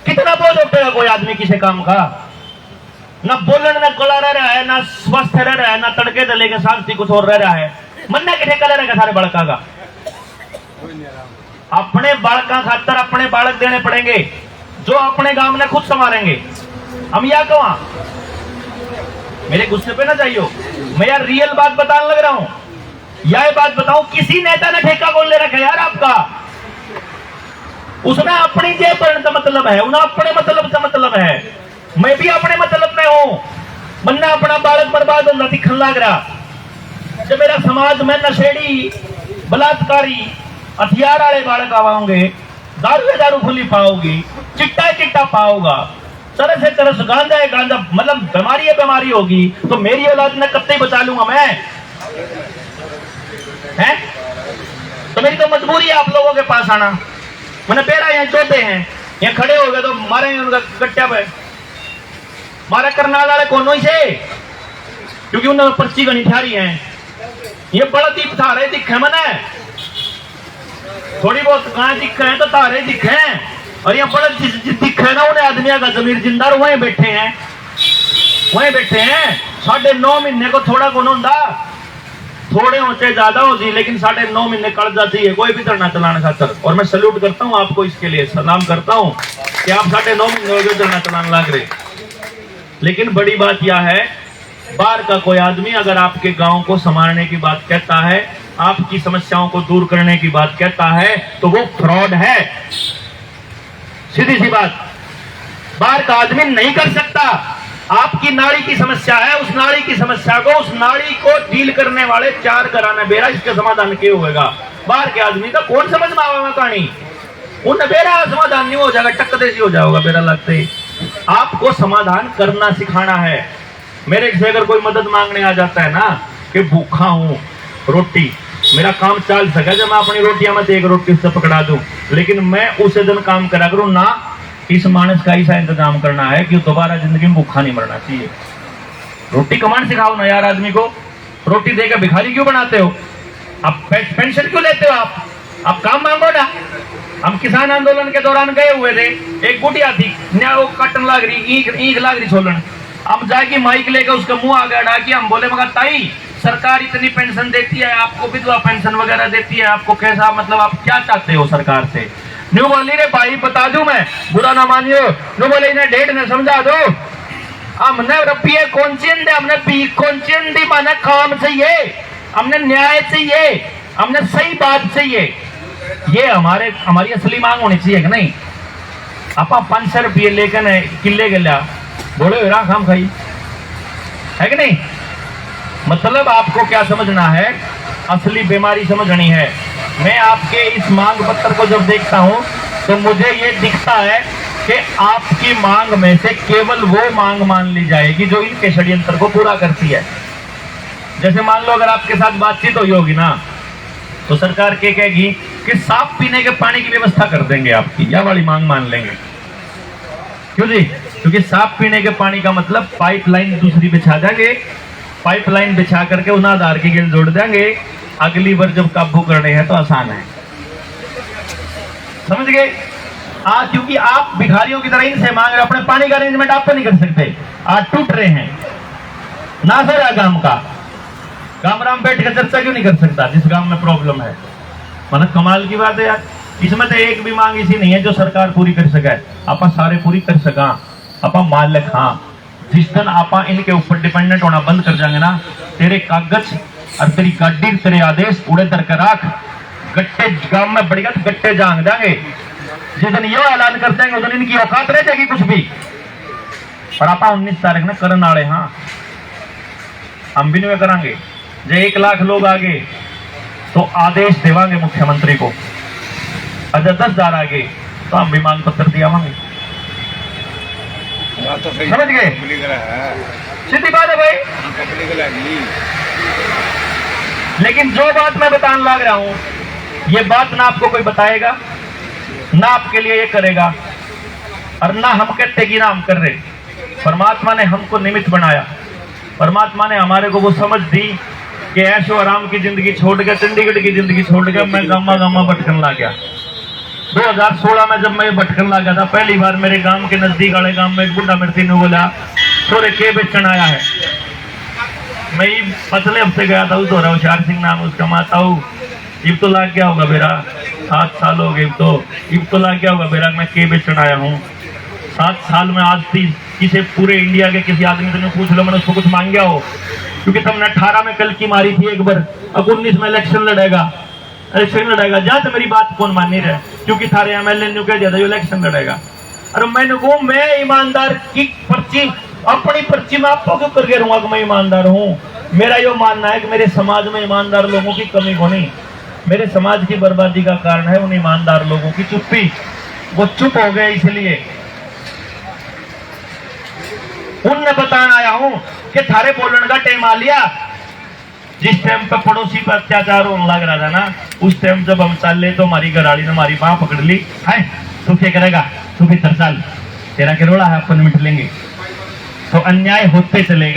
कितना बोझ उठेगा कोई आदमी किसी काम का, ना बोलने ना कोला रह रहा है, ना स्वस्थ रह रहा है, ना तड़के दले के साथ कुछ और रह रहा है, मन्ना के ठेका ले रहेगा सारे बड़का का। अपने बालका खातर अपने बालक देने पड़ेंगे जो अपने गांव में खुद संभालेंगे। हम या कहा मेरे गुस्से पे ना जाइयो, मैं यार रियल बात बताने लग रहा हूं, यह बात बताऊं, किसी नेता ने ठेका कौन ले रखा यार आपका, उसने अपनी जेब भरने का मतलब है, उन्हें अपने मतलब से मतलब है, मैं भी अपने मतलब में हूं, मन्ना अपना बालक बर्बाद होना दिखन लग रहा। जब मेरा समाज में नशेड़ी, बलात्कारी, हथियार वाले बालक आवाओगे, दारू खुली पाओगी, चिट्टा पाओगा, तरह से तरह से गांजा है गांजा, मतलब बीमारी होगी, तो मेरी औलाद ने कब तक बचा लूंगा मैं? हैं? तो मेरी तो मजबूरी है आप लोगों के पास आना। मैंने पेरा यहाँ चौथे हैं, यहाँ खड़े हो गए तो मारेंगे उनका गट्टा पे, मारा करनाल वाले कोनो से, क्योंकि उन्होंने पर्ची गणी ठारी है। ये बड़ा दीप थारे दिखे मैंने, थोड़ी बहुत कहां दिखे हैं तो तारे दिखे हैं, और ये बड़ा दिखे ना उन्हें आदमियों का जमीर जिंदा वहीं बैठे हैं, वहीं बैठे हैं। 9.5 महीने को थोड़ा कौन होता, थोड़े होते ज्यादा होती, लेकिन 9.5 महीने कट जाती है कोई भी धरना चलाने खातर। और मैं सल्यूट करता हूँ आपको, इसके लिए सलाम करता हूँ कि आप 9.5 महीने हो गए धरना चलाने लग रहे। लेकिन बड़ी बात यह है, बाहर का कोई आदमी अगर आपके गांव को संभालने की बात कहता है, आपकी समस्याओं को दूर करने की बात कहता है, तो वो फ्रॉड है। सीधी सी बात, बाहर का आदमी नहीं कर सकता। आपकी नाड़ी की समस्या है, उस नाड़ी की समस्या को, उस नाड़ी को डील करने वाले 4 घराना बेरा इसके समाधान के होगा। बाहर के आदमी का कौन समझ में आवा में कहानी, उन बेरा समाधान नहीं हो जाएगा, टक्क देसी हो जाएगा बेरा लगते ही। आपको समाधान करना सिखाना है। मेरे से अगर कोई मदद मांगने आ जाता है ना कि भूखा हूं, रोटी, मेरा काम चल सके जब मैं अपनी रोटियां में 1 रोटी उससे पकड़ा दूं, लेकिन मैं उसे दिन काम करा करूं ना, इस मानस का ऐसा इंतजाम करना है कि दोबारा जिंदगी में भूखा नहीं मरना चाहिए। रोटी कमांड सिखाओ ना यार आदमी को, रोटी देकर भिखारी क्यों बनाते हो? आप पेंशन क्यों लेते हो? आप काम मांगो ना। हम किसान आंदोलन के दौरान गए हुए थे, एक बुढ़िया थी, वो कटन लाग रही, ईख लाग रही छोलन। हम जाके माइक लेकर उसका मुंह आगे अड़ा के हम बोले, मगर ताई सरकार इतनी पेंशन देती है, आपको विधवा पेंशन वगैरह देती है, आपको कैसा, मतलब आप क्या चाहते हो सरकार से? न्यू बोली रे भाई बता दूं मैं, बुरा ना मानियो। न्यू बोले इन्हें डेढ़ ने समझा दो, हमने रुपये कौन चिंदे, हमने पी कौन चिंदी, माना काम चाहिए, हमने न्याय चाहिए, हमने सही बात चाहिए। ये हमारी असली मांग होनी चाहिए कि नहीं? आप 500 रुपये लेकर किले गया बोले खाम खाई है कि नहीं? मतलब आपको क्या समझना है, असली बीमारी समझनी है। मैं आपके इस मांग पत्र को जब देखता हूं तो मुझे ये दिखता है कि आपकी मांग में से केवल वो मांग मान ली जाएगी जो इनके षड्यंत्र को पूरा करती है। जैसे मान लो अगर आपके साथ बातचीत हुई होगी ना, तो सरकार क्या कहेगी कि साफ पीने के पानी की व्यवस्था कर देंगे आपकी, यह वाली मांग मान लेंगे। क्यों जी? क्योंकि साफ पीने के पानी का मतलब पाइपलाइन दूसरी बिछा देंगे, पाइपलाइन बिछा करके उन आधार की गिल जोड़ देंगे, अगली बार जब काबू करने हैं तो आसान है। समझ गए? क्योंकि आप भिखारियों की तरह इनसे मांग रहे, अपने पानी का अरेंजमेंट आप तो नहीं कर सकते, आज टूट रहे हैं ना सर। गांव का गांव राम बैठ कर चर्चा क्यों नहीं कर सकता जिस गांव में प्रॉब्लम है? मतलब कमाल की बात है यार। इसमें तो एक भी मांग ऐसी नहीं है जो सरकार पूरी कर सके, आप सारे पूरी कर सका। आप मालिक हाँ, जिस दिन आप इनके ऊपर डिपेंडेंट होना बंद कर जाएंगे ना, तेरे कागज और तेरी गाड़ी, तेरे आदेश उड़े दर कर राख, गट्टे गांव में बढ़ेगा तो गट्टे जांग जाएंगे। जिस दिन ये ऐलान कर देंगे उस दिन इनकी औकात रह जाएगी कुछ भी। और आप 19 तारीख ने करन आड़े, हाँ हम भी नहीं करेंगे। जो 1 लाख लोग आगे तो आदेश देवांगे मुख्यमंत्री को, अगर 10,000 आगे तो हम भी मांग पत्र दियावांगे। समझ गए? सीधी बात है भाई। लेकिन जो बात मैं बताने लग रहा हूं, ये बात ना आपको कोई बताएगा, ना आपके लिए ये करेगा, और ना हम कहते कि ना हम कर रहे। परमात्मा ने हमको निमित्त बनाया, परमात्मा ने हमारे को वो समझ दी कि ऐशो आराम की जिंदगी छोड़ के, चंडीगढ़ की जिंदगी छोड़ के मैं गामा भटकन लग गया। 2016 में जब मैं भटकन लग गया था, पहली बार मेरे गांव के नजदीक वाले गांव में एक बुढ़ा मेरे ने बोला, छोरे के बेचन आया है। मैं पिछले हफ्ते गया था, उस होशियार सिंह नाम उसका, माता हूँ इब तो लाग गया होगा मेरा 7 साल हो गए, इब तो लाग गया होगा मेरा, मैं के बेचन आया हूँ। 7 साल में आज किसी पूरे इंडिया के किसी आदमी से पूछ लो, मैंने उसको कुछ मांग गया हो? क्योंकि तुमने 18 में कल की मारी थी एक बार, अब 19 में इलेक्शन लड़ेगा, जहाँ से मेरी बात कौन मान नहीं रहा, क्योंकि थारे MLA ने कह दिया था इलेक्शन लड़ेगा। और मैंने वो मैं ईमानदार की पर्ची, अपनी पर्ची में आपको क्यों करके रहूंगा कि मैं ईमानदार हूं। मेरा यो मानना है कि मेरे समाज में ईमानदार लोगों की कमी होनी, मेरे समाज की बर्बादी का कारण है उन ईमानदार लोगों की चुप्पी। वो चुप हो गए, इसलिए उनने बताना आया हूं कि थारे बोलने का टाइम आ लिया। जिस टाइम पे पड़ोसी पर अत्याचार होने लग रहा था ना, उस टाइम जब हम चल ले तो हमारी घराड़ी ने हमारी बाह पकड़ ली, है तू क्या करेगा, तू भीतर चल, तेरा किरोड़ा है, अपन मिट लेंगे। तो अन्याय होते चले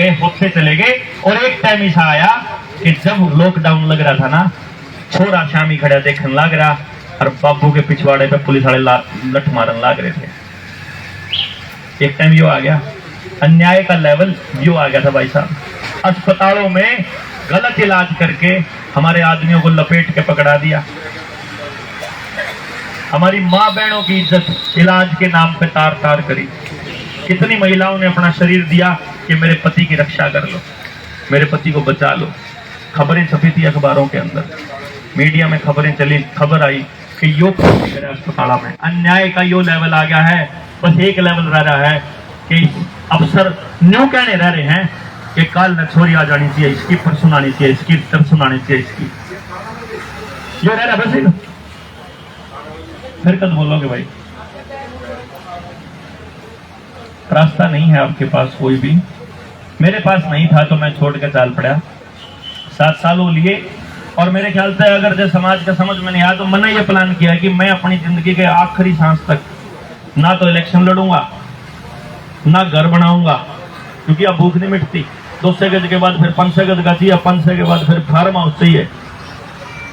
गए। और एक टाइम ऐसा आया कि जब लॉकडाउन लग रहा था ना, छोरा शामी खड़ा देखने लग रहा और बाबू के पिछवाड़े पे पुलिस वाले लठ मारन लग रहे थे। एक टाइम यो आ गया, अन्याय का लेवल यो आ गया था भाई साहब। अस्पतालों में गलत इलाज करके हमारे आदमियों को लपेट के पकड़ा दिया। हमारी माँ बहनों की इज्जत इलाज के नाम पे तार तार करी। कितनी महिलाओं ने अपना शरीर दिया कि मेरे पति की रक्षा कर लो, मेरे पति को बचा लो। खबरें छपी थी अखबारों के अंदर, मीडिया में खबरें चली, खबर आई कि यो अस्पताल में अन्याय का यो लेवल आ गया है। बस एक लेवल रह रहा है कि अफसर न्यू कहने रह रहे हैं कि कल न छोरी आ जानी चाहिए, इसकी पर सुनानी चाहिए, इसकी तर सुनानी चाहिए, इसकी ये रह रहा बस। फिर कद बोलोगे भाई, रास्ता नहीं है आपके पास कोई भी। मेरे पास नहीं था तो मैं छोड़ के चाल पड़ा। 7 सालों लिए, और मेरे ख्याल से अगर जो समाज का समझ में नहीं आया तो मैंने ये प्लान किया कि मैं अपनी जिंदगी के आखिरी सांस तक ना तो इलेक्शन लड़ूंगा, ना घर बनाऊंगा, क्योंकि अब भूख नहीं मिटती। 200 गज के बाद फिर 500 गज का चाहिए, 500 के बाद फिर फार्म हाउस चाहिए।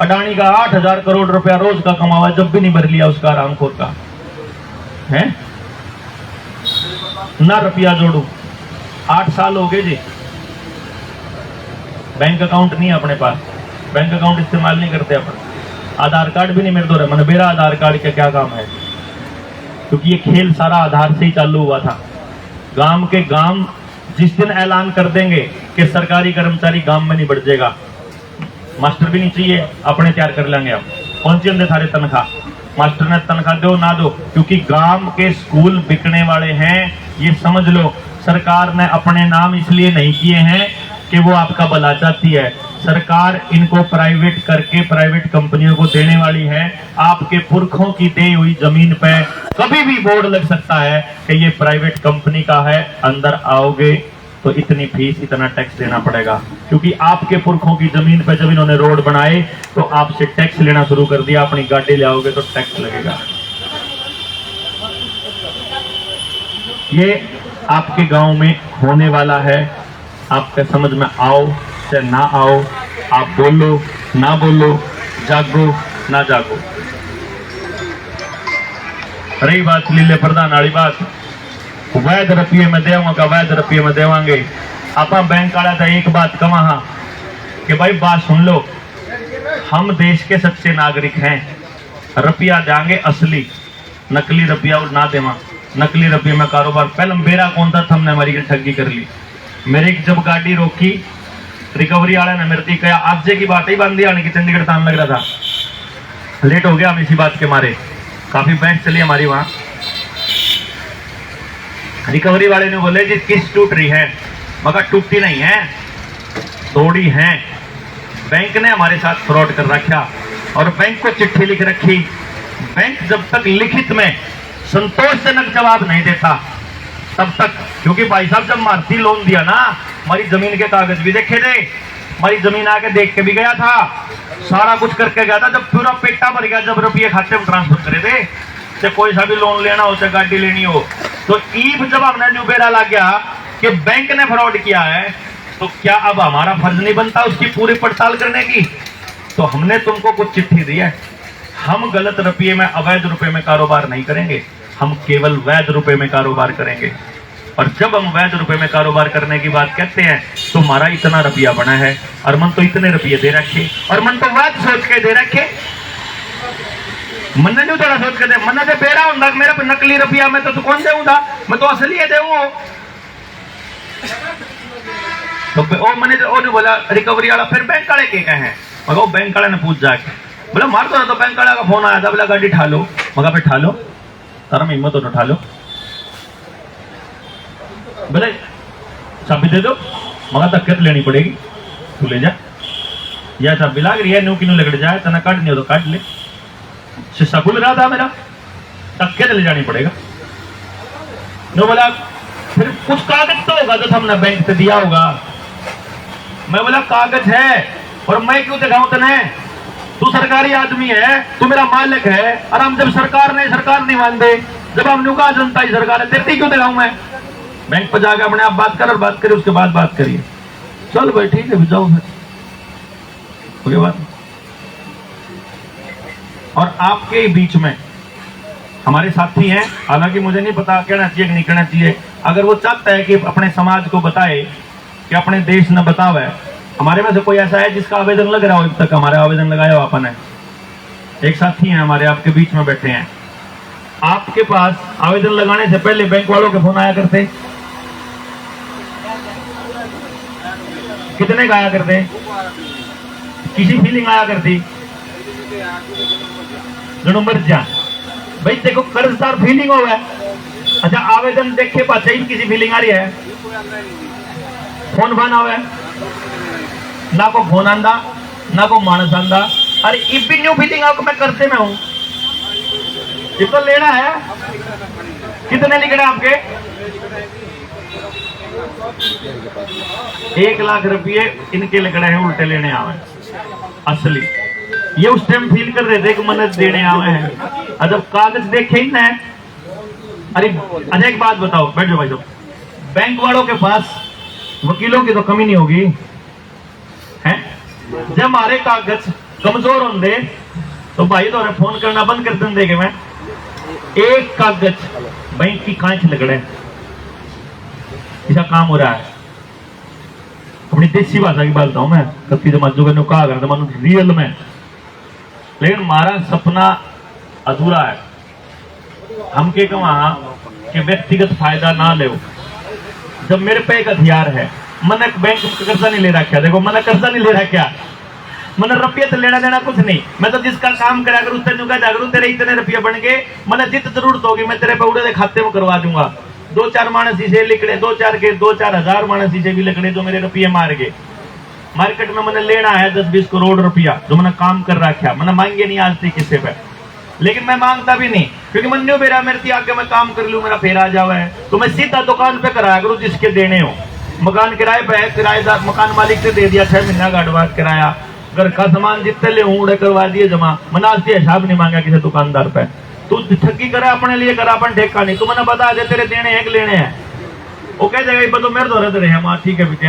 अडानी का 8,000 करोड़ रुपया रोज का कमावा, जब भी नहीं भर लिया उसका आरामखोर का है। ना रुपया जोड़ू, 8 साल हो गए जी, बैंक अकाउंट नहीं है अपने पास, बैंक अकाउंट इस्तेमाल नहीं करते अपन। आधार कार्ड भी नहीं मेरे दो, मैंने मेरा आधार कार्ड का क्या काम है, क्योंकि ये खेल सारा आधार से ही चालू हुआ था। गांव के गांव जिस दिन ऐलान कर देंगे कि सरकारी कर्मचारी गांव में नहीं बढ़ जाएगा, मास्टर भी नहीं चाहिए, अपने तैयार कर लेंगे। आप कौन सी अंदर सारे तनख्वाह, मास्टर ने तनख्वाह दो ना दो, क्योंकि गांव के स्कूल बिकने वाले हैं, ये समझ लो। सरकार ने अपने नाम इसलिए नहीं किए हैं कि वो आपका भला चाहती है, सरकार इनको प्राइवेट करके प्राइवेट कंपनियों को देने वाली है। आपके पुरखों की दी हुई जमीन पे कभी भी बोर्ड लग सकता है कि ये प्राइवेट कंपनी का है, अंदर आओगे तो इतनी फीस, इतना टैक्स देना पड़ेगा। क्योंकि आपके पुरखों की जमीन पे जब इन्होंने रोड बनाए तो आपसे टैक्स लेना शुरू कर दिया। अपनी गाड़ी ले आओगे तो टैक्स लगेगा। ये आपके गांव में होने वाला है। आपके समझ में आओ चाहे ना आओ, आप बोलो ना बोलो, जागो ना जागो। रही बात लीले प्रधान वाली बात, वैध रुपये में देवांगा, वैध रुपये में देवांगे। आप बैंक वाला था एक बात कमा हाँ कि भाई बात सुन लो, हम देश के सच्चे नागरिक हैं। रुपया देंगे असली, नकली रुपया ना देवा। नकली रुपये में कारोबार पहले मेरा कौन था, हमने हमारी ठगी कर ली। मेरी जब गाड़ी रोकी रिकवरी वाले ने मेरे कहा आज की बात ही बंद आने की, चंडीगढ़ तान लग रहा था, लेट हो गया हम इसी बात के मारे, काफी बहस चली हमारी वहां। रिकवरी वाले ने बोले जी किस्त टूट रही है, मगर टूटती नहीं है, तोड़ी है। बैंक ने हमारे साथ फ्रॉड कर रखा और बैंक को चिट्ठी लिख रखी। बैंक जब तक लिखित में संतोषजनक जवाब नहीं देता तब तक, क्योंकि भाई साहब जब मारती लोन दिया ना, हमारी जमीन के कागज भी देखे थे, हमारी जमीन आके देख के भी गया था, सारा कुछ करके गया था। जब पूरा पेटा भर गया, जब रुपये खाते में ट्रांसफर करे थे, चाहे कोई सा भी लोन लेना हो, चाहे गाड़ी लेनी हो, तो ईब जब हमने न्यूबेरा लग गया कि बैंक ने फ्रॉड किया है, तो क्या अब हमारा फर्ज नहीं बनता उसकी पूरी पड़ताल करने की? तो हमने तुमको कुछ चिट्ठी दी है, हम गलत रुपये में, अवैध रुपये में कारोबार नहीं करेंगे, हम केवल वैध रुपये में कारोबार करेंगे। और जब हम वैध रुपये में कारोबार करने की बात कहते हैं तो हमारा इतना रुपया बना है और मन तो इतने रुपये दे रखे, और मन तो वैध सोच के दे रखे। मन नहीं थोड़ा सोच के दे, मन से बेरा होगा मेरा पे नकली रुपया मैं तो कौन देऊंगा, मैं तो असली है देऊँ। तो ओ मैंने नहीं बोला रिकवरी वाला, फिर बैंक वाले के कहे, मगर बैंक वाले ने पूछ जाके बोला मार तो बैंक वाला का फोन आया था, बोला गाड़ी ठा लो, मगर फिर ठा लो, तारा में हिम्मत हो तो ठा लो। बोले चाबी दे दो, मगर धक्के तो लेनी पड़ेगी, तू ले जा, या चाबी लाग रही है न्यू की न्यू लगड़ जाए, तना काटनी हो तो काट ले। शीशा खुल रहा था मेरा, धक्के तो ले जानी पड़ेगा। नो बोला फिर कुछ कागज तो होगा जो हमने बैंक से दिया होगा। मैं बोला कागज है, और मैं क्यों दिखाऊं तने, तू सरकारी आदमी है, तू मेरा मालिक है, और हम जब सरकार नहीं मानते, जब हम नुका जनता ही सरकार है, तेरी क्यों दिखाऊं मैं। बैंक पर जाकर अपने आप बात कर, और बात करिए, उसके बाद बात करिए। चल भाई ठीक है, जाओ फिर बात। और आपके बीच में हमारे साथी हैं, हालांकि मुझे नहीं पता कहना चाहिए कि नहीं कहना चाहिए, अगर वो चाहता है कि अपने समाज को बताए कि अपने देश न बतावे, हमारे में से कोई ऐसा है जिसका आवेदन लग रहा हो, अब तक हमारे आवेदन लगाया हो अपन है। एक साथी हैं हमारे, आपके बीच में बैठे हैं। आपके पास आवेदन लगाने से पहले बैंक वालों के फोन आया करते, कितने का आया करते, किसी फीलिंग आया करती, नंबर जा भाई देखो कर्जदार फीलिंग हो गया। अच्छा आवेदन देखे पास किसी फीलिंग आ रही है, फोन फान आवे ना को फोन आंदा ना को मानस आंदा, अरे इब भी न्यू फीलिंग आपको मैं करते में हूं, ये तो लेना है। कितने लिखना आपके, 1 लाख रुपये इनके लिखना है, उल्टे लेने आवे असली। ये उस टाइम फील कर रहे थे कि मन्नत देने आवे हैं, जब कागज देखे ही ना। अरे अच्छा एक बात बताओ, बैठ जाओ भाई साहब, बैंक वालों के पास वकीलों की तो कमी नहीं होगी हैं? जब हमारे कागज कमजोर होंगे तो भाई तो फोन करना बंद कर देंगे कि मैं एक कागज बैंक की कांच लगड़े ऐसा काम हो रहा है। अपनी देसी भाषा की बात बताऊं मैं, कत्ती जमाजों का नुका कर मानो रियल में, लेकिन हमारा सपना अधूरा है। हम के कहा कि व्यक्तिगत फायदा ना ले, जब मेरे पे एक हथियार है, मैंने बैंक का कर्जा नहीं ले रखा, देखो मैंने कर्जा नहीं ले रखा, मैंने रुपये तो लेना देना कुछ नहीं, मैं तो जिसका काम करा करूँ तेन कह करूँ तेरे इतने रुपये बन गए, मैंने जित जरूरत होगी मैं तेरे पे उड़े खाते में करवा दूंगा। 2-4 मानस इसे लिखड़े, 2-4 हजार मानस इसे भी लिखड़े जो मेरे रुपये मार गए। मार्केट में मैंने लेना है 10-20 करोड़ रुपया जो मैंने काम कर रखा, मैंने मांगे नहीं आज तक किसी पे, लेकिन मैं मांगता भी नहीं क्योंकि मन्नू मेरा मेरे आगे मैं काम कर लूं, मेरा फेर आ जावा है तो मैं सीधा दुकान पे कराया करूं जिसके देने हो। मकान किराए पे है, किराएदार मकान मालिक से दे दिया 6 महीना का एडवांस किराया, घर का सामान जितने ले उड़े करवा दिए जमा, मैंने आज से हिसाब नहीं मांगा किसी दुकानदार पे। तू ठगी करा अपने लिए, करा अपन ठेका नहीं, तू मैंने बता दे तेरे देने हैं कि लेने हैं, वो कह जाएगा तो मेरे दौरे रहे हैं, ठीक है बेटे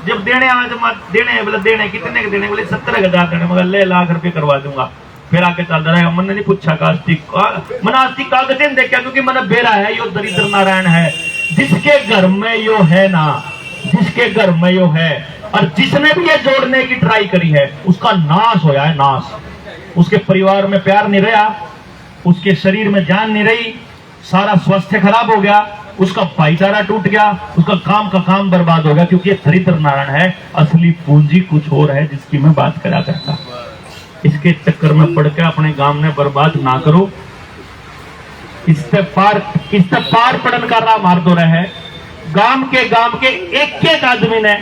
जब देने आए जब देने हैं, बोले देने कितने के देने, बोले 70,000 देने, मगर ले लाख रुपये करवा दूंगा। फिर आके चलता रहेगा, मैंने नहीं पूछा मैंने आस्तिक कागज नहीं देखा क्योंकि मैंने बेरा है, यो दरिद्र नारायण है, जिसके घर में यो है ना, जिसके घर में यो है, और जिसने भी ये जोड़ने की ट्राई करी है उसका नाश होया है, नाश। उसके परिवार में प्यार नहीं रहा, उसके शरीर में जान नहीं रही, सारा स्वास्थ्य खराब हो गया, उसका भाईचारा टूट गया, उसका काम का काम बर्बाद हो गया, क्योंकि ये दरिद्र नारायण है। असली पूंजी कुछ और है जिसकी मैं बात करा करता। इसके चक्कर में पड़ के अपने गांव में बर्बाद ना करो। इससे पार पड़न का राह मार दो रहे। गांव के एक आदमी ने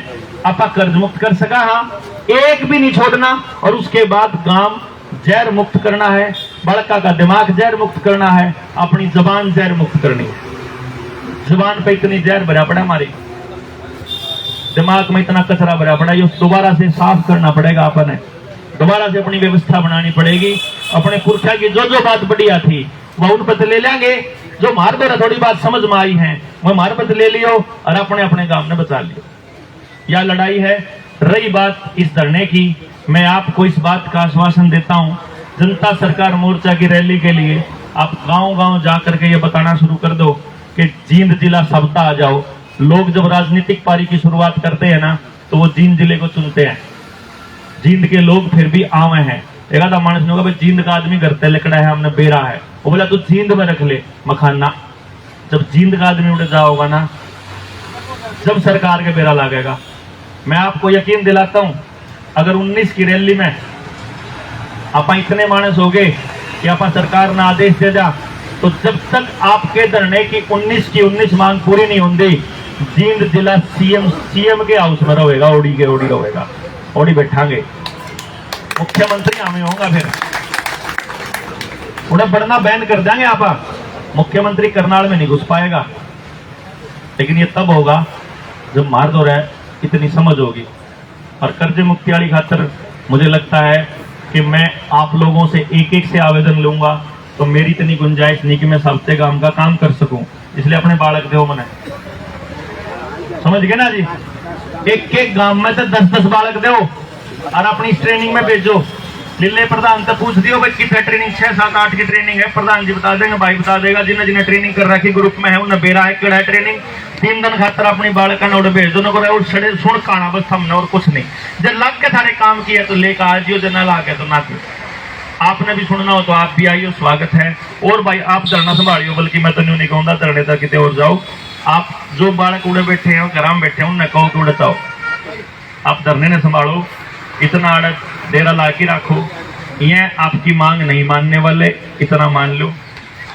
आपा कर्ज मुक्त कर सका, हाँ एक भी नहीं छोड़ना, और उसके बाद गांव जहर मुक्त करना है, बड़का का दिमाग जहर मुक्त करना है, अपनी जबान जहर मुक्त करनी है। जुबान पे इतनी जहर भरा पड़ा, हमारी दिमाग में इतना कचरा भरा पड़ा, ये दोबारा से साफ करना पड़ेगा। अपने दोबारा से अपनी व्यवस्था बनानी पड़ेगी। अपने पुरखा की जो बात बढ़िया थी वह उन पर ले लेंगे, जो मार दो थोड़ी बात समझ में आई है वह मार पर ले लियो और अपने अपने गांव में बचा लियो। यह लड़ाई है। रही बात इस धरने की, मैं आपको इस बात का आश्वासन देता हूं, जनता सरकार मोर्चा की रैली के लिए आप गांव-गांव जाकर के ये बताना शुरू कर दो कि जींद जिला सबता आ जाओ। लोग जब राजनीतिक पारी की शुरुआत करते हैं ना तो वो जींद जिले को चुनते हैं। जींद के लोग फिर भी आवे हैं। एक आधा मानस ने होगा भाई जींद का आदमी घर पे लिखड़ा है, हमने बेरा है, वो बोला तू जींद में रख ले मखाना। जब जींद का आदमी उठ जाओगा ना, जब सरकार के बेरा लगेगा। मैं आपको यकीन दिलाता हूं, अगर 19 की रैली में आप इतने मानस हो गए कि आप सरकार ने आदेश दे दा, तो जब तक आपके धरने की 19 मांग पूरी नहीं होंगी जींद जिला सीएम के हाउस में रहेगा, ओडी रहेगा, ओडी बैठांगे, मुख्यमंत्री हमें होगा, फिर उन्हें बढ़ना बैन कर देंगे। आप मुख्यमंत्री करनाल में नहीं घुस पाएगा, लेकिन ये तब होगा जब मार दो रहे इतनी समझ होगी। और कर्ज मुक्ति वाली खातर मुझे लगता है कि मैं आप लोगों से एक से आवेदन लूंगा, तो मेरी इतनी गुंजाइश नहीं कि मैं सबसे काम का काम कर सकूं, इसलिए अपने बालक दो मने, समझ गए ना जी। एक गांव में तो 10-10 बालक दो और अपनी ट्रेनिंग में भेजो। जिले प्रधान तो पूछ दियो भाई कितने ट्रेनिंग, 6-7-8 की ट्रेनिंग है, प्रधान जी बता देंगे, भाई बता देगा, जिन्हें जिन्हें ट्रेनिंग कर रखी ग्रुप में है उन्हें बेरा है केड़ा है ट्रेनिंग। 3 दिन खातर अपनी बालक का नोट भेज दो, सड़े सुन खाना बस हमने, और कुछ नहीं। जब लग के सारे काम किया तो लेकर आ जियो, जब ना लागे तो ना। आपने भी सुनना हो तो आप भी आइयो, स्वागत है। और भाई आप धरना संभालियो, बल्कि मैं तो नहीं कहूँगा धरने तक कितने और जाओ। आप जो बालक उड़े बैठे हैं, घर में बैठे हैं, उन्हें कहो कि उड़े जाओ, आप धरने ने संभालो, इतना अड़क डेरा ला के रखो। ये आपकी मांग नहीं मानने वाले, इतना मान लो,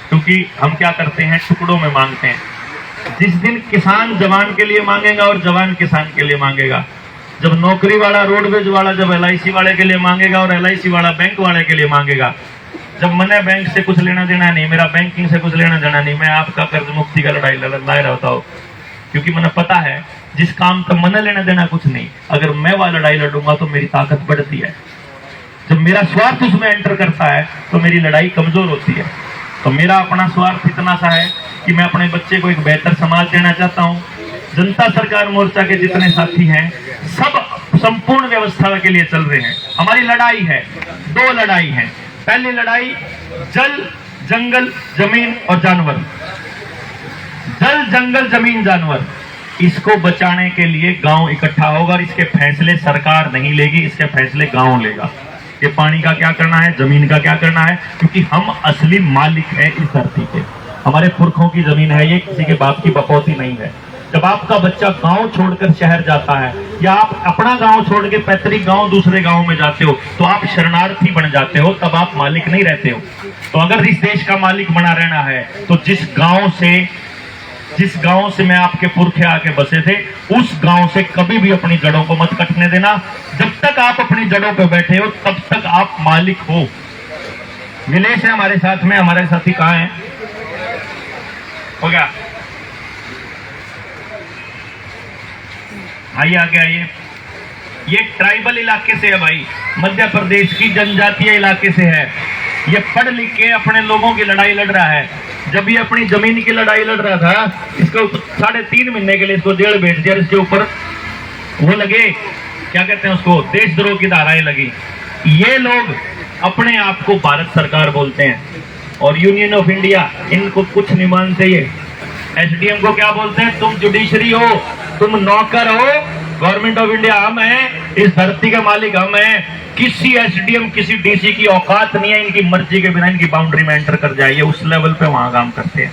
क्योंकि हम क्या करते हैं, टुकड़ों में मांगते हैं। जिस दिन किसान जवान के लिए मांगेगा और जवान किसान के लिए मांगेगा, जब नौकरी वाला रोडवेज वाला जब LIC वाले के लिए मांगेगा और LIC वाला बैंक वाले के लिए मांगेगा, जब मैंने बैंक से कुछ लेना देना नहीं, मेरा बैंकिंग से कुछ लेना देना नहीं, मैं आपका कर्ज मुक्ति का लड़ाई लड़ रहा हूँ, क्योंकि मैंने पता है जिस काम का मैंने लेना देना कुछ नहीं, अगर मैं वह लड़ाई लड़ूंगा तो मेरी ताकत बढ़ती है। जब मेरा स्वार्थ उसमें एंटर करता है तो मेरी लड़ाई कमजोर होती है। तो मेरा अपना स्वार्थ इतना सा है कि मैं अपने बच्चे को एक बेहतर समाज देना चाहता हूँ। जनता सरकार मोर्चा के जितने साथी हैं सब संपूर्ण व्यवस्था के लिए चल रहे हैं। हमारी लड़ाई है, 2 लड़ाई है। पहली लड़ाई जल जंगल जमीन और जानवर, जल जंगल जमीन जानवर, इसको बचाने के लिए गांव इकट्ठा होगा और इसके फैसले सरकार नहीं लेगी, इसके फैसले गांव लेगा। ये पानी का क्या करना है, जमीन का क्या करना है, क्योंकि हम असली मालिक हैं इस धरती के। हमारे पुरखों की जमीन है, ये किसी के बाप की बकौती नहीं है। जब आपका बच्चा गांव छोड़कर शहर जाता है या आप अपना गांव छोड़ के पैतृक गांव दूसरे गांव में जाते हो तो आप शरणार्थी बन जाते हो, तब आप मालिक नहीं रहते हो। तो अगर इस देश का मालिक बना रहना है तो जिस गांव से मैं आपके पुरखे आके बसे थे, उस गांव से कभी भी अपनी जड़ों को मत कटने देना। जब तक आप अपनी जड़ों पे बैठे हो तब तक आप मालिक हो। विलेश है हमारे साथ में, हमारे साथी कहाँ हैं? हो गया, आइए आगे आइए। ये ट्राइबल इलाके से है भाई, मध्य प्रदेश की जनजातीय इलाके से है। ये पढ़ लिख के अपने लोगों की लड़ाई लड़ रहा है। जब ये अपनी जमीन की लड़ाई लड़ रहा था, इसको 3.5 महीने के लिए इसको जेल भेज दिया। इसके ऊपर वो लगे, क्या कहते हैं उसको, देशद्रोह की धाराएं लगी। ये लोग अपने आप को भारत सरकार बोलते हैं और यूनियन ऑफ इंडिया, इनको कुछ नहीं मानते। ये SDM को क्या बोलते हैं, तुम जुडिशरी हो, तुम नौकर हो, गवर्नमेंट ऑफ इंडिया हम हैं, इस धरती के मालिक हम हैं। किसी SDM किसी DC की औकात नहीं है इनकी मर्जी के बिना इनकी बाउंड्री में एंटर कर जाए। उस लेवल पे वहां काम करते हैं।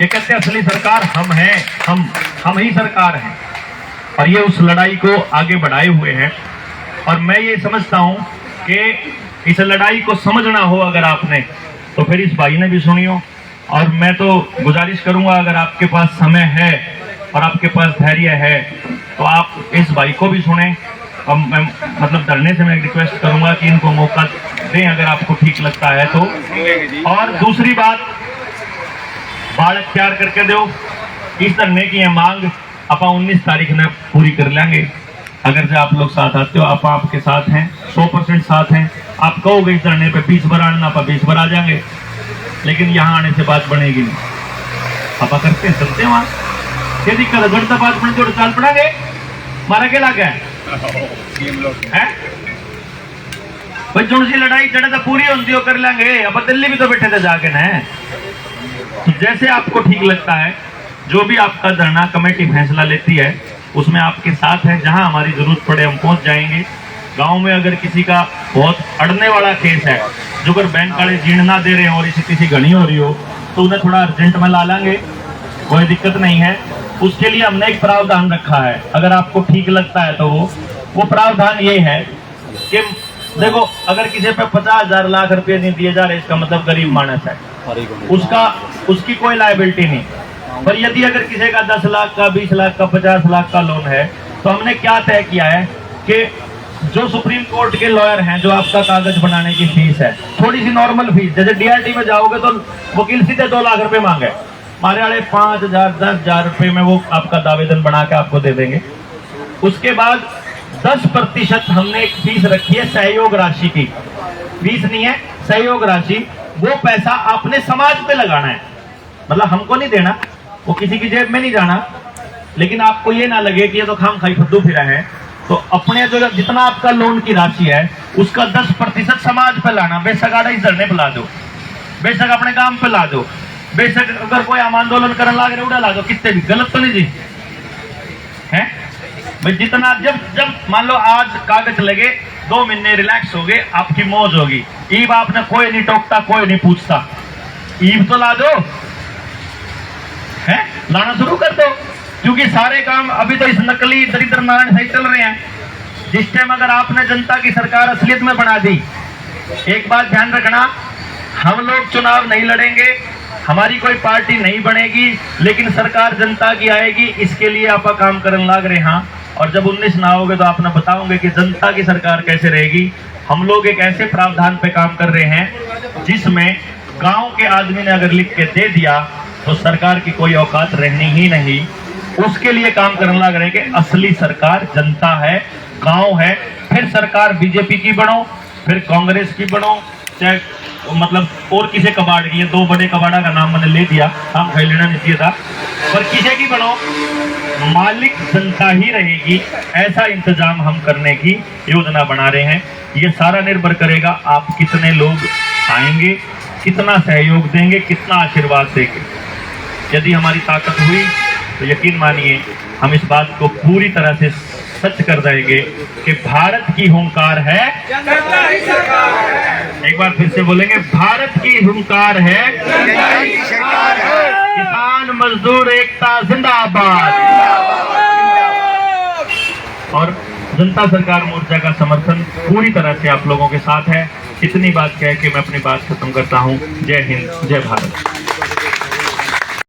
ये कहते हैं असली सरकार हम हैं, हम ही सरकार हैं। और ये उस लड़ाई को आगे बढ़ाए हुए हैं। और मैं ये समझता हूं कि इस लड़ाई को समझना हो अगर आपने, तो फिर इस भाई ने भी सुनियो। और मैं तो गुजारिश करूंगा, अगर आपके पास समय है और आपके पास धैर्य है तो आप इस भाई को भी सुने। अब मैं मतलब धरने से मैं रिक्वेस्ट करूंगा कि इनको मौका दें अगर आपको ठीक लगता है तो। और दूसरी बात, बालक तैयार करके दो। इस धरने की है मांग आप 19 तारीख में पूरी कर लेंगे। अगर से आप लोग साथ आते हो, आप आपके साथ हैं, 100% साथ हैं। आप कहोगे इस धरने पे 20 बार आना, आप 20 बार आ जाएंगे, लेकिन यहाँ आने से बात बनेगी नहीं। आप करते हैं, चलते हैं वहां, क्या दिक्कत है? घंटा बात बने तो चाल पड़ागे, मारा के लागे है भाई। जो सी लड़ाई चढ़े तो पूरी होती हो कर लेंगे। अब दिल्ली भी तो बैठे थे जाके ना। तो जैसे आपको ठीक लगता है, जो भी आपका धरना कमेटी फैसला लेती है उसमें आपके साथ है। जहां हमारी जरूरत पड़े हम पहुंच जाएंगे। गांव में अगर किसी का बहुत अड़ने वाला केस है, जो अगर बैंक वाले जीण ना दे रहे हैं और इसे किसी घनी हो रही हो, तो उन्हें थोड़ा अर्जेंट में ला लेंगे, कोई दिक्कत नहीं है। उसके लिए हमने एक प्रावधान रखा है, अगर आपको ठीक लगता है तो वो प्रावधान ये है कि देखो, अगर किसी पे 50,000 लाख रुपए नहीं दिए जा रहे, इसका मतलब गरीब मानस है, उसकी कोई लायबिलिटी नहीं। पर यदि अगर किसी का 10 लाख का, 20 लाख का, 50 लाख का लोन है, तो हमने क्या तय किया है कि जो सुप्रीम कोर्ट के लॉयर हैं, जो आपका कागज बनाने की फीस है, थोड़ी सी नॉर्मल फीस, जैसे डीआरटी में जाओगे तो वकील सीधे 2 लाख रुपए मांगे, हमारे वाले 5,000 10,000 रुपए में वो आपका दावेदन बना के आपको दे देंगे। उसके बाद 10% हमने एक फीस रखी है सहयोग राशि की, फीस नहीं है, सहयोग राशि। वो पैसा आपने समाज पे लगाना है, मतलब हमको नहीं देना, वो किसी की जेब में नहीं जाना। लेकिन आपको ये ना लगे कि ये तो खाम खाई फद्दू फिरा है, तो अपने जो जितना आपका लोन की राशि है उसका 10% समाज पे लाना। बेशक आड़ा इस धरने पे ला दो, बेशक अपने काम पे ला दो, बेशक अगर कोई आम आंदोलन करने लागे उड़ा ला दो, कितने भी गलत तो नहीं जी है भाई। जितना जब मान लो आज कागज लगे, 2 महीने रिलैक्स हो गए, आपकी मौज होगी, ईब आपने कोई नहीं टोकता, कोई नहीं पूछता, ईब तो ला दो है, लाना शुरू कर दो। क्योंकि सारे काम अभी तो इस नकली दरिद्र नारायण से चल रहे हैं। जिस टाइम अगर आपने जनता की सरकार असलियत में बना दी, एक बात ध्यान रखना, हम लोग चुनाव नहीं लड़ेंगे, हमारी कोई पार्टी नहीं बनेगी, लेकिन सरकार जनता की आएगी, इसके लिए आप काम करने लग रहे हैं। और जब 19 ना होगे तो आपने बताओगे कि जनता की सरकार कैसे रहेगी। हम लोग एक ऐसे प्रावधान पे काम कर रहे हैं जिसमें गांव के आदमी ने अगर लिख के दे दिया तो सरकार की कोई औकात रहनी ही नहीं। उसके लिए काम करने लग रहे हैं कि असली सरकार जनता है, गांव है। फिर सरकार बीजेपी की बनो, फिर कांग्रेस की बनो, चाहे मतलब और किसी कबाड़ की, ये 2 बड़े कबाड़ा का नाम मैंने ले दिया, हम कहीं लेना नहीं चाहिए था, पर किसी की बनो, मालिक जनता ही रहेगी। ऐसा इंतजाम हम करने की योजना बना रहे हैं। ये सारा निर्भर करेगा आप कितने लोग आएंगे, कितना सहयोग देंगे, कितना आशीर्वाद देंगे। यदि हमारी ताकत हुई तो यकीन मानिए हम इस बात को पूरी तरह से सच कर देंगे कि भारत की हुंकार है, एक बार फिर से बोलेंगे, भारत की हुंकार है, किसान मजदूर एकता जिंदाबाद। और जनता सरकार मोर्चा का समर्थन पूरी तरह से आप लोगों के साथ है। इतनी बात कह के मैं अपनी बात खत्म करता हूँ। जय हिंद, जय भारत।